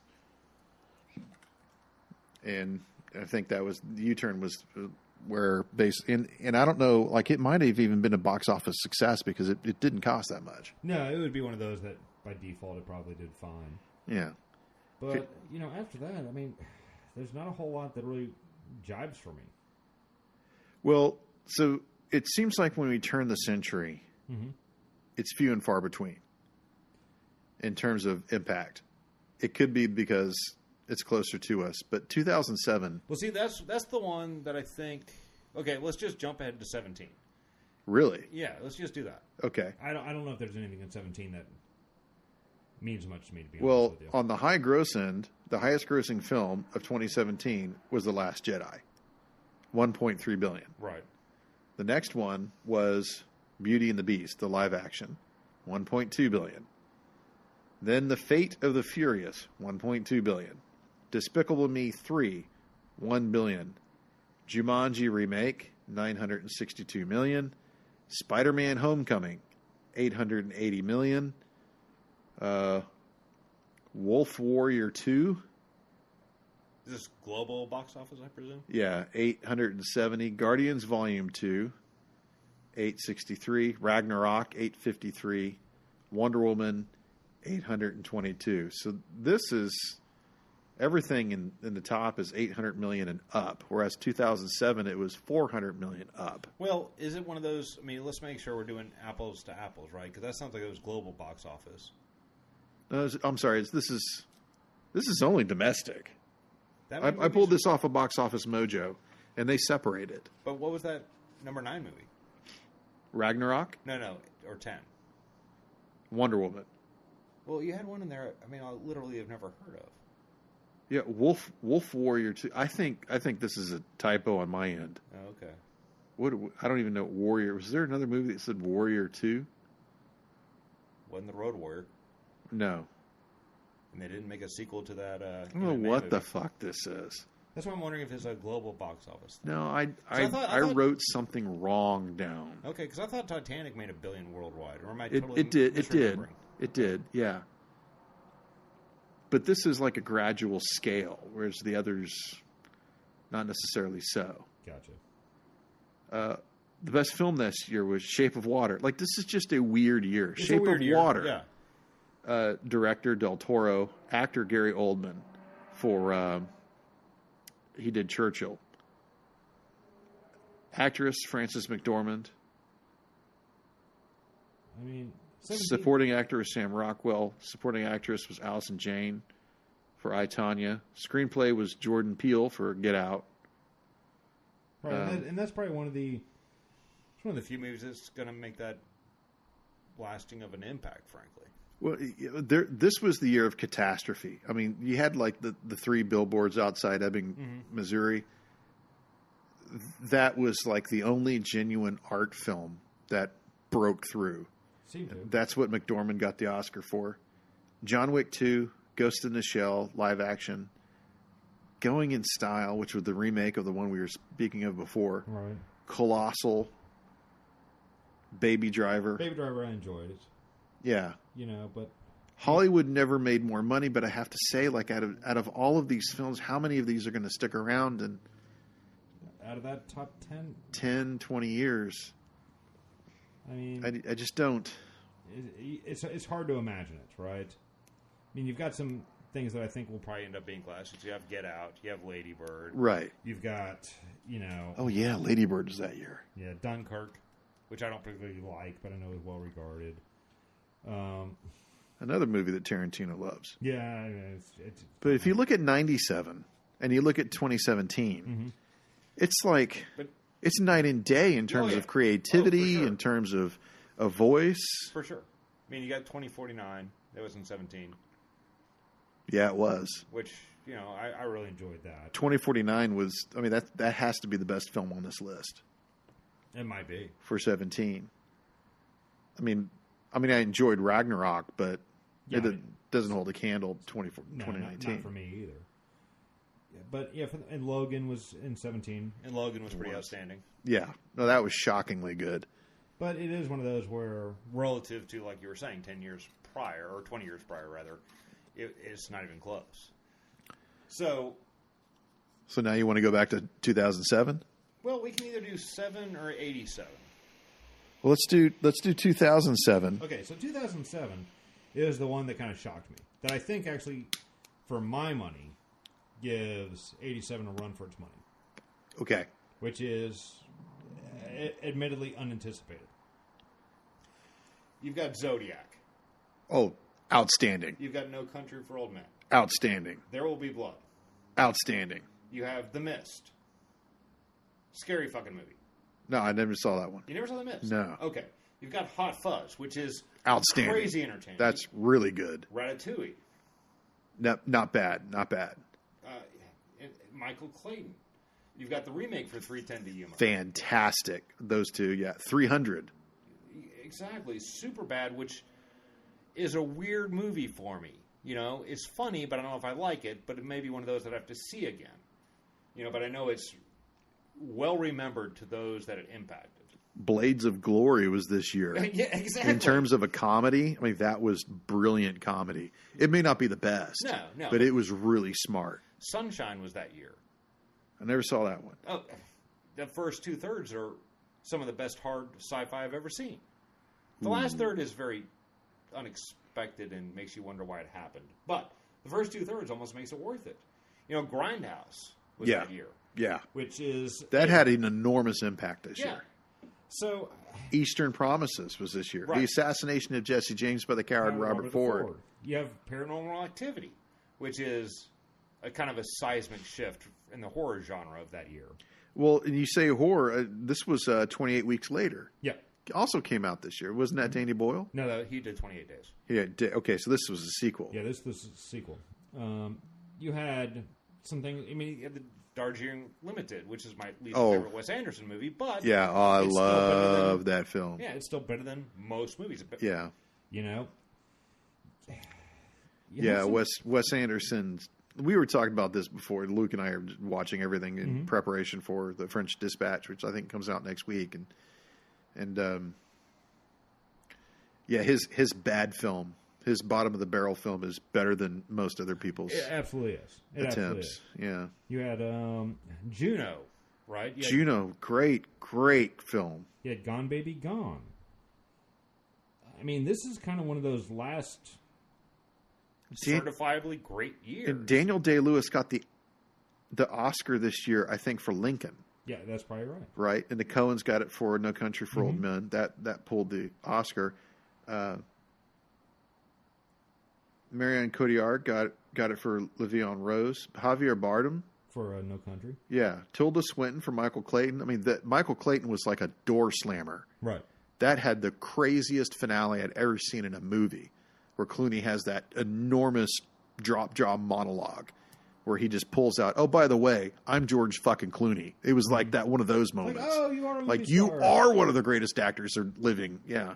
And I think that was, the U-Turn was where and I don't know, like, it might have even been a box office success because it didn't cost that much. No, it would be one of those that by default it probably did fine. Yeah. But, after that, there's not a whole lot that really jibes for me. Well, so it seems like when we turn the century, it's few and far between in terms of impact. It could be because it's closer to us, but 2007. Well, see, that's the one that I think. Okay, let's just jump ahead to 17. Really? Yeah, let's just do that. Okay. I don't know if there's anything in 17 that means much to me, to be Well, honest with you. on the high gross end, the highest grossing film of 2017 was The Last Jedi, $1.3 billion. Right. The next one was Beauty and the Beast, the live action, $1.2 billion. Then The Fate of the Furious, $1.2 billion. Despicable Me 3, $1 billion. Jumanji Remake, $962 million. Spider-Man Homecoming, $880 million. Wolf Warrior 2. Is this global box office, I presume? Yeah, 870. Guardians Volume 2, 863. Ragnarok, 853. Wonder Woman, 822. So this is everything in the top is 800 million and up, whereas 2007 it was 400 million up. Well, is it one of those? Let's make sure we're doing apples to apples, right? Because that sounds like it was global box office. No, I'm sorry. This is only domestic. That I pulled this off of Box Office Mojo, and they separate it. But what was that number 9 movie? Ragnarok? No, or 10. Wonder Woman. Well, you had one in there. I literally have never heard of. Yeah, Wolf Warrior 2. I think this is a typo on my end. Oh, okay. I don't even know Warrior. Was there another movie that said Warrior 2? Wasn't the Road Warrior? No. And they didn't make a sequel to that. I don't know what the fuck this is. That's why I'm wondering if it's a global box office thing. No, I thought- wrote something wrong down. Okay, because I thought Titanic made $1 billion worldwide. Or am I It totally did. misremembering? It did. Yeah. But this is like a gradual scale, whereas the others, not necessarily so. Gotcha. The best film this year was Shape of Water. Like, this is just a weird year. It's a Shape weird of year, Water. Yeah. Director Del Toro, actor Gary Oldman for he did Churchill. Actress Frances McDormand. 17 Supporting actor was Sam Rockwell. Supporting actress was Allison Jane for I, Tonya. Screenplay was Jordan Peele for Get Out. Right, and that's probably one of the It's one of the few movies that's going to make that lasting of an impact, frankly. Well, this was the year of catastrophe. I mean, you had like the 3 billboards outside Ebbing, Missouri. That was like the only genuine art film that broke through. Seemed to. That's what McDormand got the Oscar for. John Wick 2, Ghost in the Shell, live action. Going in Style, which was the remake of the one we were speaking of before. Right. Colossal. Baby Driver. Baby Driver, I enjoyed it. Yeah. You know, but Hollywood never made more money, but I have to say, like, out of all of these films, how many of these are going to stick around in out of that top 10, 10, 20 years? I mean, I just don't. It's hard to imagine it, right? I mean, you've got some things that I think will Probably end up being classics. You have Get Out. You have Lady Bird. Right. You've got, you know... Oh, yeah, Lady Bird is that year. Yeah, Dunkirk, which I don't particularly like, but I know is well regarded. Another movie that Tarantino loves. Yeah, But if you look at 97 and you look at 2017, it's like it's night and day in terms of creativity, sure. in terms of a voice. For sure. I mean, you got 2049. That was in 17. Yeah, it was. Which, you know, I really enjoyed that. 2049 was, I mean, that has to be the best film on this list It might be. for 17. I mean, I enjoyed Ragnarok, but it doesn't hold a candle to 2019. Not for me either. Yeah, but yeah, and Logan was in 17. And Logan was pretty outstanding. Yeah. No, that was shockingly good. But it is one of those where... Relative to, like you were saying, 10 years prior, or 20 years prior, rather, it's not even close. So now you want to go back to 2007? Well, we can either do 7 or 87. Well, let's do 2007. Okay, so 2007 is the one that kind of shocked me. That I think actually, for my money, gives 87 a run for its money. Okay. Which is admittedly unanticipated. You've got Zodiac. Oh, outstanding. You've got No Country for Old Men. Outstanding. There Will Be Blood. Outstanding. You have The Mist. Scary fucking movie. No, I never saw that one. You never saw The Mist? No. Okay. You've got Hot Fuzz, which is Outstanding. crazy entertaining. That's really good. Ratatouille. Not bad. Not bad. Michael Clayton. You've got the remake for 3:10 to Yuma. Fantastic. Those two, yeah. 300. Exactly. Superbad, which is a weird movie for me. You know, it's funny, but I don't know if I like it, but it may be one of those that I have to see again. You know, but I know it's well remembered to those that it impacted. Blades of Glory was this year. Yeah, exactly. In terms of a comedy, I mean, that was brilliant comedy. It may not be the best. No. But it was really smart. Sunshine was that year. I never saw that one. Oh, the first 2/3 are some of the best hard sci-fi I've ever seen. The last third is very unexpected and makes you wonder why it happened. But the first 2/3 almost makes it worth it. You know, Grindhouse was that year. Yeah. Which is... That had an enormous impact this year. So... Eastern Promises was this year. Right. The Assassination of Jesse James by the Coward Robert Ford. You have Paranormal Activity, which is a kind of a seismic shift in the horror genre of that year. Well, and you say horror. This was 28 weeks later. Yeah. Also came out this year. Wasn't that Danny Boyle? No, he did 28 days. Yeah. Okay, so this was a sequel. Yeah, this was a sequel. You had something... I mean, you had the Darjeeling Limited, which is my least favorite Wes Anderson movie, but... Yeah, I love that film. Yeah, it's still better than most movies. Yeah. You know? Yeah, Wes Anderson... We were talking about this before. Luke and I are watching everything in preparation for the French Dispatch, which I think comes out next week. And his bad film, his bottom of the barrel film, is better than most other people's It absolutely is. attempts. Absolutely is. Yeah. You had Juno, right? Juno, great film. You had Gone Baby Gone. I mean, this is kind of one of those last... certifiably great years. And Daniel Day-Lewis got the Oscar this year, I think, for Lincoln. Yeah, that's probably right. Right, and the Coens got it for No Country for Old Men. That pulled the Oscar. Marianne Cotillard got it for Le'Veon Rose. Javier Bardem For No Country. Yeah, Tilda Swinton for Michael Clayton. I mean, Michael Clayton was like a door slammer. Right. that had the craziest finale I'd ever seen in a movie, where Clooney has that enormous drop jaw monologue where he just pulls out, oh, by the way, I'm George fucking Clooney. It was like that, one of those moments. Like, oh, you are a like movie you star. are one of the greatest actors are living. Yeah.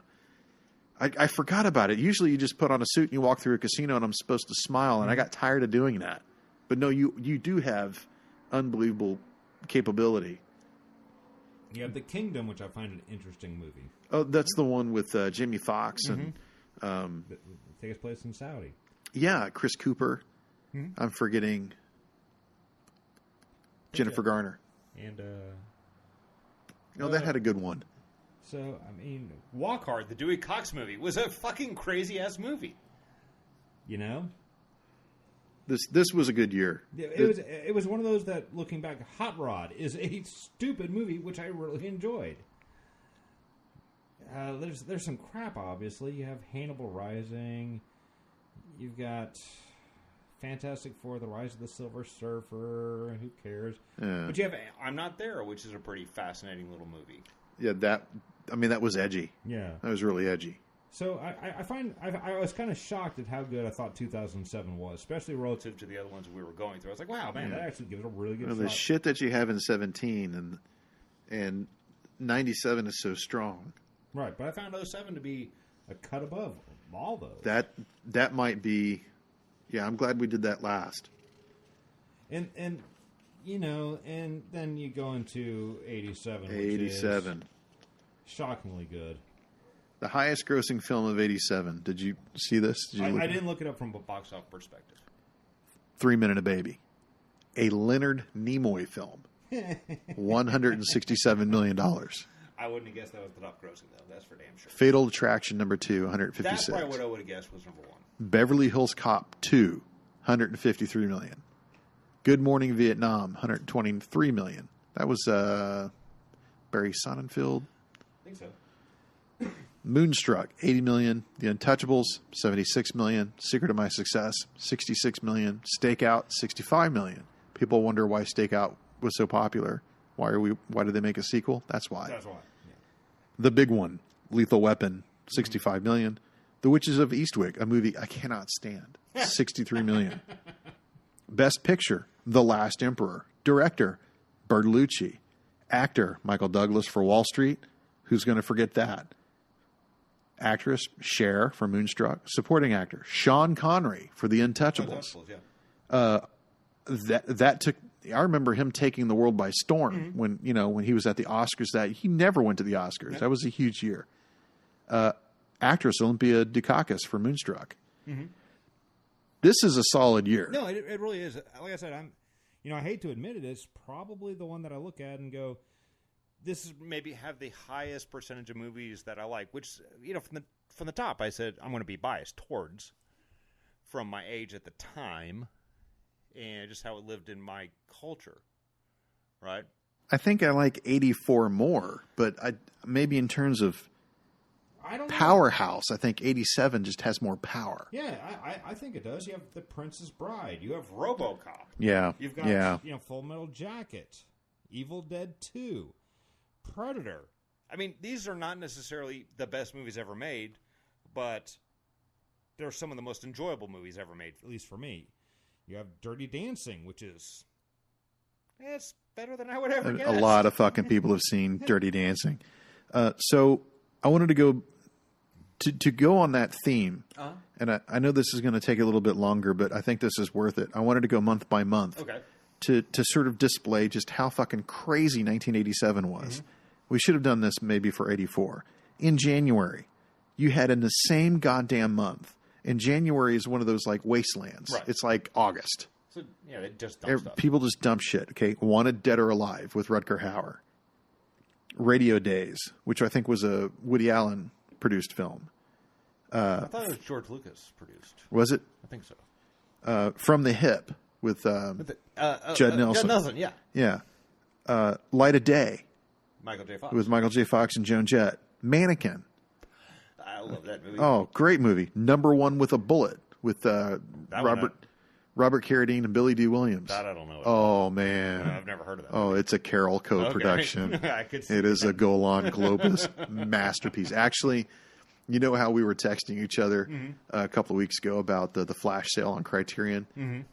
I forgot about it. Usually you just put on a suit and you walk through a casino and I'm supposed to smile, and I got tired of doing that. But no, you do have unbelievable capability. You have The Kingdom, which I find an interesting movie. Oh, that's the one with Jamie Foxx and It takes place in Saudi. yeah, Chris Cooper. I'm forgetting Jennifer Garner. And No, that had a good one. so, I mean, Walk Hard, the Dewey Cox movie, was a fucking crazy-ass movie. you know, This was a good year. it was one of those that, looking back, Hot Rod is a stupid movie, which I really enjoyed. There's some crap, obviously. You have Hannibal Rising. You've got Fantastic Four, The Rise of the Silver Surfer. Who cares? But you have I'm Not There, which is a pretty fascinating little movie. Yeah, that was edgy. Yeah. That was really edgy. So I was kind of shocked at how good I thought 2007 was, especially relative To the other ones we were going through. I was like, wow, Man, man, that actually gives it a really good Well, shot. the shit that you have in 17 and 97 is so strong. Right, but I I found found 07 to be a cut above all those. That might be. Yeah, I'm glad we did that last. And you know, and then you go into 87, which 87. is shockingly good. The highest grossing film of 87. Did you see this? I didn't look it up from from a box office perspective. 3 Men and a Baby. A Leonard Nimoy film. $167 million. I wouldn't have guessed that was the top grossing, though. That's for damn sure. Fatal Attraction number 2, 156. That's probably what I would have guessed was number one. Beverly Hills Cop 2, 153 million. Good Morning Vietnam, 123 million. That was Barry Sonnenfeld. I think so. Moonstruck, 80 million. The Untouchables, 76 million. Secret of My Success, 66 million. Stakeout, 65 million. People wonder why Stakeout was so popular. Why did they make a sequel? That's why. That's why. Yeah. The big one, Lethal Weapon, 65 million. The Witches of Eastwick, a movie I cannot stand, 63 million. Best Picture, The Last Emperor. Director, Bertolucci. Actor, Michael Douglas for Wall Street. Who's going to forget that? Actress, Cher for Moonstruck. Supporting actor, Sean Connery for The Untouchables. Yeah. That took. I remember him taking the world by storm when he was at the Oscars. That he never went to the Oscars. Yeah. That was a huge year. Actress Olympia Dukakis for Moonstruck. This is a solid year. No, it really is. Like I said, I hate to admit it, it's probably the one that I look at and go, This is maybe have the highest percentage of movies that I like, which, from the top, I said I'm going to be biased towards from my age at the time and just how it lived in my culture, right? I think I like 84 more, but maybe in terms of I don't know. powerhouse, I think 87 just has more power. Yeah, I think it does. You have The Princess Bride. You have RoboCop. Yeah. You've got Full Metal Jacket, Evil Dead 2, Predator. I mean, these are not necessarily the best movies ever made, but they're some of the most enjoyable movies ever made. At least for me. You have Dirty Dancing, which is It's better than I would ever guess. A lot of fucking people have seen Dirty Dancing. So I wanted to go to go on that theme. And I know this is going to take a little bit longer, but I think this is worth it. I wanted to go month by month. Okay. To sort of display just how fucking crazy 1987 was. We should have done this maybe for 84. In January, you had in the same goddamn month. And January is one of those like wastelands. Right. It's like August. So, yeah, they just dump stuff. People just dump shit. Okay, Wanted Dead or Alive with Rutger Hauer. Radio Days, which I think was a Woody Allen produced film. I thought it was George Lucas produced. Was it? I think so. From the Hip with Judd Nelson. Judd Nelson, yeah. Yeah. Light of Day Michael J. Fox. with Michael J. Fox and Joan Jett. Mannequin. I love that movie. Oh, great movie. Number One with a Bullet with Robert Robert Carradine and Billy D. Williams. That I don't know. Oh, man. I've never heard of that. Oh, it's a Carol co-production. Okay. I could see It is a Golan Globus masterpiece. Actually, you know how we were texting each other a couple of weeks ago about the flash sale on Criterion?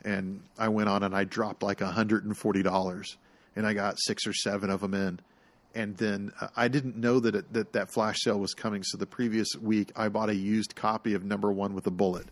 And I went on and I dropped like $140, and I got 6 or 7 of them in. And then I didn't know that flash sale was coming. So the previous week, I bought a used copy of Number One with a Bullet.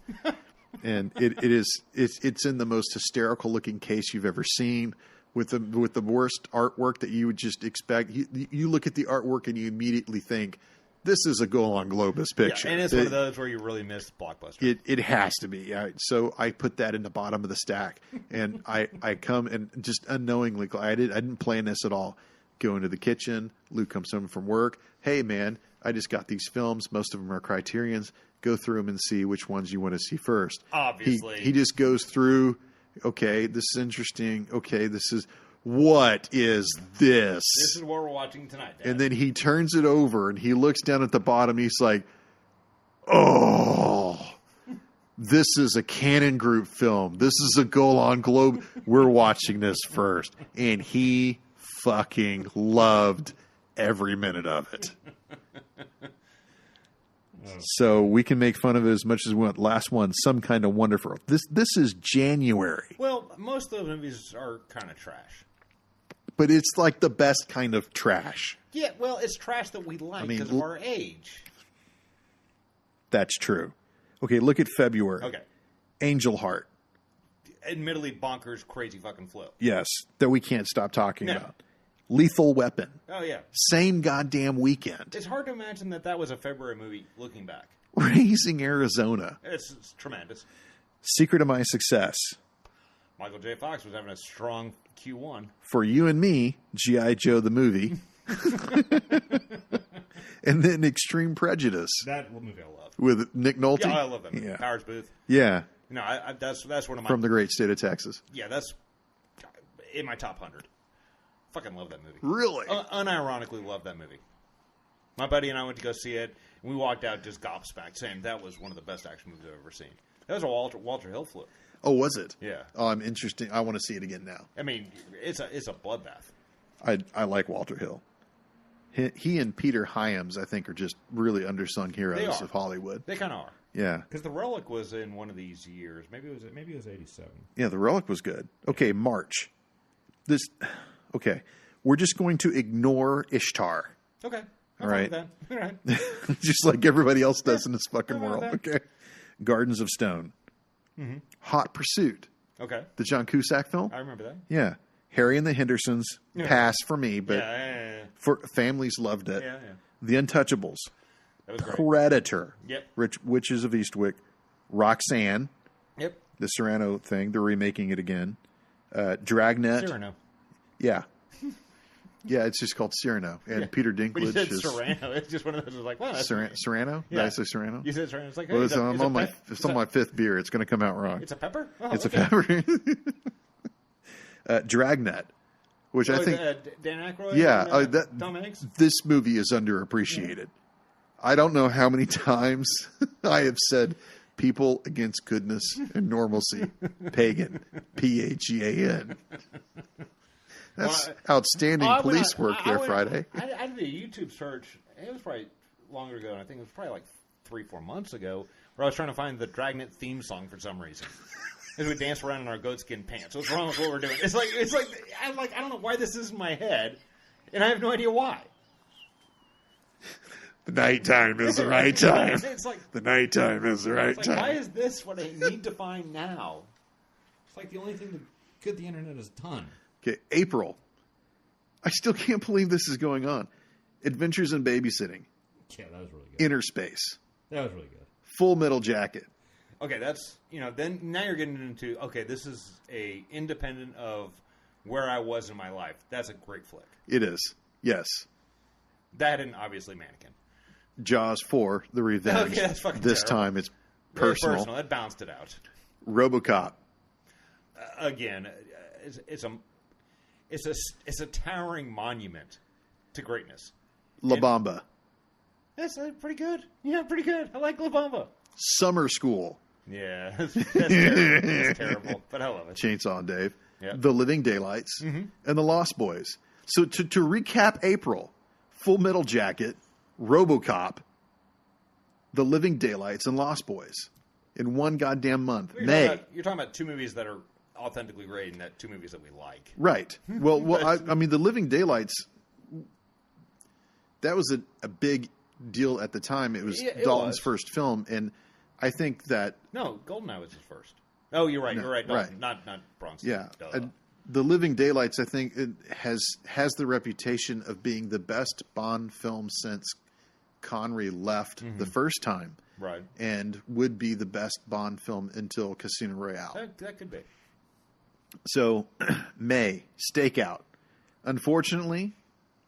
And it's in the most hysterical looking case you've ever seen, with the worst artwork that you would just expect. You look at the artwork and you immediately think, this is a Golan Globus picture. Yeah, and it's one of those where you really miss Blockbuster. It has to be. So I put that in the bottom of the stack, and I come and just unknowingly, I didn't plan this at all. Go into the kitchen. Luke comes home from work. Hey, man, I just got these films. Most of them are Criterions. Go through them and see which ones you want to see first. Obviously. He just goes through, okay, this is interesting. Okay, what is this? This is what we're watching tonight, Dad. And then he turns it over and he looks down at the bottom. He's like, oh, this is a Canon Group film. This is a Golan Globe. We're watching this first. And he fucking loved every minute of it. So we can make fun of it as much as we want. Last one, Some Kind of Wonderful. This is January. Well, most of those movies are kind of trash. But it's like the best kind of trash. Yeah, well, it's trash that we like because of our age. That's true. Okay, look at February. Okay. Angel Heart. Admittedly, bonkers, crazy fucking flip. Yes, that we can't stop talking about. Lethal Weapon. Oh, yeah. Same goddamn weekend. It's hard to imagine that was a February movie looking back. Raising Arizona. It's tremendous. Secret of My Success. Michael J. Fox was having a strong Q1. For You and Me, G.I. Joe the movie. And then Extreme Prejudice. That movie I love. With Nick Nolte. Yeah, I love that movie. Yeah. Powers Booth. Yeah. No, that's one of my... From the great state of Texas. Yeah, that's in my top 100. Fucking love that movie. Really? Unironically love that movie. My buddy and I went to go see it, and we walked out just gobsmacked, saying that was one of the best action movies I've ever seen. That was a Walter Hill flip. Oh, was it? Yeah. Oh, I'm interested. I want to see it again now. I mean, it's a bloodbath. I like Walter Hill. He and Peter Hyams, I think, are just really undersung heroes of Hollywood. They kind of are. Yeah. Because The Relic was in one of these years. Maybe it was 87. Yeah, The Relic was good. Okay, March. Okay, we're just going to ignore Ishtar. Okay. All right. All right. Just like everybody else does in this fucking world. that. Okay. Gardens of Stone. Mm-hmm. Hot Pursuit. Okay. The John Cusack film. I remember that. Yeah. Harry and the Hendersons. Pass for me, but for families loved it. Yeah. The Untouchables. That was great. Predator. Yep. Witches of Eastwick. Roxanne. Yep. The Cyrano thing. They're remaking it again. Dragnet. Cyrano. Yeah. Yeah, it's just called Cyrano. And Peter Dinklage But you said is... Cyrano. It's just one of those like, wow, that's... Cyrano? Yeah. Did I say Cyrano? You said Cyrano. It's like, Well, hey, it's on my fifth beer. It's going to come out wrong. It's a pepper? Oh, It's a pepper. Dragnet, which I think... Dan Aykroyd? Yeah. And, Tom Hanks? This movie is underappreciated. Yeah. I don't know how many times I have said people against goodness and normalcy. Pagan. P-A-G-A-N. That's outstanding police work there, Friday. I did a YouTube search. It was probably longer ago, and I think it was probably like 3-4 months ago, where I was trying to find the Dragnet theme song for some reason. As we danced around in our goatskin pants. What's wrong with what we're doing? It's like I don't know why this is in my head, and I have no idea why. The nighttime is the right time. It's like the nighttime is the right time. Why is this what I need to find now? It's like the only thing good the internet has done. Okay, April. I still can't believe this is going on. Adventures in Babysitting. Yeah, that was really good. Inner Space. That was really good. Full Metal Jacket. Okay, that's, then now you're getting into, okay, this is a independent of where I was in my life. That's a great flick. It is. Yes. That and obviously Mannequin. Jaws 4, The Revenge. Okay, that's fucking This terrible. time it's personal. It bounced it out. RoboCop. Again, it's a towering monument to greatness. La Bamba. That's pretty good. Yeah, pretty good. I like La Bamba. Summer School. Yeah, that's terrible. That's terrible, but I love it. Chainsaw Dave, Yep. The Living Daylights, and The Lost Boys. So to recap April, Full Metal Jacket, RoboCop, The Living Daylights, and Lost Boys in one goddamn month. You're talking about two movies that are authentically great and that two movies that we like. Right. Well, I mean, The Living Daylights, that was a big deal at the time. It was It Dalton's was. first film, and I think that No, Goldeneye was his first. Oh, you're right. No, You're right. right. Not Bronson. yeah, Duh. The Living Daylights, I think, it has the reputation of being the best Bond film since Connery left the first time, Right. and would be the best Bond film until Casino Royale. That could be. So, May, Stakeout. Unfortunately,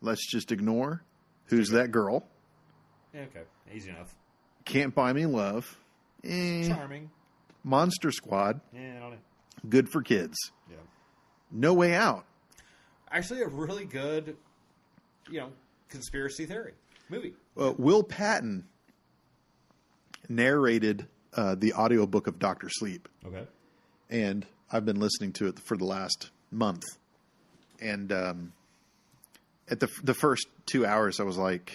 let's just ignore Who's That Girl? Yeah, okay. Easy enough. Can't Buy Me Love. Charming. Monster Squad. Yeah, I don't know. Good for Kids. Yeah. No Way Out. Actually, a really good, conspiracy theory movie. Will Patton narrated the audiobook of Dr. Sleep. Okay. And I've been listening to it for the last month. And at the first 2 hours, I was like,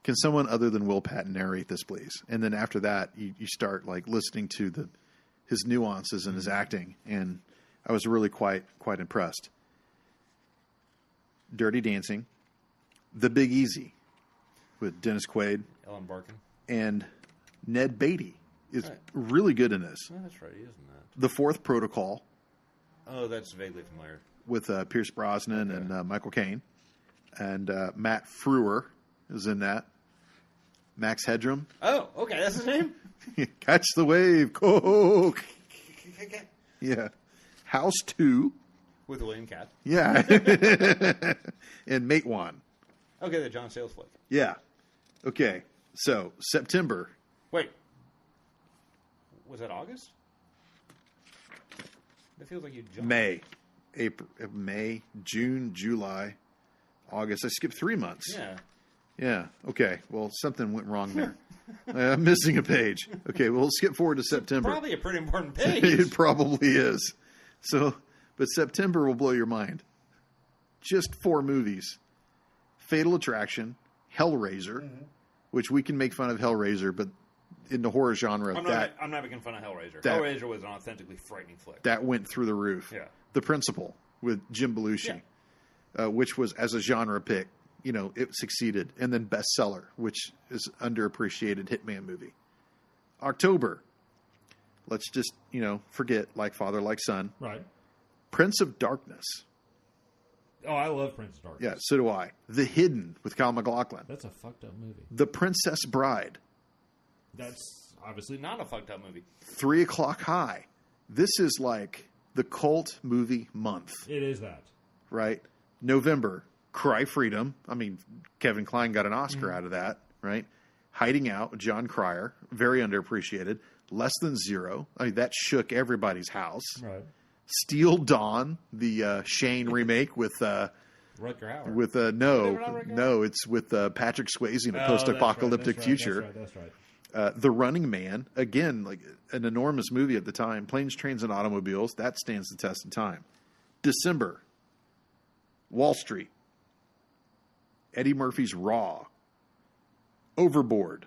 can someone other than Will Patton narrate this, please? And then after that, you start like listening to his nuances and his acting, and I was really quite impressed. Dirty Dancing, The Big Easy, with Dennis Quaid Ellen Barkin. and Ned Beatty is Right. really good in this. Oh, that's right. He is in that. The Fourth Protocol Oh, that's vaguely familiar. with Pierce Brosnan and Michael Caine, and Matt Frewer is in that. Max Headroom, Oh, okay. That's his name? Catch the Wave, Coke. Yeah. House 2. With William Katt. Yeah. And Mate One. Okay, the John Sayles flick. Yeah. Okay. So, September. Wait. Was that August? That feels like you jumped. May, June, July, August. I skipped 3 months. Yeah. Yeah. Okay. Well, something went wrong there. I'm missing a page. Okay. Well, let's skip forward to September. Probably a pretty important page. It probably is. So, but September will blow your mind. Just 4 movies. Fatal Attraction, Hellraiser, which we can make fun of Hellraiser, but in the horror genre, I'm not making fun of Hellraiser. Hellraiser was an authentically frightening flick. that went through the roof. Yeah. The Principal with Jim Belushi, which was, as a genre pick, it succeeded. And then Bestseller, which is underappreciated hitman movie. October, let's just, forget Like Father, Like Son. Right. Prince of Darkness. Oh, I love Prince of Darkness. Yeah, so do I. The Hidden with Kyle MacLachlan. That's a fucked up movie. The Princess Bride. That's Obviously not a fucked up movie. 3 O'Clock High. This is like the cult movie month, it is that. right? November, Cry Freedom. I mean, Kevin Kline got an Oscar out of that, right? Hiding Out with John Cryer. Very underappreciated. Less Than Zero. I mean, that shook everybody's house. Right. Steel Dawn, the Shane remake with Rutger Hauer. no, it's with Patrick Swayze in a post-apocalyptic future. That's right. The Running Man, again, like an enormous movie at the time. Planes, Trains, and Automobiles. That stands the test of time. December, Wall Street, Eddie Murphy's Raw, Overboard,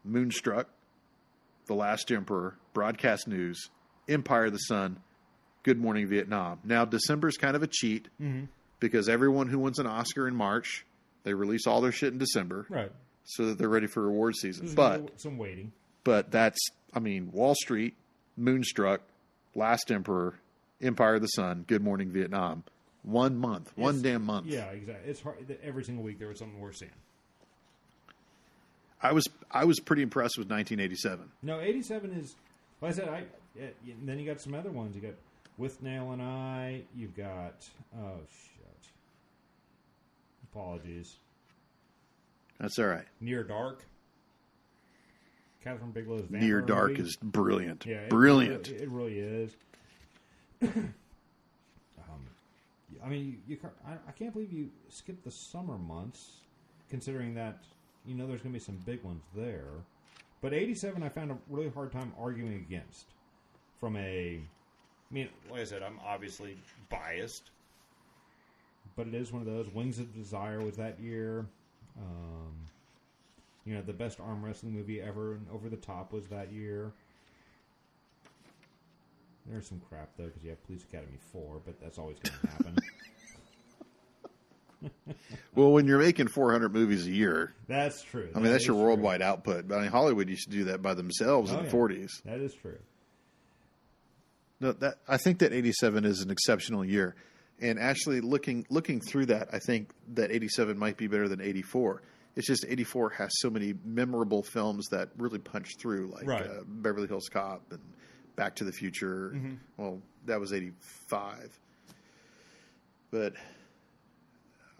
Moonstruck, The Last Emperor, Broadcast News, Empire of the Sun, Good Morning Vietnam. Now, December's kind of a cheat because everyone who wins an Oscar in March, they release all their shit in December. Right. So that they're ready for award season. There's But some waiting. that's, Wall Street, Moonstruck, Last Emperor, Empire of the Sun, Good Morning Vietnam. 1 month. One damn month. Yeah, exactly. It's hard. Every single week there was something worth seeing. I was pretty impressed with 1987. No, 87 is, like I said, then you got some other ones. You got With Nail and I. You've got, oh, shit. Apologies. That's all right. Near Dark. Catherine Bigelow's vampire Near Dark movie. is brilliant. Yeah, Brilliant. It really is. I can't believe you skipped the summer months, considering that there's going to be some big ones there. But 87, I found a really hard time arguing against. From a... I mean, like I said, I'm obviously biased. But it is one of those. Wings of Desire was that year. The best arm wrestling movie ever, and Over the Top was that year. There's some crap, though, because you have Police Academy 4, but that's always going to happen. Well, when you're making 400 movies a year... That's true. I mean, that's your worldwide output. But Hollywood used to do that by themselves in the 40s. That is true. No, I think that 87 is an exceptional year. And actually, looking through that, I think that 87 might be better than 84. It's just 84 has so many memorable films that really punch through, like Beverly Hills Cop and Back to the Future. Mm-hmm. Well, that was 85. But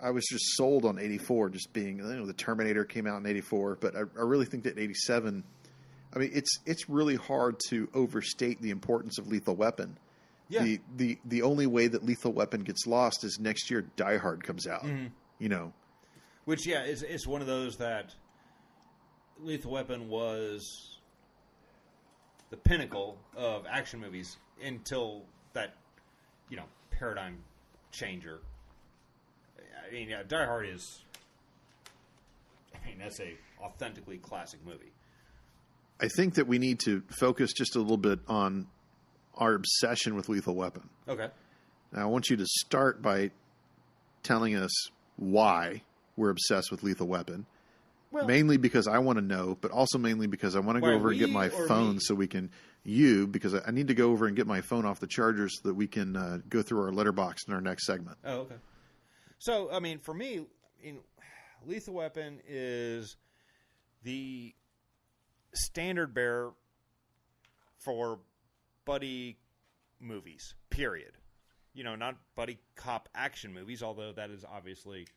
I was just sold on 84, just being, the Terminator came out in 84. But I really think that 87, I mean, it's really hard to overstate the importance of Lethal Weapon. Yeah. The only way that Lethal Weapon gets lost is next year Die Hard comes out. Mm-hmm. Which, it's one of those that Lethal Weapon was the pinnacle of action movies until that, paradigm changer. I mean, Die Hard is, that's a authentically classic movie. I think that we need to focus just a little bit on our obsession with Lethal Weapon. Okay. Now, I want you to start by telling us why we're obsessed with Lethal Weapon. Well, mainly because I want to know, but also mainly because I want to go over and get my phone so we can... because I need to go over and get my phone off the charger so that we can go through our Letterboxd in our next segment. Oh, okay. So, I mean, for me, Lethal Weapon is the standard bearer for buddy movies, period. Not buddy cop action movies, although that is obviously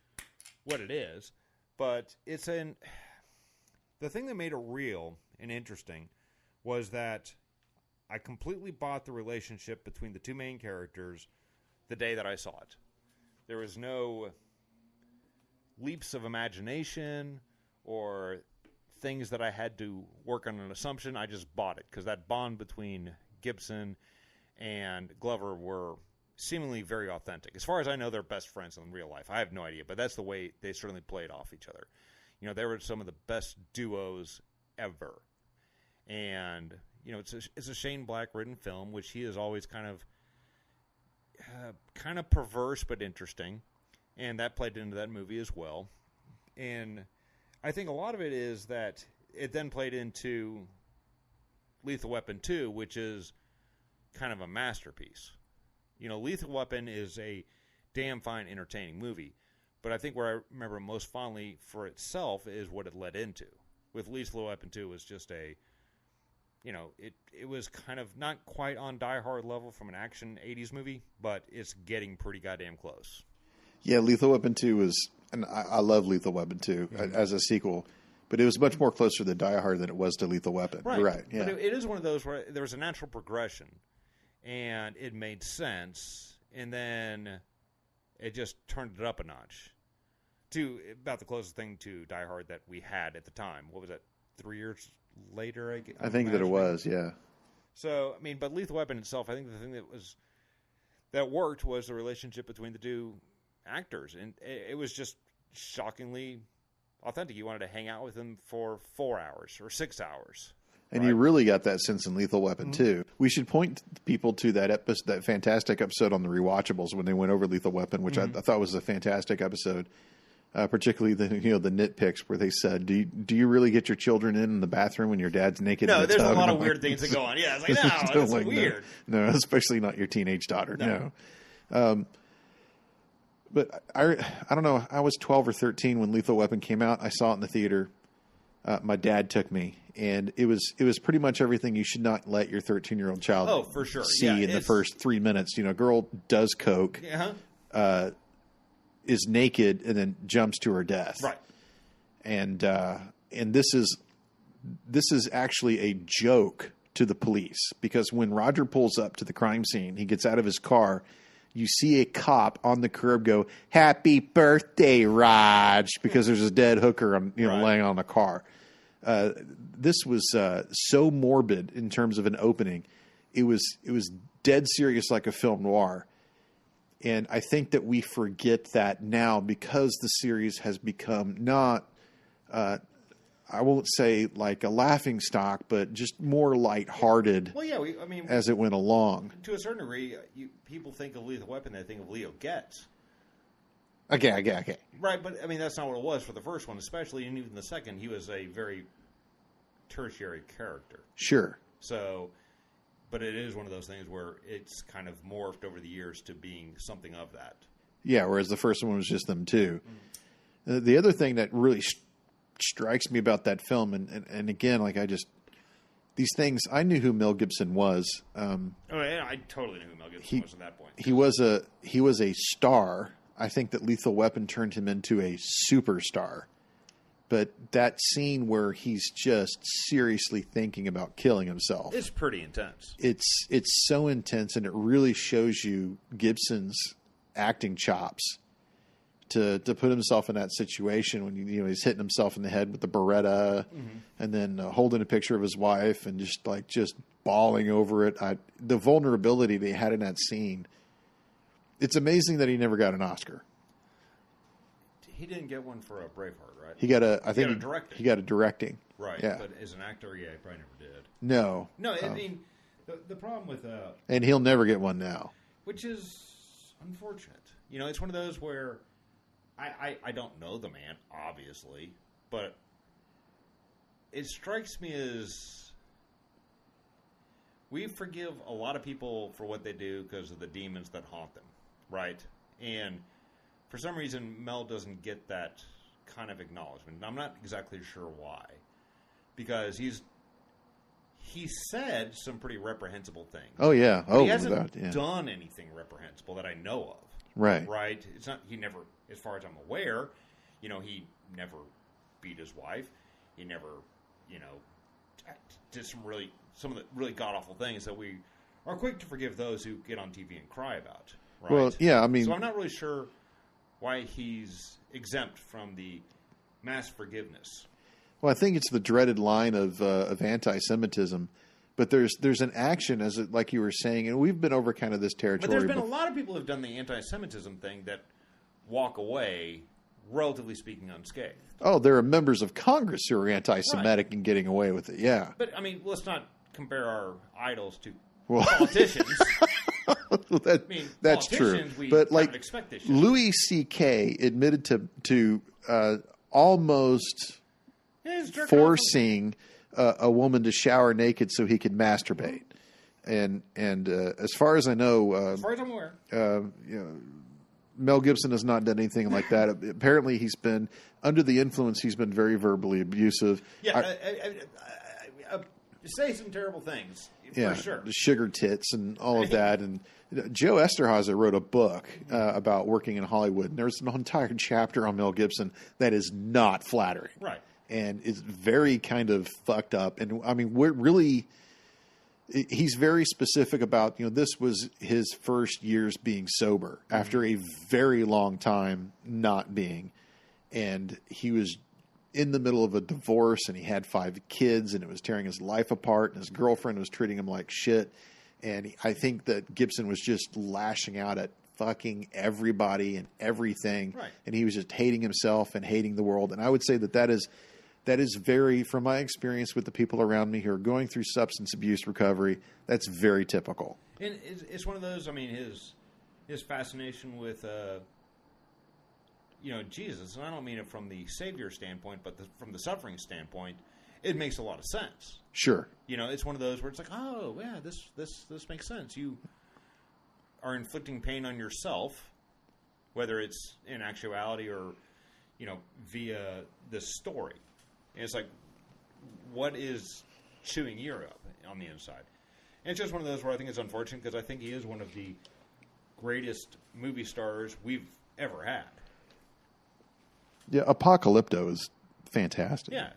what it is. But the thing that made it real and interesting was that I completely bought the relationship between the two main characters the day that I saw it. There was no leaps of imagination or things that I had to work on an assumption. I just bought it because that bond between Gibson and Glover were seemingly very authentic. As far as I know, they're best friends in real life. I have no idea, but that's the way they certainly played off each other. They were some of the best duos ever. And, it's a Shane Black-written film, which he is always kind of perverse but interesting. And that played into that movie as well. And I think a lot of it is that it then played into Lethal Weapon 2, which is kind of a masterpiece. Lethal Weapon is a damn fine, entertaining movie. But I think where I remember most fondly for itself is what it led into. With Lethal Weapon 2, it was just it was kind of not quite on Die Hard level from an action 80s movie, but it's getting pretty goddamn close. Yeah, Lethal Weapon 2 was, and I love Lethal Weapon 2 as a sequel, but it was much more closer to Die Hard than it was to Lethal Weapon. Right. Yeah. But it is one of those where there was a natural progression, and it made sense, and then it just turned it up a notch to about the closest thing to Die Hard that we had at the time. What was that, 3 years later? I think that it was, yeah. So, but Lethal Weapon itself, I think the thing that worked was the relationship between the two actors, and it was just shockingly authentic. You wanted to hang out with them for 4 hours or 6 hours. And you really got that sense in Lethal Weapon, too. We should point people to that fantastic episode on the Rewatchables when they went over Lethal Weapon, which I thought was a fantastic episode. Particularly the nitpicks where they said, "Do you really get your children in the bathroom when your dad's naked?" No, in the there's tub? a lot of weird things that go on. Yeah, it's like no, that's like, weird. No, especially not your teenage daughter. No. But I don't know. I was 12 or 13 when Lethal Weapon came out. I saw it in the theater. My dad took me, and it was pretty much everything you should not let your 13-year-old child for sure. see in the first 3 minutes. Girl does coke. Is naked and then jumps to her death. Right. And this is actually a joke to the police, because when Roger pulls up to the crime scene, he gets out of his car, you see a cop on the curb go, "Happy birthday, Raj," because there's a dead hooker laying on the car. This was so morbid in terms of an opening. It was dead serious, like a film noir. And I think that we forget that now because the series has become not, I won't say like a laughing stock, but just more lighthearted. Well, yeah, as it went along. To a certain degree, people think of Lethal Weapon, they think of Leo Getz. Okay. Right, but I mean, that's not what it was for the first one, especially, and even the second, he was a very tertiary character. Sure. So, but it is one of those things where it's kind of morphed over the years to being something of that. Yeah, whereas the first one was just them two. The other thing that really strikes me about that film, and again, like these things, I knew who Mel Gibson was. I totally knew who Mel Gibson was at that point. He was a star. I think that Lethal Weapon turned him into a superstar. But that scene where he's just seriously thinking about killing himself. It's pretty intense. It's so intense, and it really shows you Gibson's acting chops to put himself in that situation when he's hitting himself in the head with the Beretta, and then holding a picture of his wife and just bawling over it. The vulnerability they had in that scene. It's amazing that he never got an Oscar. He didn't get one for a Braveheart, right? He got a directing. He got a directing. Right. Yeah. But as an actor, yeah, he probably never did. No. No, I mean, the problem with... and he'll never get one now. Which is unfortunate. It's one of those where I don't know the man, obviously, but it strikes me as we forgive a lot of people for what they do because of the demons that haunt them, right? And for some reason, Mel doesn't get that kind of acknowledgement. And I'm not exactly sure why. Because he said some pretty reprehensible things. Oh, yeah. But he hasn't done anything reprehensible that I know of. Right. Right? It's not, he never, as far as I'm aware, he never beat his wife. He never, did some of the really god-awful things that we are quick to forgive those who get on TV and cry about. Right? Well, yeah, I mean... So I'm not really sure why he's exempt from the mass forgiveness. Well, I think it's the dreaded line of anti-Semitism, but there's an action, like you were saying, and we've been over kind of this territory. But there's been a lot of people who've done the anti-Semitism thing that walk away, relatively speaking, unscathed. Oh, there are members of Congress who are anti-Semitic and getting away with it, yeah. But, I mean, let's not compare our idols to politicians. That's true. But like Louis C.K. admitted to almost forcing a woman to shower naked so he could masturbate, and as far as I know, as far as I'm aware, Mel Gibson has not done anything like that. Apparently, he's been under the influence. He's been very verbally abusive. Yeah, say some terrible things. For sure. The sugar tits and all of that. And Joe Esterhazy wrote a book about working in Hollywood, and there's an entire chapter on Mel Gibson that is not flattering. Right. And it's very kind of fucked up. And, I mean, we're really... He's very specific about, this was his first years being sober after a very long time not being. And he was in the middle of a divorce, and he had 5 kids, and it was tearing his life apart, and his girlfriend was treating him like shit. And I think that Gibson was just lashing out at fucking everybody and everything. Right. And he was just hating himself and hating the world. And I would say that is very, from my experience with the people around me who are going through substance abuse recovery, that's very typical. And it's one of those, I mean, his fascination with, Jesus, and I don't mean it from the Savior standpoint, but from the suffering standpoint, it makes a lot of sense. Sure. It's one of those where it's like, oh, yeah, this makes sense. You are inflicting pain on yourself, whether it's in actuality or, via this story. And it's like, what is chewing you up on the inside? And it's just one of those where I think it's unfortunate because I think he is one of the greatest movie stars we've ever had. Yeah, Apocalypto is fantastic. Yeah.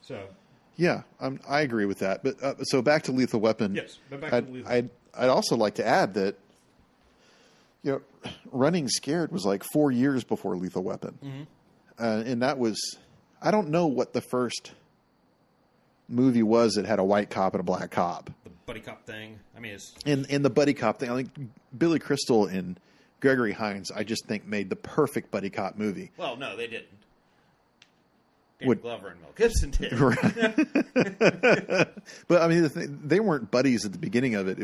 So. Yeah, I agree with that. But so back to Lethal Weapon. Yes, but back to Lethal Weapon. I'd also like to add that, Running Scared was like 4 years before Lethal Weapon. Mm-hmm. and that was, I don't know what the first movie was that had a white cop and a black cop. The buddy cop thing. I mean, it's... In the buddy cop thing, I think Billy Crystal and Gregory Hines, I just think, made the perfect buddy cop movie. Well, no, they didn't. Dan Glover and Mel Gibson did. Right. But I mean, they weren't buddies at the beginning of it.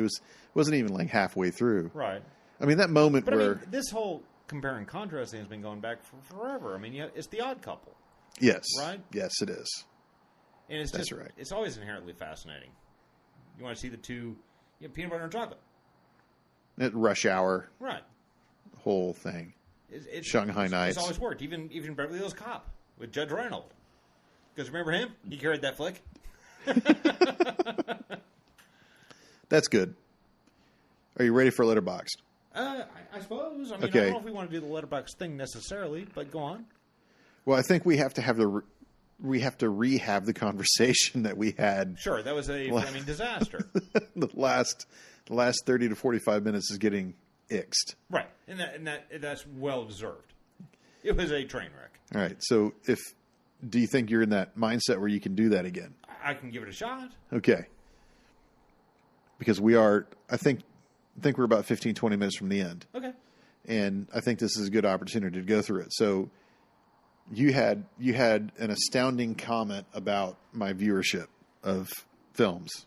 Wasn't even like halfway through. Right. I mean, that moment but where... I mean, this whole compare and contrast thing has been going back for forever. I mean, it's The Odd Couple. Yes. Right? Yes, it is. And it's That's just, right. It's always inherently fascinating. You want to see the two, peanut butter and chocolate. Rush Hour. Right. Whole thing. It's Shanghai Nights. It's always worked. Even Beverly Hills Cop with Judge Reinhold. Because remember him? He carried that flick. That's good. Are you ready for Letterboxd? I suppose. I mean, Okay. I don't know if we want to do the Letterboxd thing necessarily, but go on. Well, I think we have to rehab the conversation that we had. Sure, that was a flaming disaster. The last 30 to 45 minutes is getting ixed. Right, and that's well deserved. It was a train wreck. All right. So, do you think you're in that mindset where you can do that again? I can give it a shot. Okay. Because we are, I think we're about 15, 20 minutes from the end. Okay. And I think this is a good opportunity to go through it. So you had an astounding comment about my viewership of films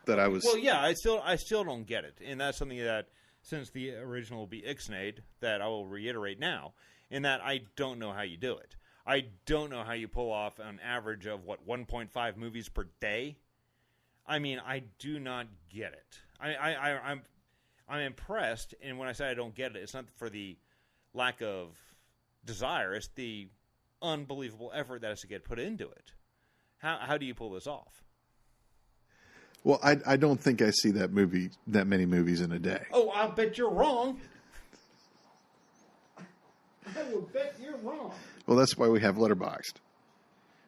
that I was... Well, yeah, I still don't get it. And that's something that, since the original will be Ixnade, that I will reiterate now, in that I don't know how you do it. I don't know how you pull off an average of, 1.5 movies per day? I mean, I do not get it. I'm impressed, and when I say I don't get it, it's not for the lack of desire. It's the unbelievable effort that has to get put into it. How do you pull this off? Well, I don't think I see that many movies in a day. Oh, I'll bet you're wrong. I will bet you're wrong. Well, that's why we have Letterboxd,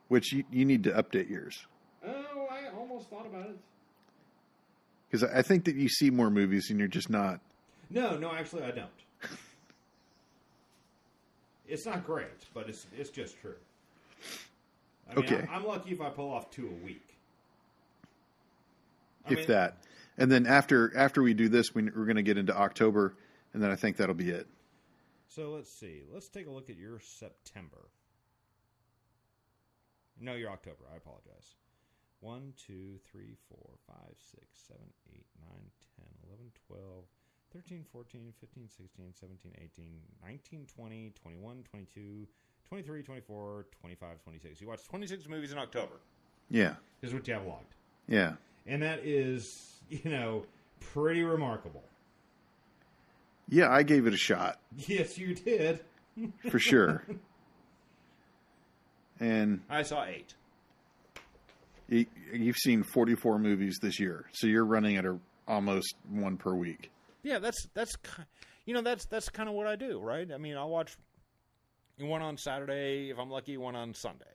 which you need to update yours. Oh, I almost thought about it. Because I think that you see more movies and you're just not. No, actually I don't. It's not great, but it's just true. I mean, Okay. I'm lucky if I pull off 2 a week. That. And then after we do this, we're going to get into October, and then I think that'll be it. So let's see. Let's take a look at your September. No, your October. I apologize. 1, 2, 3, 4, 5, 6, 7, 8, 9, 10, 11, 12, 13, 14, 15, 16, 17, 18, 19, 20, 21, 22, 23, 24, 25, 26. You watched 26 movies in October. Yeah. Is what you have logged. Yeah. And that is, pretty remarkable. Yeah, I gave it a shot. Yes, you did. For sure. And I saw 8. you've seen 44 movies this year, so you're running at almost one per week. Yeah, that's kind of what I do, right? I mean, I'll watch one on Saturday, if I'm lucky, one on Sunday,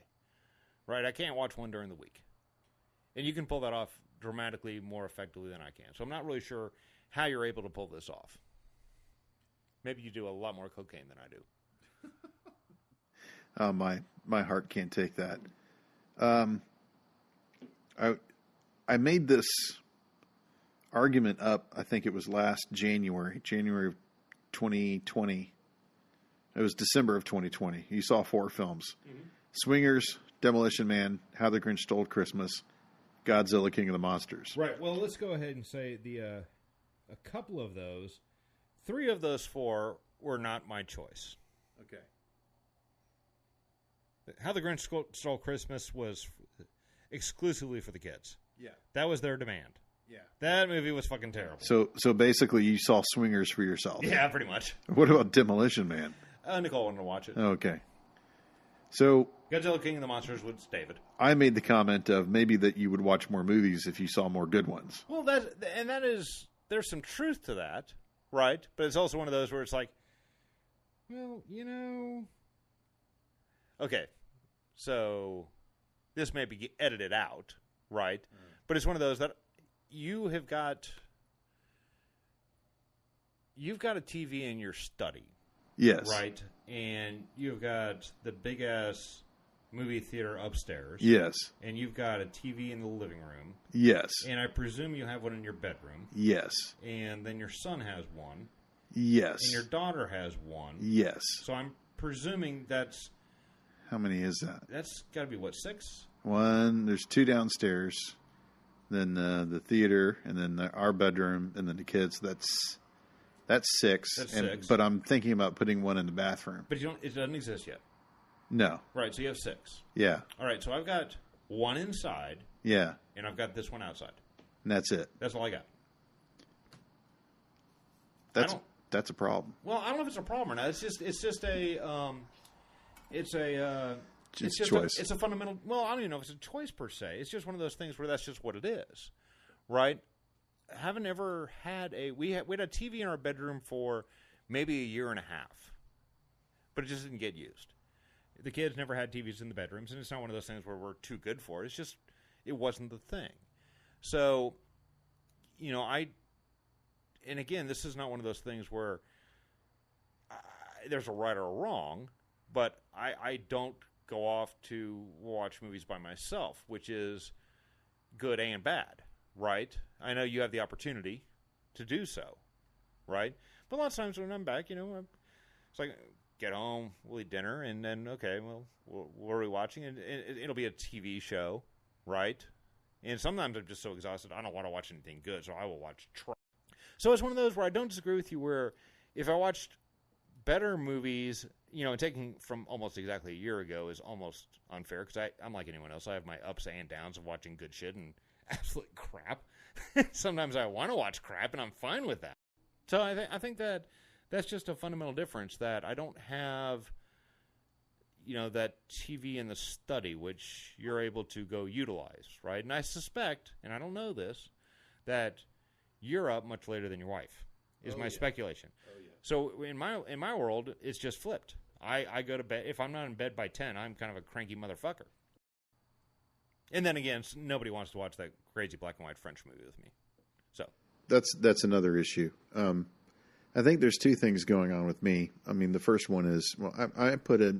right? I can't watch one during the week. And you can pull that off dramatically more effectively than I can. So I'm not really sure how you're able to pull this off. Maybe you do a lot more cocaine than I do. My heart can't take that. I made this argument up, I think it was last January of 2020. It was December of 2020. You saw 4 films. Mm-hmm. Swingers, Demolition Man, How the Grinch Stole Christmas, Godzilla, King of the Monsters. Right. Well, let's go ahead and say a couple of those. 3 of those 4 were not my choice. Okay. How the Grinch Stole Christmas was exclusively for the kids. Yeah. That was their demand. Yeah. That movie was fucking terrible. So basically you saw Swingers for yourself. Yeah, pretty much. What about Demolition Man? Nicole wanted to watch it. Okay. So Godzilla King of the Monsters was David. I made the comment of maybe that you would watch more movies if you saw more good ones. Well, there's some truth to that, right? But it's also one of those where it's like, well, okay, so this may be edited out, right? But it's one of those that you've got a TV in your study. Yes. Right? And you've got the big-ass movie theater upstairs. Yes. And you've got a TV in the living room. Yes. And I presume you have one in your bedroom. Yes. And then your son has one. Yes. And your daughter has one. Yes. So I'm presuming that's... How many is that? That's got to be, what, 6? One, there's 2 downstairs, then the theater, and then our bedroom, and then the kids. That's 6. That's 6. But I'm thinking about putting one in the bathroom. But it doesn't exist yet. No. Right, so you have 6. Yeah. All right, so I've got one inside. Yeah. And I've got this one outside. And that's it. That's all I got. That's a problem. Well, I don't know if it's a problem or not. It's just a choice. It's a fundamental. Well, I don't even know if it's a choice per se. It's just one of those things where that's just what it is, right? Haven't ever had we had a TV in our bedroom for maybe a year and a half, but it just didn't get used. The kids never had TVs in the bedrooms, and it's not one of those things where we're too good for it. It's just it wasn't the thing. So, and again, this is not one of those things where there's a right or a wrong, but I don't go off to watch movies by myself, which is good and bad, right? I know you have the opportunity to do so, right? But a lot of times when I'm back, it's like, get home, we'll eat dinner, and then, okay, well, what are we watching? And it'll be a TV show, right? And sometimes I'm just so exhausted, I don't want to watch anything good, so I will watch trash. So it's one of those where I don't disagree with you, where if I watched better movies, and taking from almost exactly a year ago is almost unfair, because I'm like anyone else. I have my ups and downs of watching good shit and absolute crap. Sometimes I want to watch crap, and I'm fine with that. So I think that that's just a fundamental difference, that I don't have, that TV in the study, which you're able to go utilize, right? And I suspect, and I don't know this, that you're up much later than your wife, is my speculation. Oh, yeah. So in my world, it's just flipped. I go to bed. If I'm not in bed by 10, I'm kind of a cranky motherfucker. And then again, nobody wants to watch that crazy black and white French movie with me. So that's another issue. I think there's 2 things going on with me. I mean, the first one is, well, I put a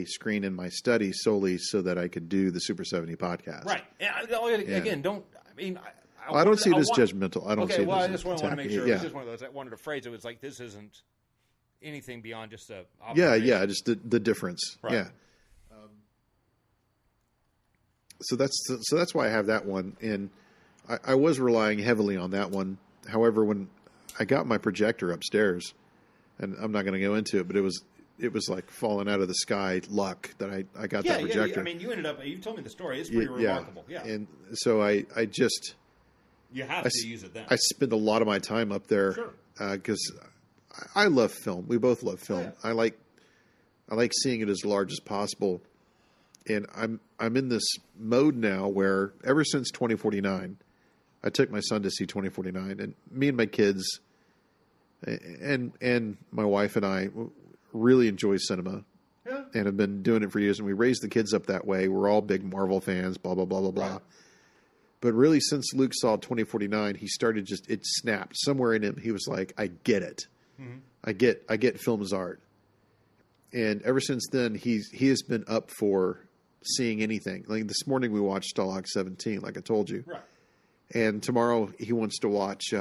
screen in my study solely so that I could do the Super 70 podcast. Right. Again, don't. I mean, I don't see it as judgmental. I don't see it as I just want to make sure. Yeah. It's just one of those. I wanted to phrase it. It's like, this isn't anything beyond just a. Yeah. Just the difference. Right. Yeah. So that's why I have that one, and I was relying heavily on that one. However, when I got my projector upstairs, and I'm not going to go into it, but it was like falling out of the sky luck that I got that projector. Yeah. I mean, you told me the story. It's pretty remarkable. Yeah. And so I just. You have to use it then. I spend a lot of my time up there because I love film. We both love film. Oh, yeah. I like seeing it as large as possible, and I'm in this mode now where ever since 2049, I took my son to see 2049, and me and my kids, and my wife and I really enjoy cinema, and have been doing it for years. And we raised the kids up that way. We're all big Marvel fans. Blah blah blah blah blah. Right. But really, since Luke saw 2049, he started it snapped. Somewhere in him, he was like, I get it. Mm-hmm. I get film as art. And ever since then, he has been up for seeing anything. Like this morning, we watched Stalag 17, like I told you. Right. And tomorrow, he wants to watch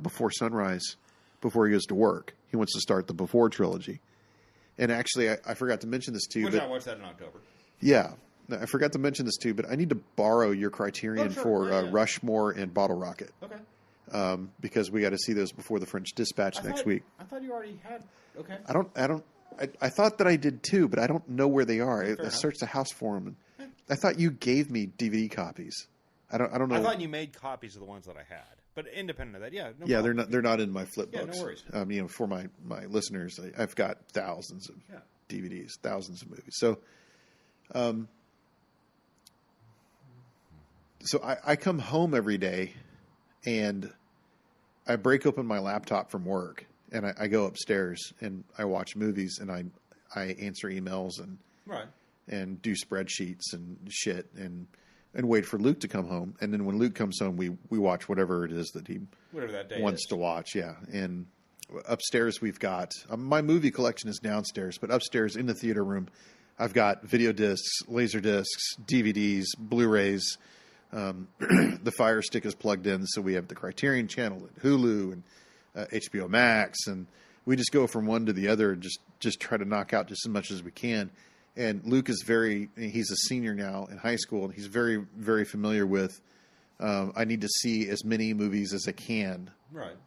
Before Sunrise before he goes to work. He wants to start the Before trilogy. And actually, I forgot to mention this to you. I watched that in October. Yeah. I forgot to mention this too, but I need to borrow your Criterion for Rushmore and Bottle Rocket. Okay. Because we got to see those before the French Dispatch next week. I thought you already had. Okay. I thought that I did too, but I don't know where they are. I searched the house for them, and I thought you gave me DVD copies. I don't know. I thought you made copies of the ones that I had, but independent of that, no yeah, problem. they're not in my flip Yeah, books. no worries. For my listeners, I've got thousands of DVDs, thousands of movies. So, So I come home every day, and I break open my laptop from work, and I go upstairs and I watch movies, and I answer emails and do spreadsheets and shit, and wait for Luke to come home. And then when Luke comes home, we watch whatever it is that he whatever that day wants to watch. Yeah, and upstairs we've got my movie collection is downstairs, but upstairs in the theater room, I've got video discs, laser discs, DVDs, Blu-rays. The Fire Stick is plugged in, so we have the Criterion Channel and Hulu and HBO Max, and we just go from one to the other and just try to knock out just as much as we can. And Luke is he's a senior now in high school, and he's very, very familiar with, I need to see as many movies as I can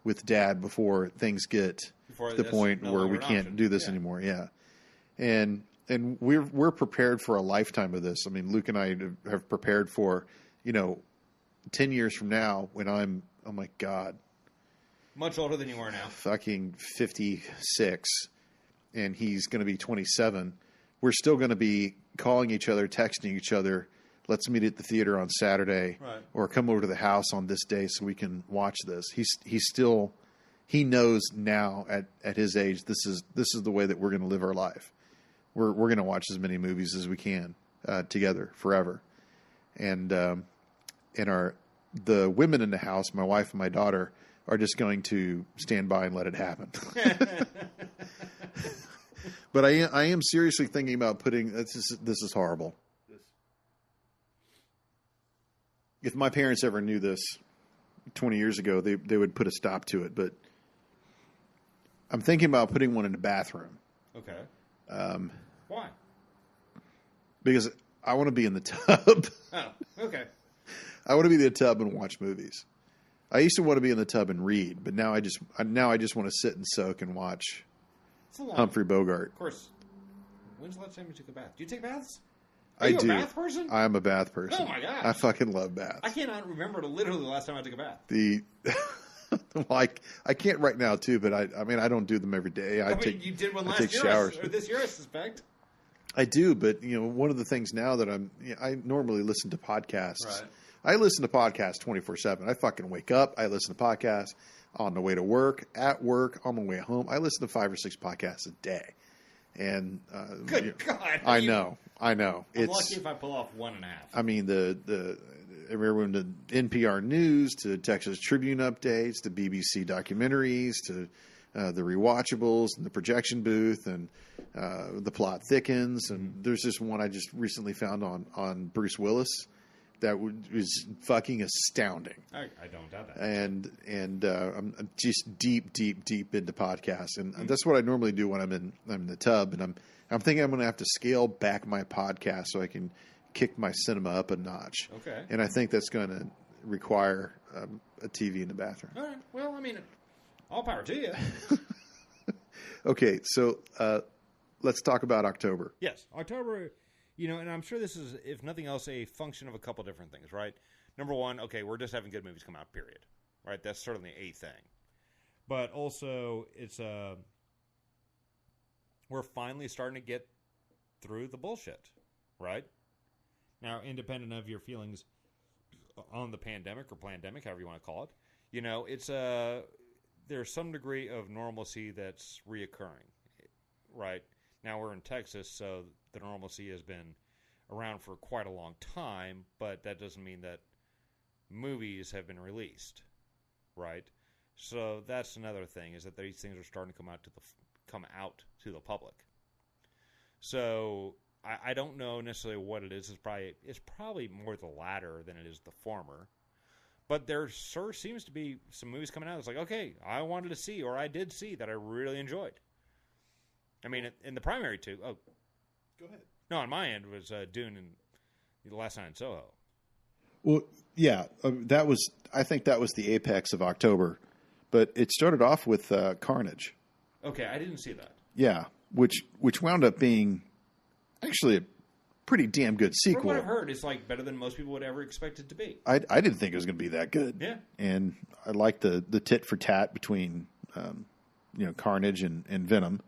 with Dad before things get to the point where we can't do this anymore. Yeah. And we're prepared for a lifetime of this. I mean, Luke and I have prepared for, 10 years from now when I'm, oh my God. Much older than you are now. Fucking 56. And he's going to be 27. We're still going to be calling each other, texting each other. Let's meet at the theater on Saturday, or come over to the house on this day so we can watch this. He knows now at his age, this is the way that we're going to live our life. We're going to watch as many movies as we can together forever. And the women in the house, my wife and my daughter, are just going to stand by and let it happen. But I am seriously thinking about putting this is horrible. If my parents ever knew this 20 years ago, they would put a stop to it. But I'm thinking about putting one in the bathroom. Okay. Why? Because I want to be in the tub. Oh, okay. I want to be in the tub and watch movies. I used to want to be in the tub and read, but now I just want to sit and soak and watch Humphrey Bogart. Of course. When's the last time you took a bath? Do you take baths? I do. Are you a bath person? I'm a bath person. Oh my gosh. I fucking love baths. I cannot remember literally the last time I took a bath. I can't right now too, but I mean I don't do them every day. You did one last year, showers. Or this year, I suspect. I do, but one of the things now that I normally listen to podcasts. Right. I listen to podcasts 24/7. I fucking wake up, I listen to podcasts on the way to work, at work, on my way home. I listen to 5 or 6 podcasts a day. And good God, I know. I'm lucky if I pull off 1.5. I mean, everyone to NPR News, to Texas Tribune updates, to BBC documentaries, to the rewatchables and the projection booth, and the plot thickens. And there's this one I just recently found on Bruce Willis that was fucking astounding. I don't doubt that. And I'm just deep into podcasts, and that's what I normally do when I'm in the tub. And I'm thinking I'm going to have to scale back my podcast so I can kick my cinema up a notch. Okay. And I think that's going to require a TV in the bathroom. All right. Well, I mean, all power to you. Okay, so let's talk about October. Yes, October. And I'm sure this is, if nothing else, a function of a couple different things, right? Number one, okay, we're just having good movies come out, period. Right? That's certainly a thing. But also, it's we're finally starting to get through the bullshit, right? Now, independent of your feelings on the pandemic or plandemic, however you want to call it, it's there's some degree of normalcy that's reoccurring, right? Now we're in Texas, so the normalcy has been around for quite a long time, but that doesn't mean that movies have been released, right? So that's another thing, is that these things are starting to come out to the public. So I don't know necessarily what it is. It's probably more the latter than it is the former. But there sure seems to be some movies coming out that's like, okay, I wanted to see, or I did see, that I really enjoyed. I mean, in the primary two... Oh, go ahead. No, on my end was Dune and The Last Night in Soho. Well, yeah, I think that was the apex of October. But it started off with Carnage. Okay, I didn't see that. Yeah, which wound up being actually a pretty damn good sequel. From what I've heard, it's like better than most people would ever expect it to be. I didn't think it was going to be that good. Yeah. And I liked the tit for tat between Carnage and Venom,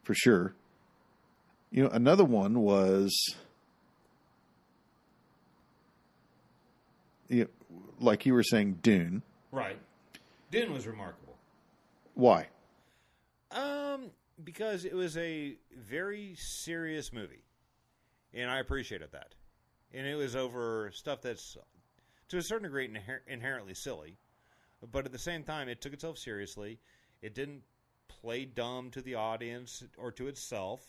for sure. Another one was, like you were saying, Dune. Right. Dune was remarkable. Why? Because it was a very serious movie. And I appreciated that. And it was over stuff that's, to a certain degree, inherently silly. But at the same time, it took itself seriously. It didn't play dumb to the audience or to itself.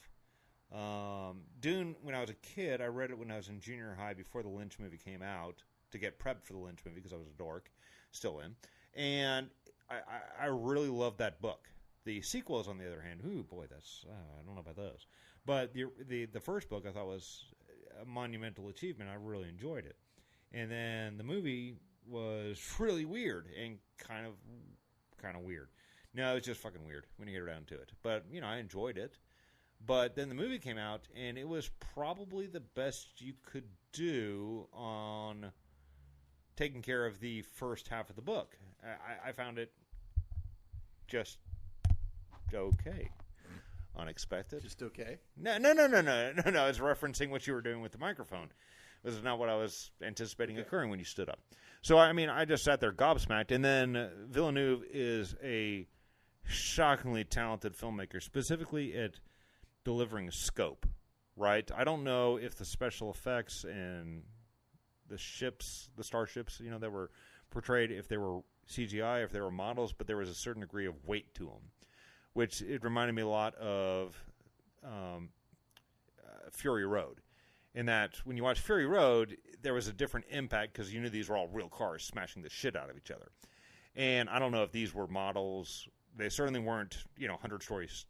Dune, when I was a kid, I read it when I was in junior high before the Lynch movie came out to get prepped for the Lynch movie because I was a dork, still am. And I really loved that book. The sequels, on the other hand, ooh, boy, that's I don't know about those. But the first book I thought was a monumental achievement. I really enjoyed it. And then the movie was really weird and kind of weird. No, it's just fucking weird when you get around to it. But, you know, I enjoyed it. But then the movie came out, and it was probably the best you could do on taking care of the first half of the book. I found it just okay. Unexpected. Just okay? No. It's referencing what you were doing with the microphone. This is not what I was anticipating occurring when you stood up. So, I mean, I just sat there gobsmacked. And then Villeneuve is a shockingly talented filmmaker, specifically at delivering scope, right? I don't know if the special effects and the ships, the starships, you know, that were portrayed, if they were CGI, if they were models, but there was a certain degree of weight to them, which it reminded me a lot of Fury Road. In that, when you watch Fury Road, there was a different impact because you knew these were all real cars smashing the shit out of each other. And I don't know if these were models. They certainly weren't, 100 stories,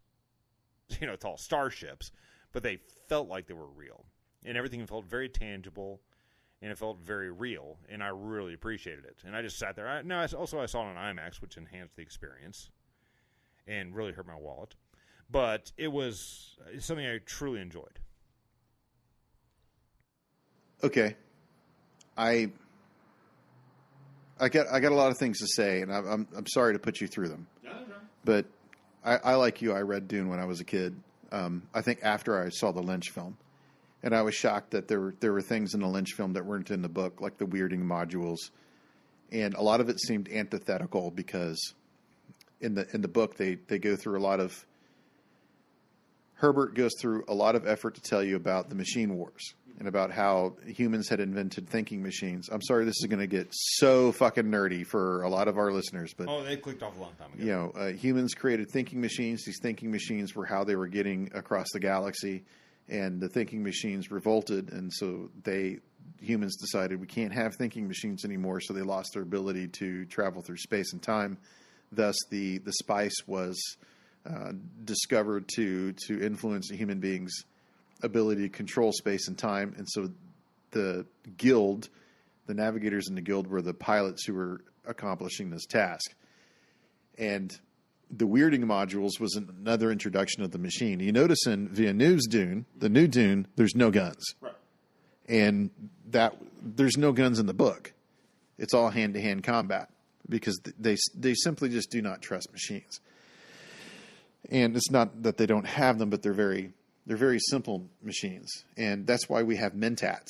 tall starships, but they felt like they were real. And everything felt very tangible, and it felt very real, and I really appreciated it. And I just sat there. I saw it on IMAX, which enhanced the experience and really hurt my wallet. But it's something I truly enjoyed. Okay, I got a lot of things to say, and I'm sorry to put you through them. No. But I like you. I read Dune when I was a kid. I think after I saw the Lynch film, and I was shocked that there were things in the Lynch film that weren't in the book, like the weirding modules, and a lot of it seemed antithetical because in the book they go through a lot of. Herbert goes through a lot of effort to tell you about the machine wars and about how humans had invented thinking machines. I'm sorry, this is going to get so fucking nerdy for a lot of our listeners, but they clicked off a long time ago. Humans created thinking machines. These thinking machines were how they were getting across the galaxy, and the thinking machines revolted, and so humans decided we can't have thinking machines anymore, so they lost their ability to travel through space and time. Thus, the spice was discovered to influence a human being's ability to control space and time. And so the navigators in the guild were the pilots who were accomplishing this task. And the weirding modules was another introduction of the machine. You notice in Villeneuve's Dune, the new Dune, there's no guns. Right. And there's no guns in the book. It's all hand-to-hand combat because they simply just do not trust machines. And it's not that they don't have them, but they're very simple machines. And that's why we have mentats.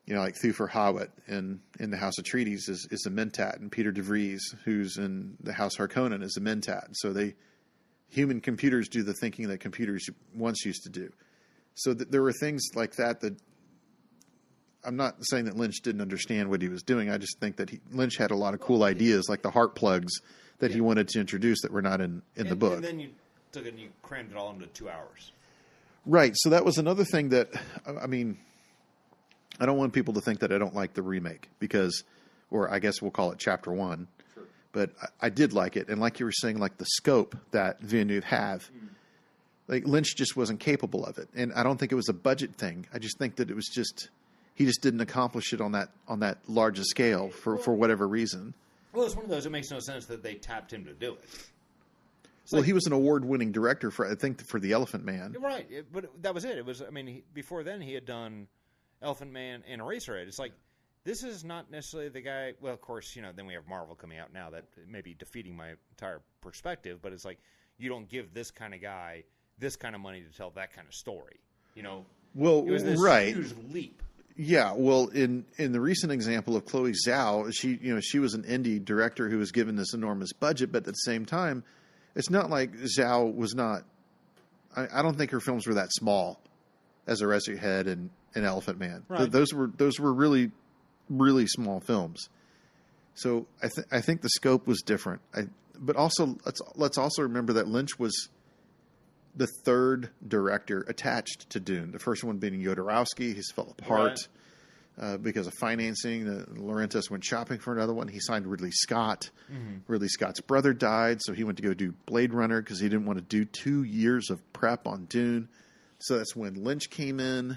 Like Thufir Hawat in the House of Treaties is a mentat, and Peter DeVries, who's in the House Harkonnen, is a mentat. So human computers do the thinking that computers once used to do. So there were things like that I'm not saying that Lynch didn't understand what he was doing. I just think that Lynch had a lot of cool ideas, like the heart plugs that he wanted to introduce that were not in the book. And then you took it and you crammed it all into 2 hours. Right. So that was another thing that, I mean, I don't want people to think that I don't like the remake or I guess we'll call it Chapter 1. Sure. But I did like it. And like you were saying, like the scope that Villeneuve like Lynch just wasn't capable of it. And I don't think it was a budget thing. I just think that it was he just didn't accomplish it on that large a scale for whatever reason. Well, it's one of those, it makes no sense that they tapped him to do it. Well, he was an award-winning director for The Elephant Man. Right, but that was it. It was, before then he had done Elephant Man and Eraserhead. It's like, this is not necessarily the guy. Well, of course, then we have Marvel coming out now that may be defeating my entire perspective. But it's like, you don't give this kind of guy this kind of money to tell that kind of story. Well, it was this right. huge leap. Yeah, well, in the recent example of Chloe Zhao, she was an indie director who was given this enormous budget, but at the same time, it's not like Zhao was not. I don't think her films were that small as Eraserhead and Elephant Man. Right. Those were really, really small films. So I think the scope was different. but also let's also remember that Lynch was the third director attached to Dune. The first one being Jodorowsky. He's fell apart because of financing. Laurentiis went shopping for another one. He signed Ridley Scott. Mm-hmm. Ridley Scott's brother died, so he went to go do Blade Runner because he didn't want to do 2 years of prep on Dune. So that's when Lynch came in,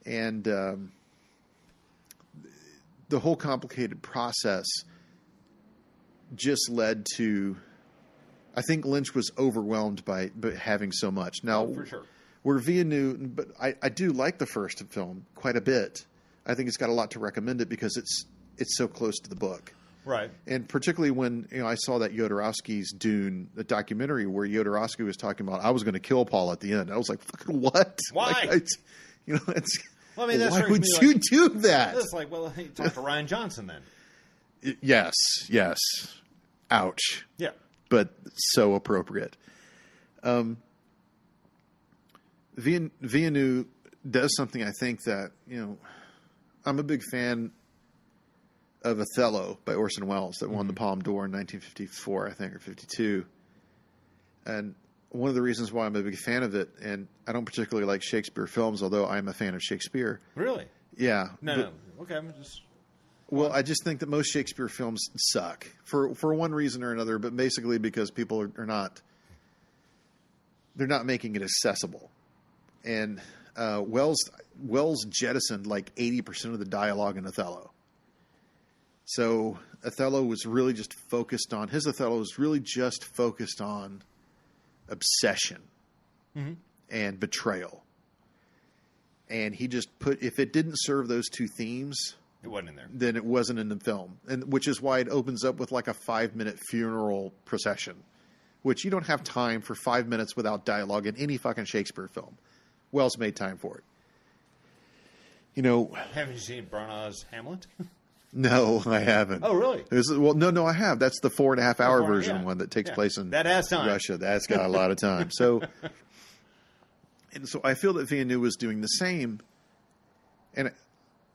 and the whole complicated process just led to, I think Lynch was overwhelmed by having so much. Now, for sure. Where Villeneuve, but I do like the first film quite a bit. I think it's got a lot to recommend it because it's so close to the book. Right. And particularly when I saw that Jodorowsky's Dune, the documentary where Jodorowsky was talking about, I was going to kill Paul at the end. I was like, fucking what? Why? Like, well, I mean, why would you do that? It's like, well, hey, talk to Ryan Johnson then. Yes. Ouch. Yeah. But so appropriate. Villeneuve does something I think that, I'm a big fan of Othello by Orson Welles that won the Palme d'Or in 1954, I think, or 52. And one of the reasons why I'm a big fan of it, and I don't particularly like Shakespeare films, although I'm a fan of Shakespeare. Really? Yeah. No. Okay, I'm just... Well, I just think that most Shakespeare films suck for one reason or another, but basically because people are not making it accessible. And Wells jettisoned like 80% of the dialogue in Othello. So Othello was really just focused on obsession and betrayal. And he just if it didn't serve those two themes, it wasn't in there. Then it wasn't in the film. And which is why it opens up with like a 5-minute funeral procession, which you don't have time for 5 minutes without dialogue in any fucking Shakespeare film. Wells made time for it. Haven't you seen Branagh's Hamlet? No, I haven't. Oh, really? No, I have. That's the 4.5-hour version one that takes place in that has time. Russia. That's got a lot of time. So I feel that Villeneuve was doing the same,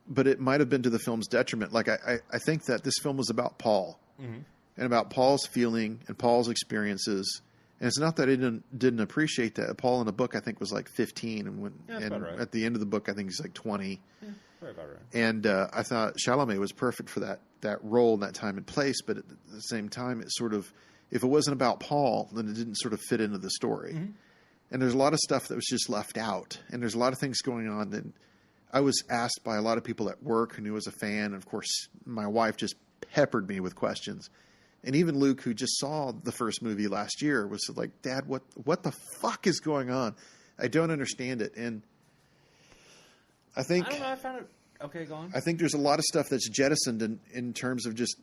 but it might have been to the film's detriment. Like I think that this film was about Paul and about Paul's feeling and Paul's experiences. And it's not that I didn't appreciate that. Paul in the book I think was like 15, and right. At the end of the book I think he's like 20. Yeah, probably about right. And I thought Chalamet was perfect for that role in that time and place. But at the same time, it sort of, if it wasn't about Paul, then it didn't sort of fit into the story. Mm-hmm. And there's a lot of stuff that was just left out. And there's a lot of things going on that I was asked by a lot of people at work who knew I was a fan. And of course, my wife just peppered me with questions. And even Luke, who just saw the first movie last year, was like, Dad, what the fuck is going on? I don't understand it. And I don't know. I found it. Okay, go on. I think there's a lot of stuff that's jettisoned in terms of just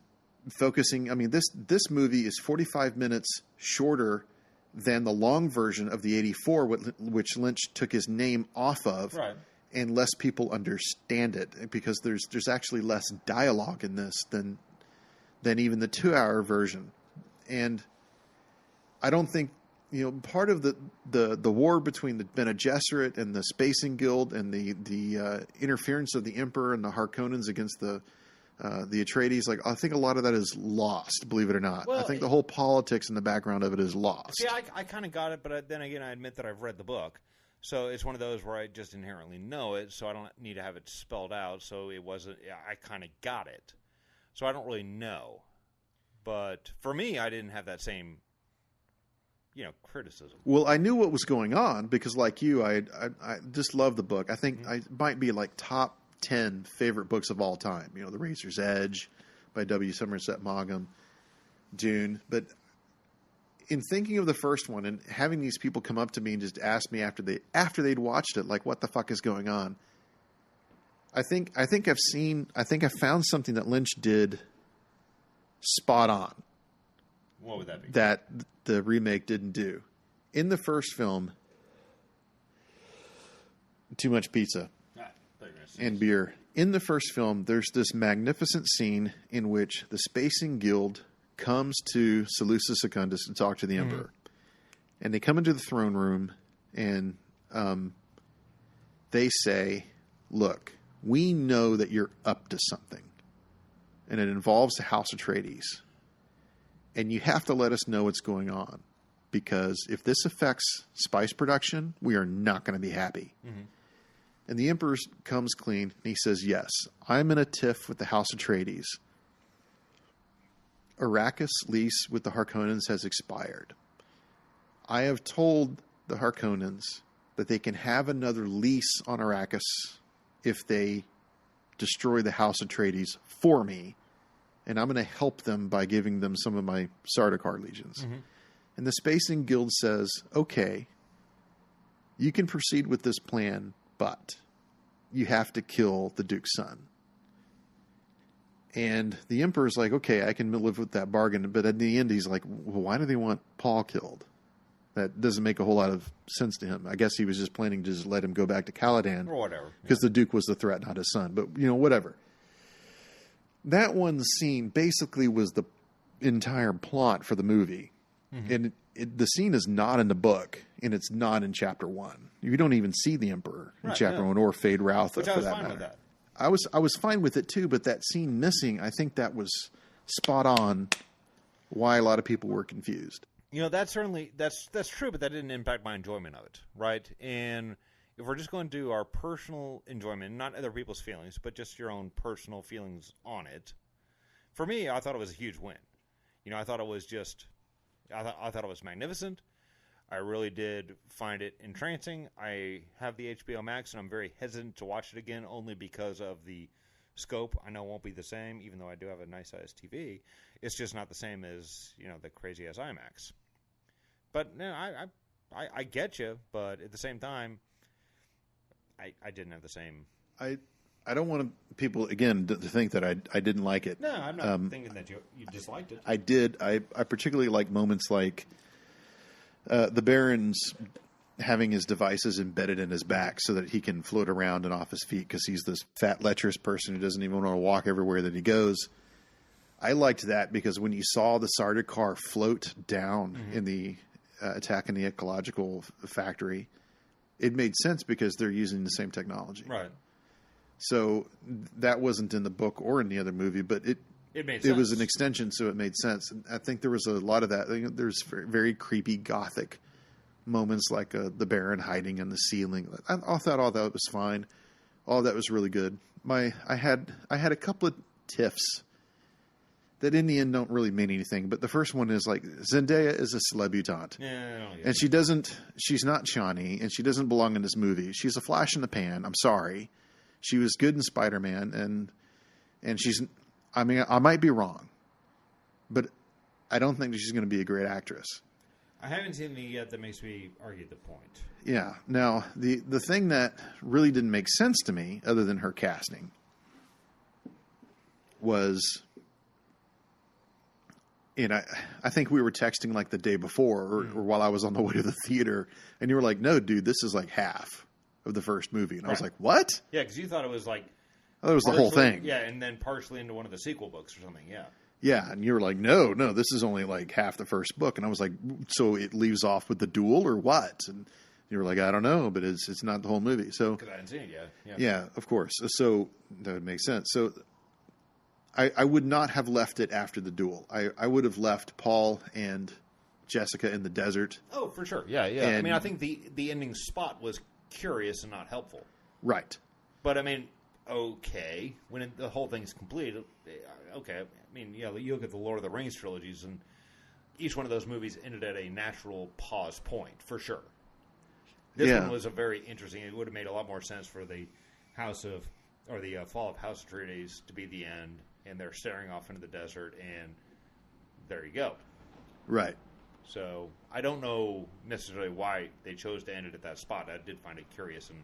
focusing. I mean, this movie is 45 minutes shorter than the long version of the 84, which Lynch took his name off of. Right. And less people understand it because there's actually less dialogue in this than even the 2-hour version. And I don't think, part of the war between the Bene Gesserit and the Spacing Guild and the interference of the Emperor and the Harkonnens against the Atreides, like I think a lot of that is lost, believe it or not. Well, I think the whole politics in the background of it is lost. Yeah, I kind of got it, but then again, I admit that I've read the book. So it's one of those where I just inherently know it, so I don't need to have it spelled out. So it wasn't, I kind of got it. So I don't really know. But for me, I didn't have that same, criticism. Well, I knew what was going on because, like you, I just love the book. I think I might be like top 10 favorite books of all time. The Razor's Edge by W. Somerset Maugham, Dune. But in thinking of the first one and having these people come up to me and just ask me after they'd watched it, like, what the fuck is going on? I think I found something that Lynch did spot on. What would that be? That the remake didn't do. In the first film, too much pizza and beer. In the first film, there's this magnificent scene in which the Spacing Guild comes to Seleucus Secundus to talk to the Emperor. And they come into the throne room and they say, look, we know that you're up to something. And it involves the House Atreides. and you have to let us know what's going on, because if this affects spice production, we are not going to be happy. Mm-hmm. And the Emperor comes clean, and he says, yes, I'm in a tiff with the House Atreides. Arrakis' lease with the Harkonnens has expired. I have told the Harkonnens that they can have another lease on Arrakis if they destroy the House Atreides for me, and I'm going to help them by giving them some of my Sardaukar legions. Mm-hmm. And the Spacing Guild says, okay, you can proceed with this plan, but you have to kill the Duke's son. And the Emperor's like, okay, I can live with that bargain. But at the end, he's like, well, why do they want Paul killed? That doesn't make a whole lot of sense to him. I guess he was just planning to just let him go back to Caladan. Or whatever. Because the Duke was the threat, not his son. But, whatever. That one scene basically was the entire plot for the movie. Mm-hmm. And the scene is not in the book, and it's not in Chapter 1. You don't even see the Emperor in Chapter 1 or Fade Routh, Which for I was that fine matter. with that. I was fine with it too, but that scene missing, I think that was spot on why a lot of people were confused. That's certainly that's true, but that didn't impact my enjoyment of it, right? And if we're just going to do our personal enjoyment, not other people's feelings, but just your own personal feelings on it, for me, I thought it was a huge win. I thought it was I thought it was magnificent. I really did find it entrancing. I have the HBO Max, and I'm very hesitant to watch it again, only because of the scope. I know it won't be the same, even though I do have a nice-sized TV. It's just not the same as, the crazy-ass IMAX. But, I get you, but at the same time, I didn't have the same... I don't want people, again, to think that I didn't like it. No, I'm not thinking that you disliked it. I did. I particularly like moments like... the Baron's having his devices embedded in his back so that he can float around and off his feet because he's this fat, lecherous person who doesn't even want to walk everywhere that he goes. I liked that because when you saw the Sardaukar float down in the attack in the ecological factory, it made sense because they're using the same technology. Right. So that wasn't in the book or in the other movie, but it made sense. It was an extension, so it made sense. And I think there was a lot of that. There's very creepy gothic moments like the Baron hiding in the ceiling. I thought all that was fine. All that was really good. I had a couple of tiffs that in the end don't really mean anything. But the first one is like Zendaya is a celebutante. Yeah, and she's not Shawnee, and she doesn't belong in this movie. She's a flash in the pan. I'm sorry. She was good in Spider-Man, and she's... I mean, I might be wrong, but I don't think that she's going to be a great actress. I haven't seen any yet that makes me argue the point. Yeah. Now, the thing that really didn't make sense to me, other than her casting, was, I think we were texting like the day before or while I was on the way to the theater, and you were like, no, dude, this is like half of the first movie. And I was like, what? Yeah, because you thought it was like... Oh, that was the whole thing. Yeah, and then partially into one of the sequel books or something, yeah. Yeah, and you were like, no, this is only like half the first book. And I was like, so it leaves off with the duel or what? And you were like, I don't know, but it's not the whole movie. So because I hadn't seen it yet. Yeah, of course. So that would make sense. So I would not have left it after the duel. I would have left Paul and Jessica in the desert. Oh, for sure. Yeah. And, I mean, I think the ending spot was curious and not helpful. Right. But, I mean... Okay, when the whole thing's complete, okay. I mean, you look at the Lord of the Rings trilogies, and each one of those movies ended at a natural pause point, for sure. This one was a very interesting. It would have made a lot more sense for the the Fall of House Atreides to be the end, and they're staring off into the desert, and there you go. Right. So I don't know necessarily why they chose to end it at that spot. I did find it curious and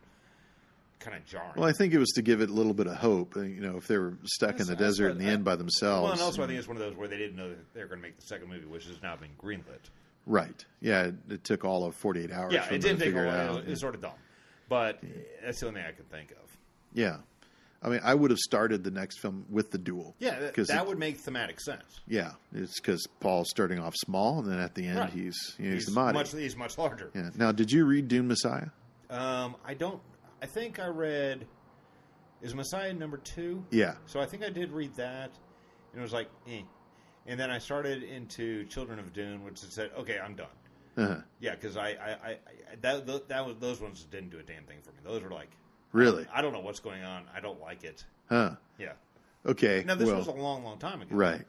kind of jarring. Well, I think it was to give it a little bit of hope. If they were stuck in the desert in the end by themselves. Well, and also I think it's one of those where they didn't know that they were going to make the second movie, which has now been greenlit. Right. Yeah, it took all of 48 hours. Yeah, for it them didn't to take figure a while. it out. It's sort of dumb. But that's the only thing I can think of. Yeah. I mean, I would have started the next film with the duel. Yeah, that would make thematic sense. Yeah, it's because Paul's starting off small, and then at the end he's the Mahdi. He's much larger. Yeah. Now, did you read Dune Messiah? I don't. I think I read... Is Messiah number 2? Yeah. So I think I did read that, and it was like, eh. And then I started into Children of Dune, which said, okay, I'm done. Uh-huh. Yeah, because those ones didn't do a damn thing for me. Those were like, Really? I don't know what's going on. I don't like it. Huh. Yeah. Okay. Now, this was a long, long time ago. Right.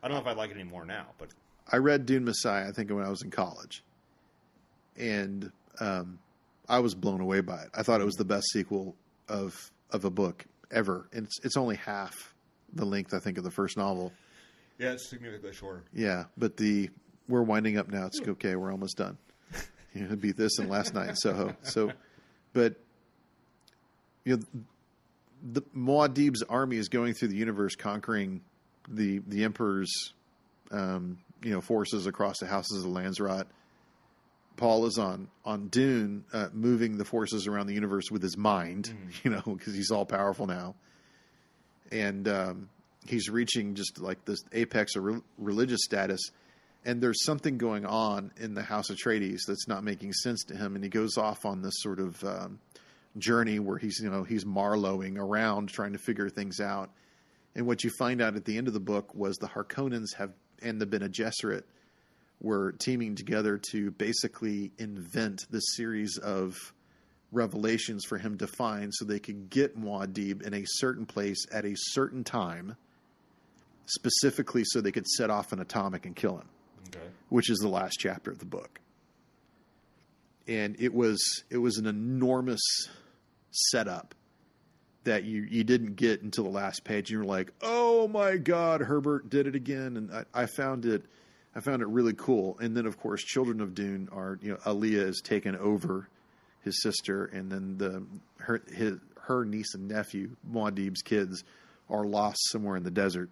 I don't know if I like it anymore now, but I read Dune Messiah, I think, when I was in college. And I was blown away by it. I thought it was the best sequel of a book ever. And it's only half the length, I think, of the first novel. yeah, it's significantly shorter. Yeah, but we're winding up now. It's okay. We're almost done. Beat this and Last Night in Soho. So, but the Muad'Dib's army is going through the universe, conquering the Emperor's forces across the houses of Lanzarote. Paul is on Dune, moving the forces around the universe with his mind, because he's all powerful now, and he's reaching just like this apex of religious status. And there's something going on in the House Atreides that's not making sense to him, and he goes off on this sort of journey where he's marlowing around trying to figure things out. And what you find out at the end of the book was the Harkonnens and the Bene Gesserit were teaming together to basically invent this series of revelations for him to find so they could get Muad'Dib in a certain place at a certain time, specifically so they could set off an atomic and kill him. Okay. Which is the last chapter of the book. And it was an enormous setup that you didn't get until the last page. You were like, oh my God, Herbert did it again. And I found it really cool. And then, of course, Children of Dune are, Aaliyah is taken over his sister, and then her niece and nephew, Muad'Dib's kids, are lost somewhere in the desert.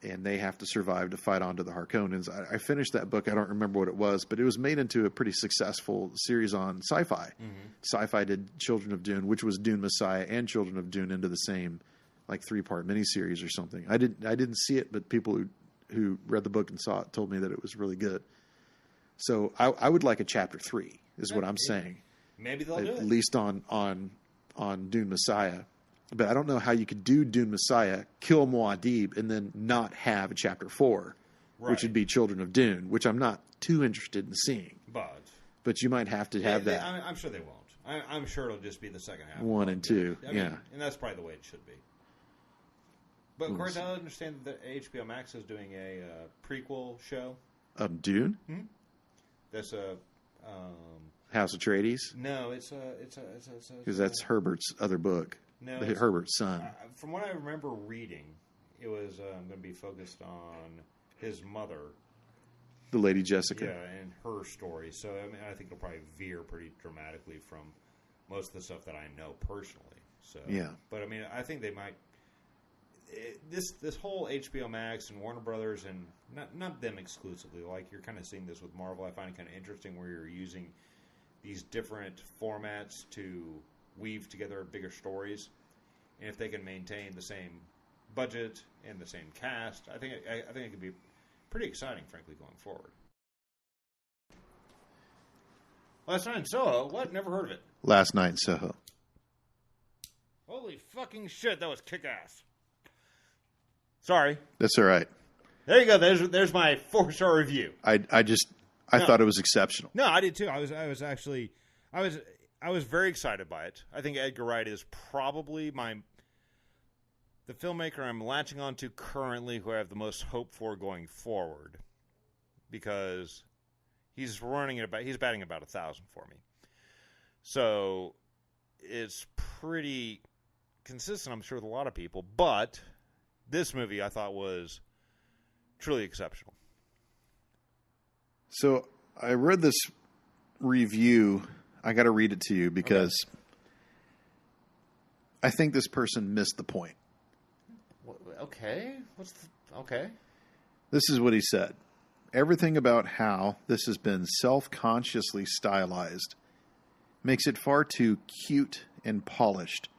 And they have to survive to fight onto the Harkonnens. I finished that book. I don't remember what it was, but it was made into a pretty successful series on Sci-Fi. Mm-hmm. Sci-Fi did Children of Dune, which was Dune Messiah and Children of Dune into the same, 3-part miniseries or something. I didn't see it, but people who read the book and saw it told me that it was really good. So I would like a chapter 3, is what I'm saying. Maybe they'll do it. At least on Dune Messiah. But I don't know how you could do Dune Messiah, kill Muad'Dib, and then not have a chapter 4, right, which would be Children of Dune, which I'm not too interested in seeing. But you might have to have that. I'm sure they won't. I'm sure it'll just be the second half. 1 and 2, I mean, and that's probably the way it should be. But of course, I understand that HBO Max is doing a prequel show of Dune. Hmm? That's a House Atreides. No, it's because that's Herbert's other book. No, Herbert's son. From what I remember reading, it was going to be focused on his mother, the Lady Jessica. Yeah, and her story. So I think it'll probably veer pretty dramatically from most of the stuff that I know personally. So yeah, but I think they might. This whole HBO Max and Warner Brothers, and not them exclusively. Like you're kind of seeing this with Marvel. I find it kind of interesting where you're using these different formats to weave together bigger stories, and if they can maintain the same budget and the same cast, I think it could be pretty exciting, frankly, going forward. Last Night in Soho? What? Never heard of it. Last Night in Soho. Holy fucking shit! That was kick-ass. Sorry. That's all right. There you go. There's my 4-star review. I thought it was exceptional. No, I did too. I was very excited by it. I think Edgar Wright is probably the filmmaker I'm latching onto currently who I have the most hope for going forward, because he's batting about 1,000 for me. So it's pretty consistent, I'm sure, with a lot of people. But this movie I thought was truly exceptional. So I read this review. I got to read it to you because I think this person missed the point. Okay. Okay. This is what he said. Everything about how this has been self-consciously stylized makes it far too cute and polished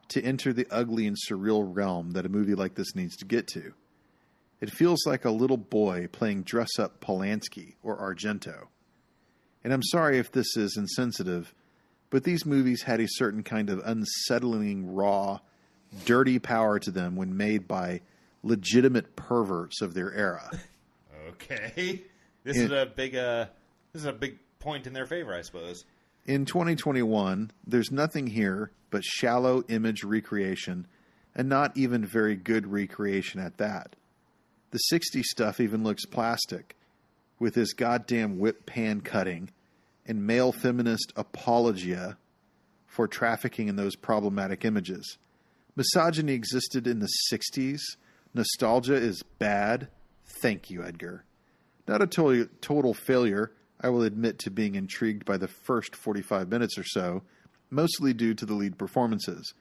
to enter the ugly and surreal realm that a movie like this needs to get to. It feels like a little boy playing dress-up Polanski or Argento. And I'm sorry if this is insensitive, but these movies had a certain kind of unsettling, raw, dirty power to them when made by legitimate perverts of their era. Okay. This is a big point in their favor, I suppose. In 2021, there's nothing here but shallow image recreation, and not even very good recreation at that. The 60s stuff even looks plastic, with his goddamn whip pan cutting and male feminist apologia for trafficking in those problematic images. Misogyny existed in the 60s. Nostalgia is bad. Thank you, Edgar. Not a total failure, I will admit to being intrigued by the first 45 minutes or so, mostly due to the lead performances.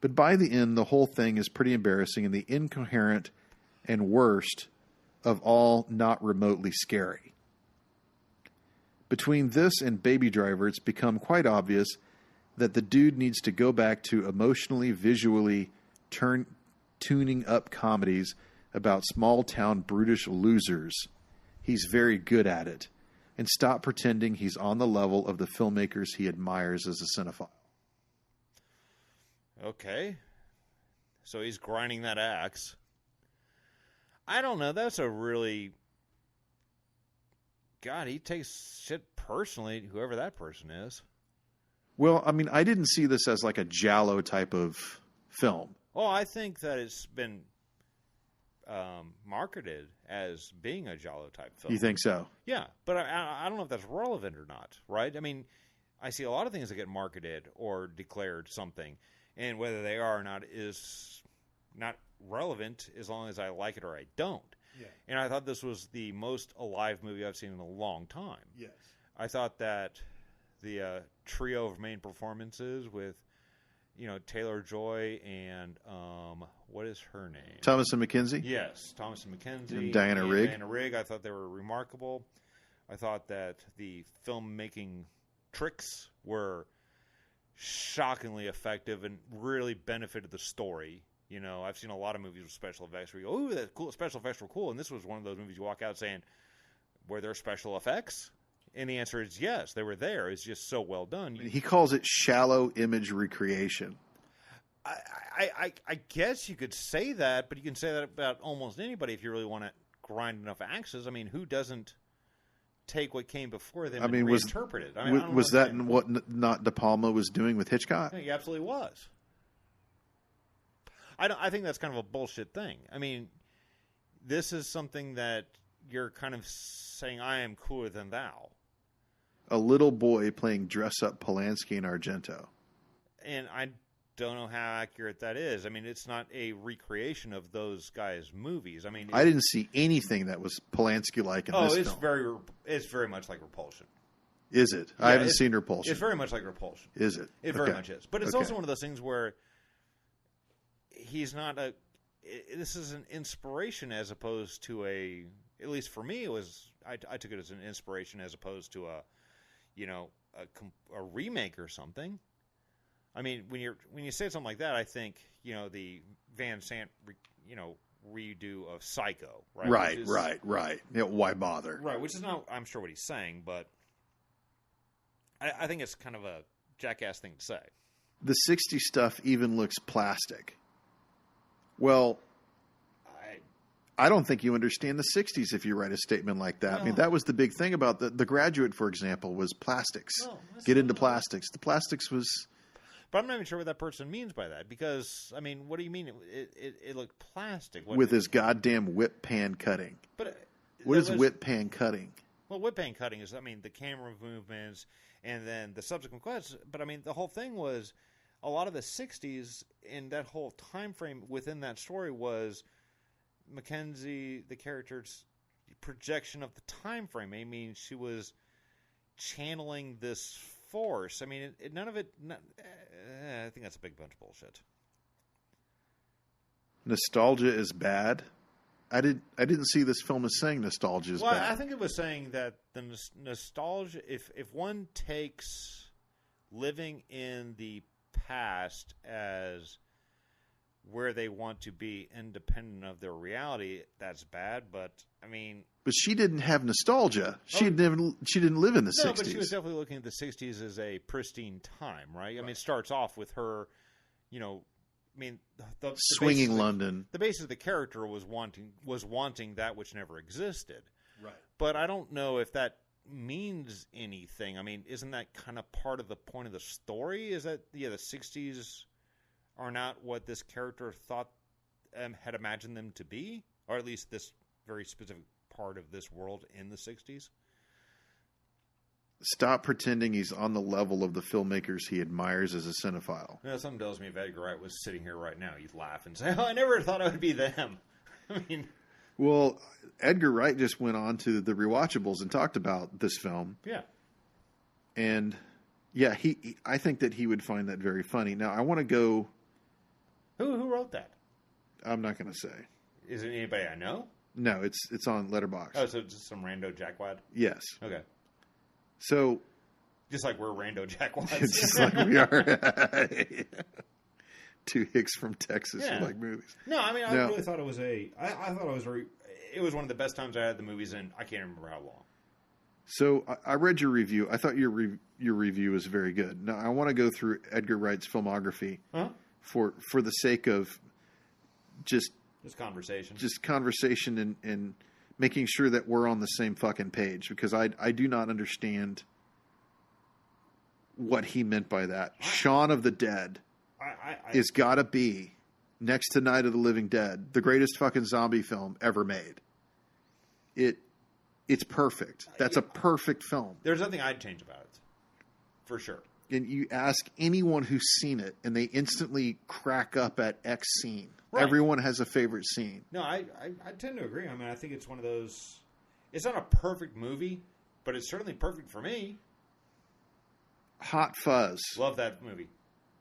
But by the end, the whole thing is pretty embarrassing and the incoherent and worst of all, not remotely scary. Between this and Baby Driver, it's become quite obvious that the dude needs to go back to emotionally, visually tuning up comedies about small-town brutish losers. He's very good at it. And stop pretending he's on the level of the filmmakers he admires as a cinephile. Okay. So he's grinding that axe. I don't know. That's a really... God, he takes shit personally, whoever that person is. Well, I mean, I didn't see this as like a giallo type of film. Oh, I think that it's been marketed as being a giallo type film. You think so? Yeah, but I don't know if that's relevant or not, right? I mean, I see a lot of things that get marketed or declared something, and whether they are or not is not relevant as long as I like it or I don't. Yeah. And I thought this was the most alive movie I've seen in a long time. Yes. I thought that the trio of main performances with, Taylor Joy and what is her name? Thomas and McKenzie? Yes, Thomas and McKenzie. And Diana Rigg. Diana Rigg. I thought they were remarkable. I thought that the filmmaking tricks were shockingly effective and really benefited the story. I've seen a lot of movies with special effects where you go, "Ooh, that cool special effects were cool," and this was one of those movies you walk out saying, "Were there special effects?" And the answer is yes, they were there. It's just so well done. He calls it shallow image recreation. I guess you could say that, but you can say that about almost anybody if you really want to grind enough axes. I mean, who doesn't take what came before them and reinterpret it? I mean, was that what not De Palma was doing with Hitchcock? I think he absolutely was. I think that's kind of a bullshit thing. I mean, this is something that you're kind of saying, I am cooler than thou. A little boy playing dress-up Polanski and Argento. And I don't know how accurate that is. I mean, it's not a recreation of those guys' movies. I mean, I didn't see anything that was Polanski-like in this film. It's very much like Repulsion. Is it? Yeah, I haven't seen Repulsion. It's very much like Repulsion. Is it? It very much is. But it's also one of those things where he's not a... This is an inspiration as opposed to a... At least for me, it was... I took it as an inspiration as opposed to a remake or something. I mean, when you say something like that, I think the Van Sant redo of Psycho, right? Right. Yeah, why bother? Right, which is not, I'm sure, what he's saying, but I think it's kind of a jackass thing to say. The 60s stuff even looks plastic. Well, I don't think you understand the 60s if you write a statement like that. No. I mean, that was the big thing about The Graduate, for example, was plastics. Get into plastics. The plastics was... But I'm not even sure what that person means by that, because, I mean, what do you mean it looked plastic? With his goddamn whip pan cutting. But what is whip pan cutting? Well, whip pan cutting is, I mean, the camera movements and then the subsequent cuts. But, I mean, the whole thing was a lot of the 60s and that whole time frame within that story was... Mackenzie, the character's projection of the time frame. I mean, she was channeling this force. I mean, none of it. I think that's a big bunch of bullshit. Nostalgia is bad. I didn't see this film as saying nostalgia is bad. Well, I think it was saying that the nostalgia. If one takes living in the past as where they want to be independent of their reality, that's bad. But I mean, but she didn't have nostalgia. She didn't live in the 60s. But she was definitely looking at the 60s as a pristine time, right? I mean, it starts off with her, mean, Swinging basis London. The basis of the character was wanting that which never existed. Right. But I don't know if that means anything. I mean, isn't that kind of part of the point of the story? Is that the 60s are not what this character thought had imagined them to be, or at least this very specific part of this world in the 60s? Stop pretending he's on the level of the filmmakers he admires as a cinephile. You know, something tells me if Edgar Wright was sitting here right now, he'd laugh and say, "Oh, I never thought it would be them." I mean, well, Edgar Wright just went on to the Rewatchables and talked about this film. Yeah. And yeah, I think that he would find that very funny. Now, I want to go. Who wrote that? I'm not going to say. Is it anybody I know? No, it's on Letterboxd. Oh, so it's just some rando jackwad? Yes. Okay. So, just like we're rando jackwads. Just like we are. Two hicks from Texas who like movies. No, I mean, I really thought it was I thought it was one of the best times I had the movies in. I can't remember how long. So I read your review. I thought your review was very good. Now I want to go through Edgar Wright's filmography for the sake of just conversation and making sure that we're on the same fucking page, because I do not understand what he meant by that. Shaun of the Dead is got to be, next to Night of the Living Dead, the greatest fucking zombie film ever made. It's perfect. That's a perfect film. There's nothing I'd change about it, for sure. And you ask anyone who's seen it, and they instantly crack up at X scene. Right. Everyone has a favorite scene. No, I tend to agree. I mean, I think it's one of those... It's not a perfect movie, but it's certainly perfect for me. Hot Fuzz. Love that movie.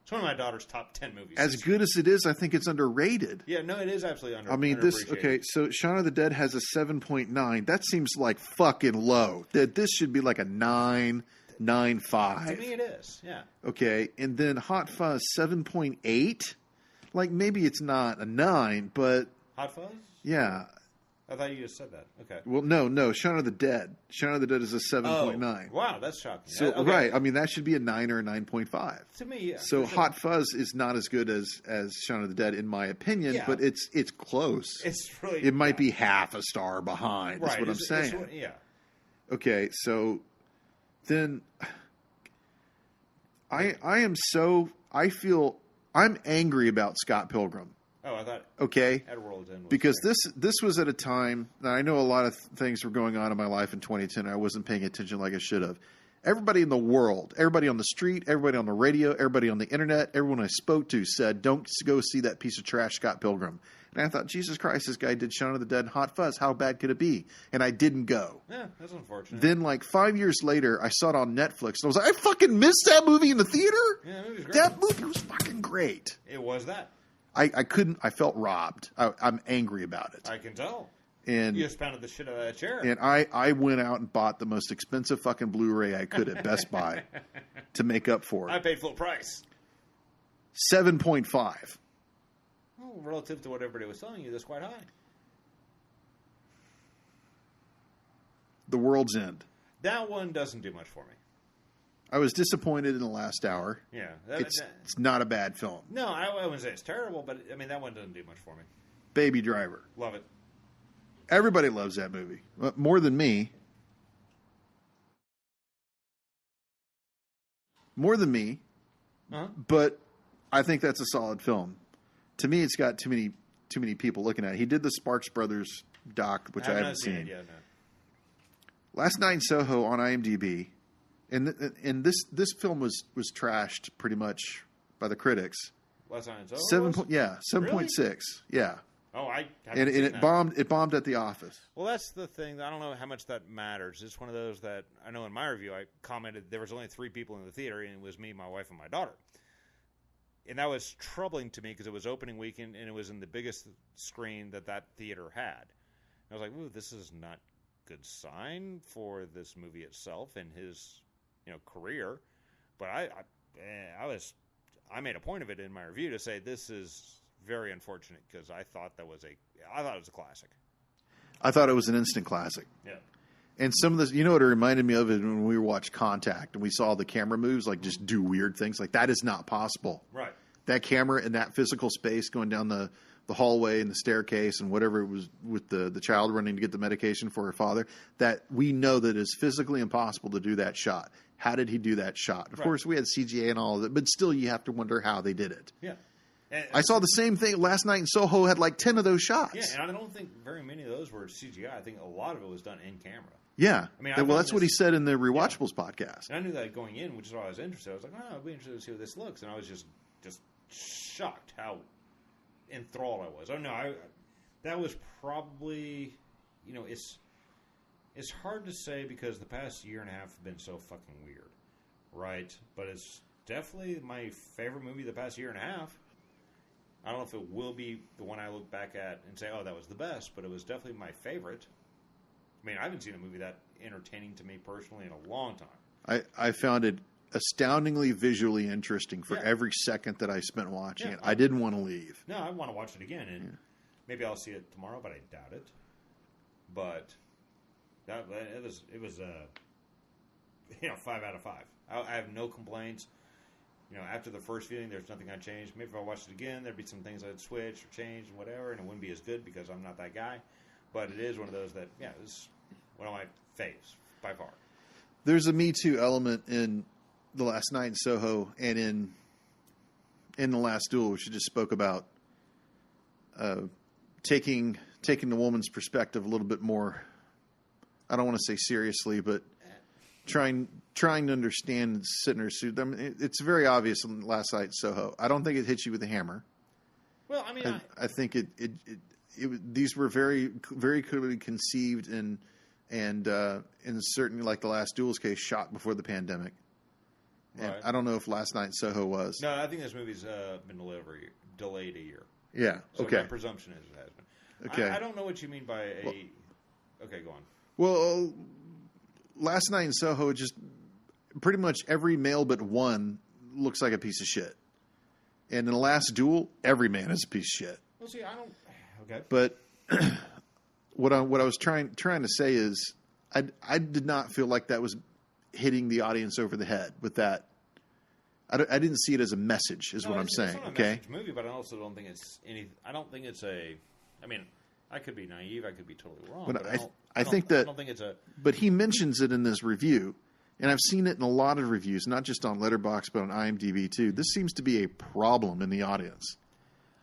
It's one of my daughter's top 10 movies. As good as it is, I think it's underrated. Yeah, no, it is absolutely underrated. I mean, okay, so Shaun of the Dead has a 7.9. That seems like fucking low. This should be like a 9, 9.5. To me, it is, yeah. Okay, and then Hot Fuzz, 7.8. Like, maybe it's not a 9, but... Hot Fuzz? Yeah. I thought you just said that. Okay. Well, no. Shaun of the Dead. Shaun of the Dead is a 7.9. Oh, wow, that's shocking. So, okay. Right. I mean, that should be a 9 or a 9.5. To me, yeah. So Hot Fuzz is not as good as Shaun of the Dead, in my opinion, but it's close. It's really... It might be half a star behind, right. is what I'm saying. Yeah. Okay, so then I'm angry about Scott Pilgrim. Oh, I thought... Okay? At World's End. Because this was at a time... Now, I know a lot of things were going on in my life in 2010. I wasn't paying attention like I should have. Everybody in the world, everybody on the street, everybody on the radio, everybody on the internet, everyone I spoke to said, don't go see that piece of trash, Scott Pilgrim. And I thought, Jesus Christ, this guy did Shaun of the Dead and Hot Fuzz. How bad could it be? And I didn't go. Yeah, that's unfortunate. Then, like 5 years later, I saw it on Netflix. And I was like, I fucking missed that movie in the theater? Yeah, it was great. That movie was fucking great. It was that. I felt robbed. I'm angry about it. I can tell. And you just pounded the shit out of that chair. And I went out and bought the most expensive fucking Blu-ray I could at Best Buy to make up for it. I paid full price. 7.5. Well, relative to what everybody was telling you, that's quite high. The World's End. That one doesn't do much for me. I was disappointed in the last hour. Yeah. It's not a bad film. No, I wouldn't say it's terrible, but I mean, that one doesn't do much for me. Baby Driver. Love it. Everybody loves that movie. More than me. More than me. Uh-huh. But I think that's a solid film. To me, it's got too many people looking at it. He did the Sparks Brothers doc, which I haven't seen. Yeah, no. Last Night in Soho on IMDb, and this film was trashed pretty much by the critics. Last Night in Soho? 7.6. Yeah. Oh, I and it bombed. It bombed at the office. Well, that's the thing. I don't know how much that matters. It's one of those that I know in my review I commented there was only 3 people in the theater, and it was me, my wife, and my daughter. And that was troubling to me because it was opening weekend, and it was in the biggest screen that theater had. And I was like, "Ooh, this is not a good sign for this movie itself and his, career." But I made a point of it in my review to say this is very unfortunate because I thought it was a classic. I thought it was an instant classic. Yeah. And some of this, what it reminded me of is when we watched Contact and we saw the camera moves, like just do weird things. Like that is not possible. Right. that camera in that physical space going down the hallway and the staircase and whatever it was with the child running to get the medication for her father, that we know that it's physically impossible to do that shot. How did he do that shot? Of course, we had CGI and all of it, but still you have to wonder how they did it. Yeah. And I saw the same thing last night in Soho, had like 10 of those shots. Yeah, and I don't think very many of those were CGI. I think a lot of it was done in camera. Yeah. I mean, well, that's what he said in the Rewatchables podcast. And I knew that going in, which is why I was interested. I was like, I'd be interested to see how this looks. And I was just shocked how enthralled I was. I don't know. That was probably, it's hard to say because the past year and a half have been so fucking weird, right? But it's definitely my favorite movie the past year and a half. I don't know if it will be the one I look back at and say, oh, that was the best, but it was definitely my favorite. I mean, I haven't seen a movie that entertaining to me personally in a long time. I found it astoundingly visually interesting for every second that I spent watching it. I didn't want to leave. No, I want to watch it again, and maybe I'll see it tomorrow, but I doubt it. But it was 5 out of 5. I have no complaints. After the first viewing, there's nothing I'd change. Maybe if I watched it again, there'd be some things I'd switch or change and whatever, and it wouldn't be as good because I'm not that guy. But it is one of those that, it's one of my faves by far. There's a Me Too element in The Last Night in Soho and in The Last Duel, which you just spoke about, taking the woman's perspective a little bit more, I don't want to say seriously, but trying to understand and sit in her suit. I mean, it's very obvious in Last Night in Soho. I don't think it hits you with a hammer. Well, I mean, I think these were very, very clearly conceived and certainly like The Last Duel's case, shot before the pandemic. And I don't know if Last Night in Soho was. No, I think this movie's been delayed a year. Yeah. So okay. My presumption is it has been. Okay. I don't know what you mean by okay, go on. Well, Last Night in Soho, just pretty much every male but one looks like a piece of shit. And in The Last Duel, every man is a piece of shit. Well, see, I don't. Okay. But what I was trying to say is, I did not feel like that was hitting the audience over the head with that. I didn't see it as a message, is what I'm saying. It's not a message movie, but I also don't think it's any. I don't think it's a. I mean, I could be naive. I could be totally wrong. But I don't think it's a. But he mentions it in this review, and I've seen it in a lot of reviews, not just on Letterboxd, but on IMDb too. This seems to be a problem in the audience.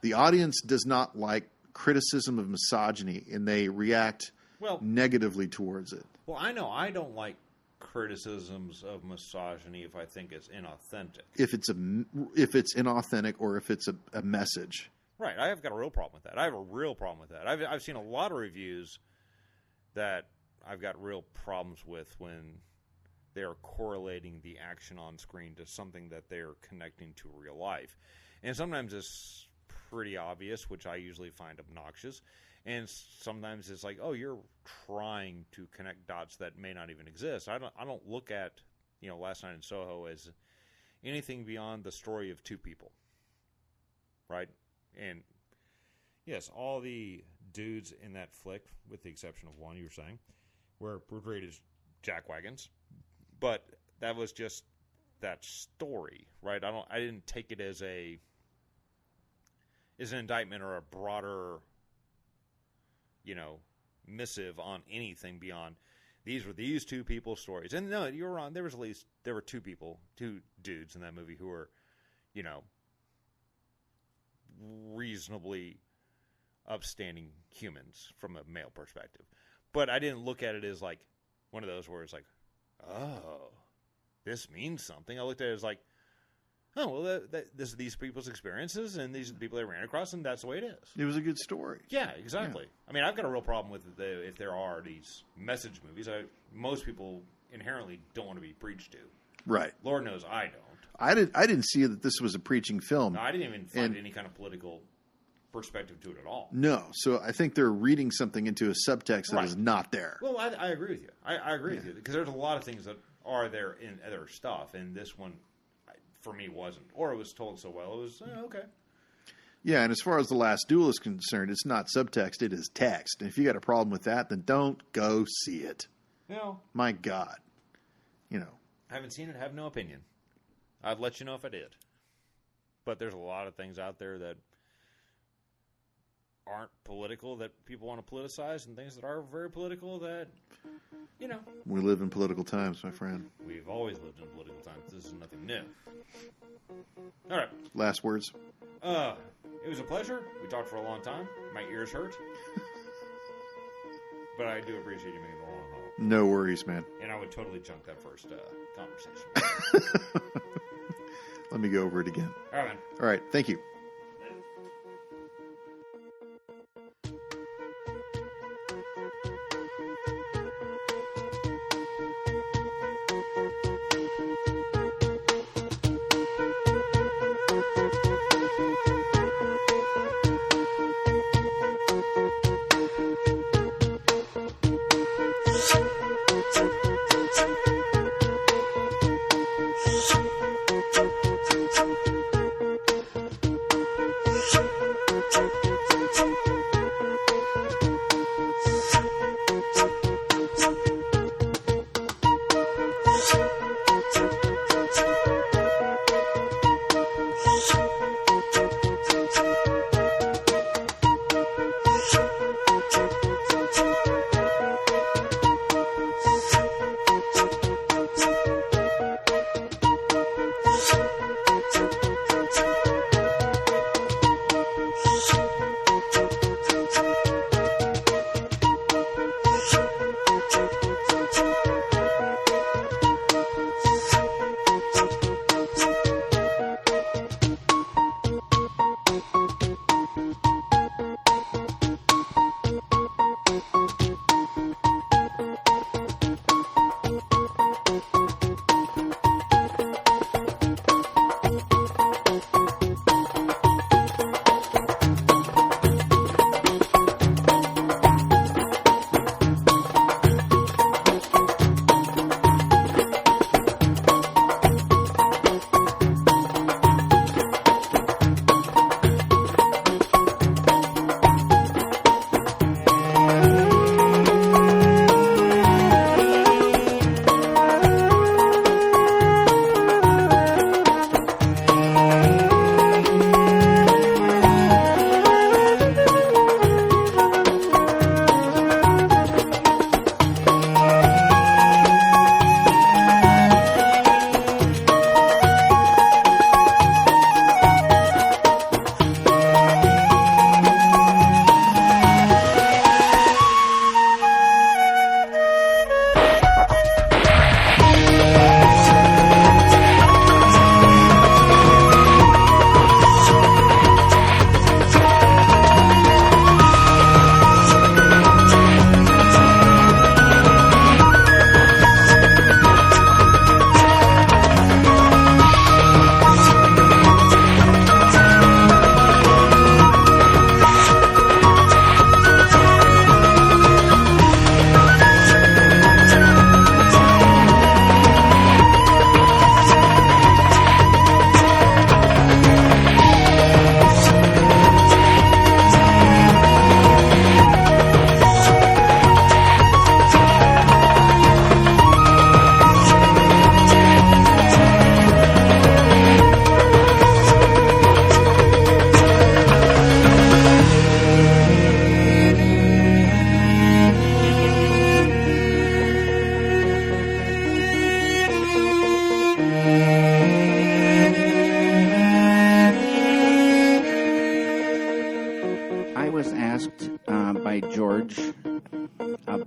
The audience does not like criticism of misogyny, and they react negatively towards it. Well, I know I don't like criticisms of misogyny if I think it's inauthentic. If it's inauthentic or if it's a message. Right. I have got a real problem with that. I have a real problem with that. I've seen a lot of reviews that I've got real problems with when they're correlating the action on screen to something that they're connecting to real life. And sometimes it's pretty obvious, which I usually find obnoxious. And sometimes it's like, oh, you're trying to connect dots that may not even exist. I don't look at, Last Night in Soho as anything beyond the story of two people. Right? And yes, all the dudes in that flick, with the exception of one you were saying, were portrayed as jackwagons. But that was just that story, right? I didn't take it as an indictment or a broader, missive on anything beyond these were these two people's stories. And no, you're wrong. There were two dudes in that movie who were, reasonably upstanding humans from a male perspective. But I didn't look at it as like one of those where it's like, oh, this means something. I looked at it as like, oh, well, this these people's experiences, and these are the people they ran across, and that's the way it is. It was a good story. Yeah, exactly. Yeah. I mean, I've got a real problem with if there are these message movies. Most people inherently don't want to be preached to. Right. Lord knows I don't. I didn't see that this was a preaching film. No, I didn't even find any kind of political perspective to it at all. No. So I think they're reading something into a subtext that is not there. Well, I agree with you. I agree with you. Because there's a lot of things that are there in other stuff, and this one, for me, wasn't. Or it was told so well, it was, okay. Yeah, and as far as The Last Duel is concerned, it's not subtext, it is text. And if you got a problem with that, then don't go see it. No. My God. I haven't seen it, have no opinion. I'd let you know if I did. But there's a lot of things out there that aren't political that people want to politicize, and things that are very political that, you know. We live in political times, my friend. We've always lived in political times. This is nothing new. All right. Last words. It was a pleasure. We talked for a long time. My ears hurt. But I do appreciate you making the long haul. No worries, man. And I would totally junk that first conversation. Let me go over it again. All right, man. All right. Thank you.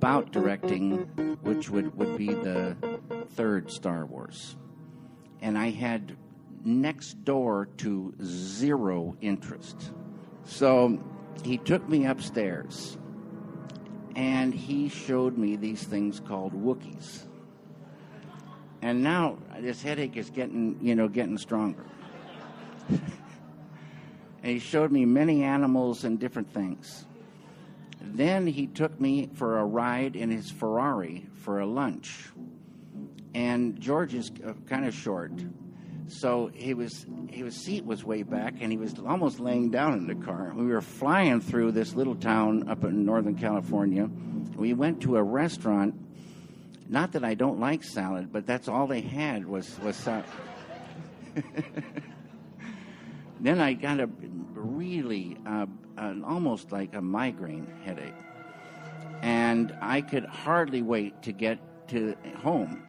about directing, which would be the third Star Wars. And I had next door to zero interest. So he took me upstairs, and he showed me these things called Wookiees. And now this headache is getting stronger. And he showed me many animals and different things. Then he took me for a ride in his Ferrari for a lunch. And George is kind of short, so his seat was way back, and he was almost laying down in the car. We were flying through this little town up in Northern California. We went to a restaurant. Not that I don't like salad, but that's all they had was salad. Then I got a really, almost like a migraine headache. And I could hardly wait to get to home.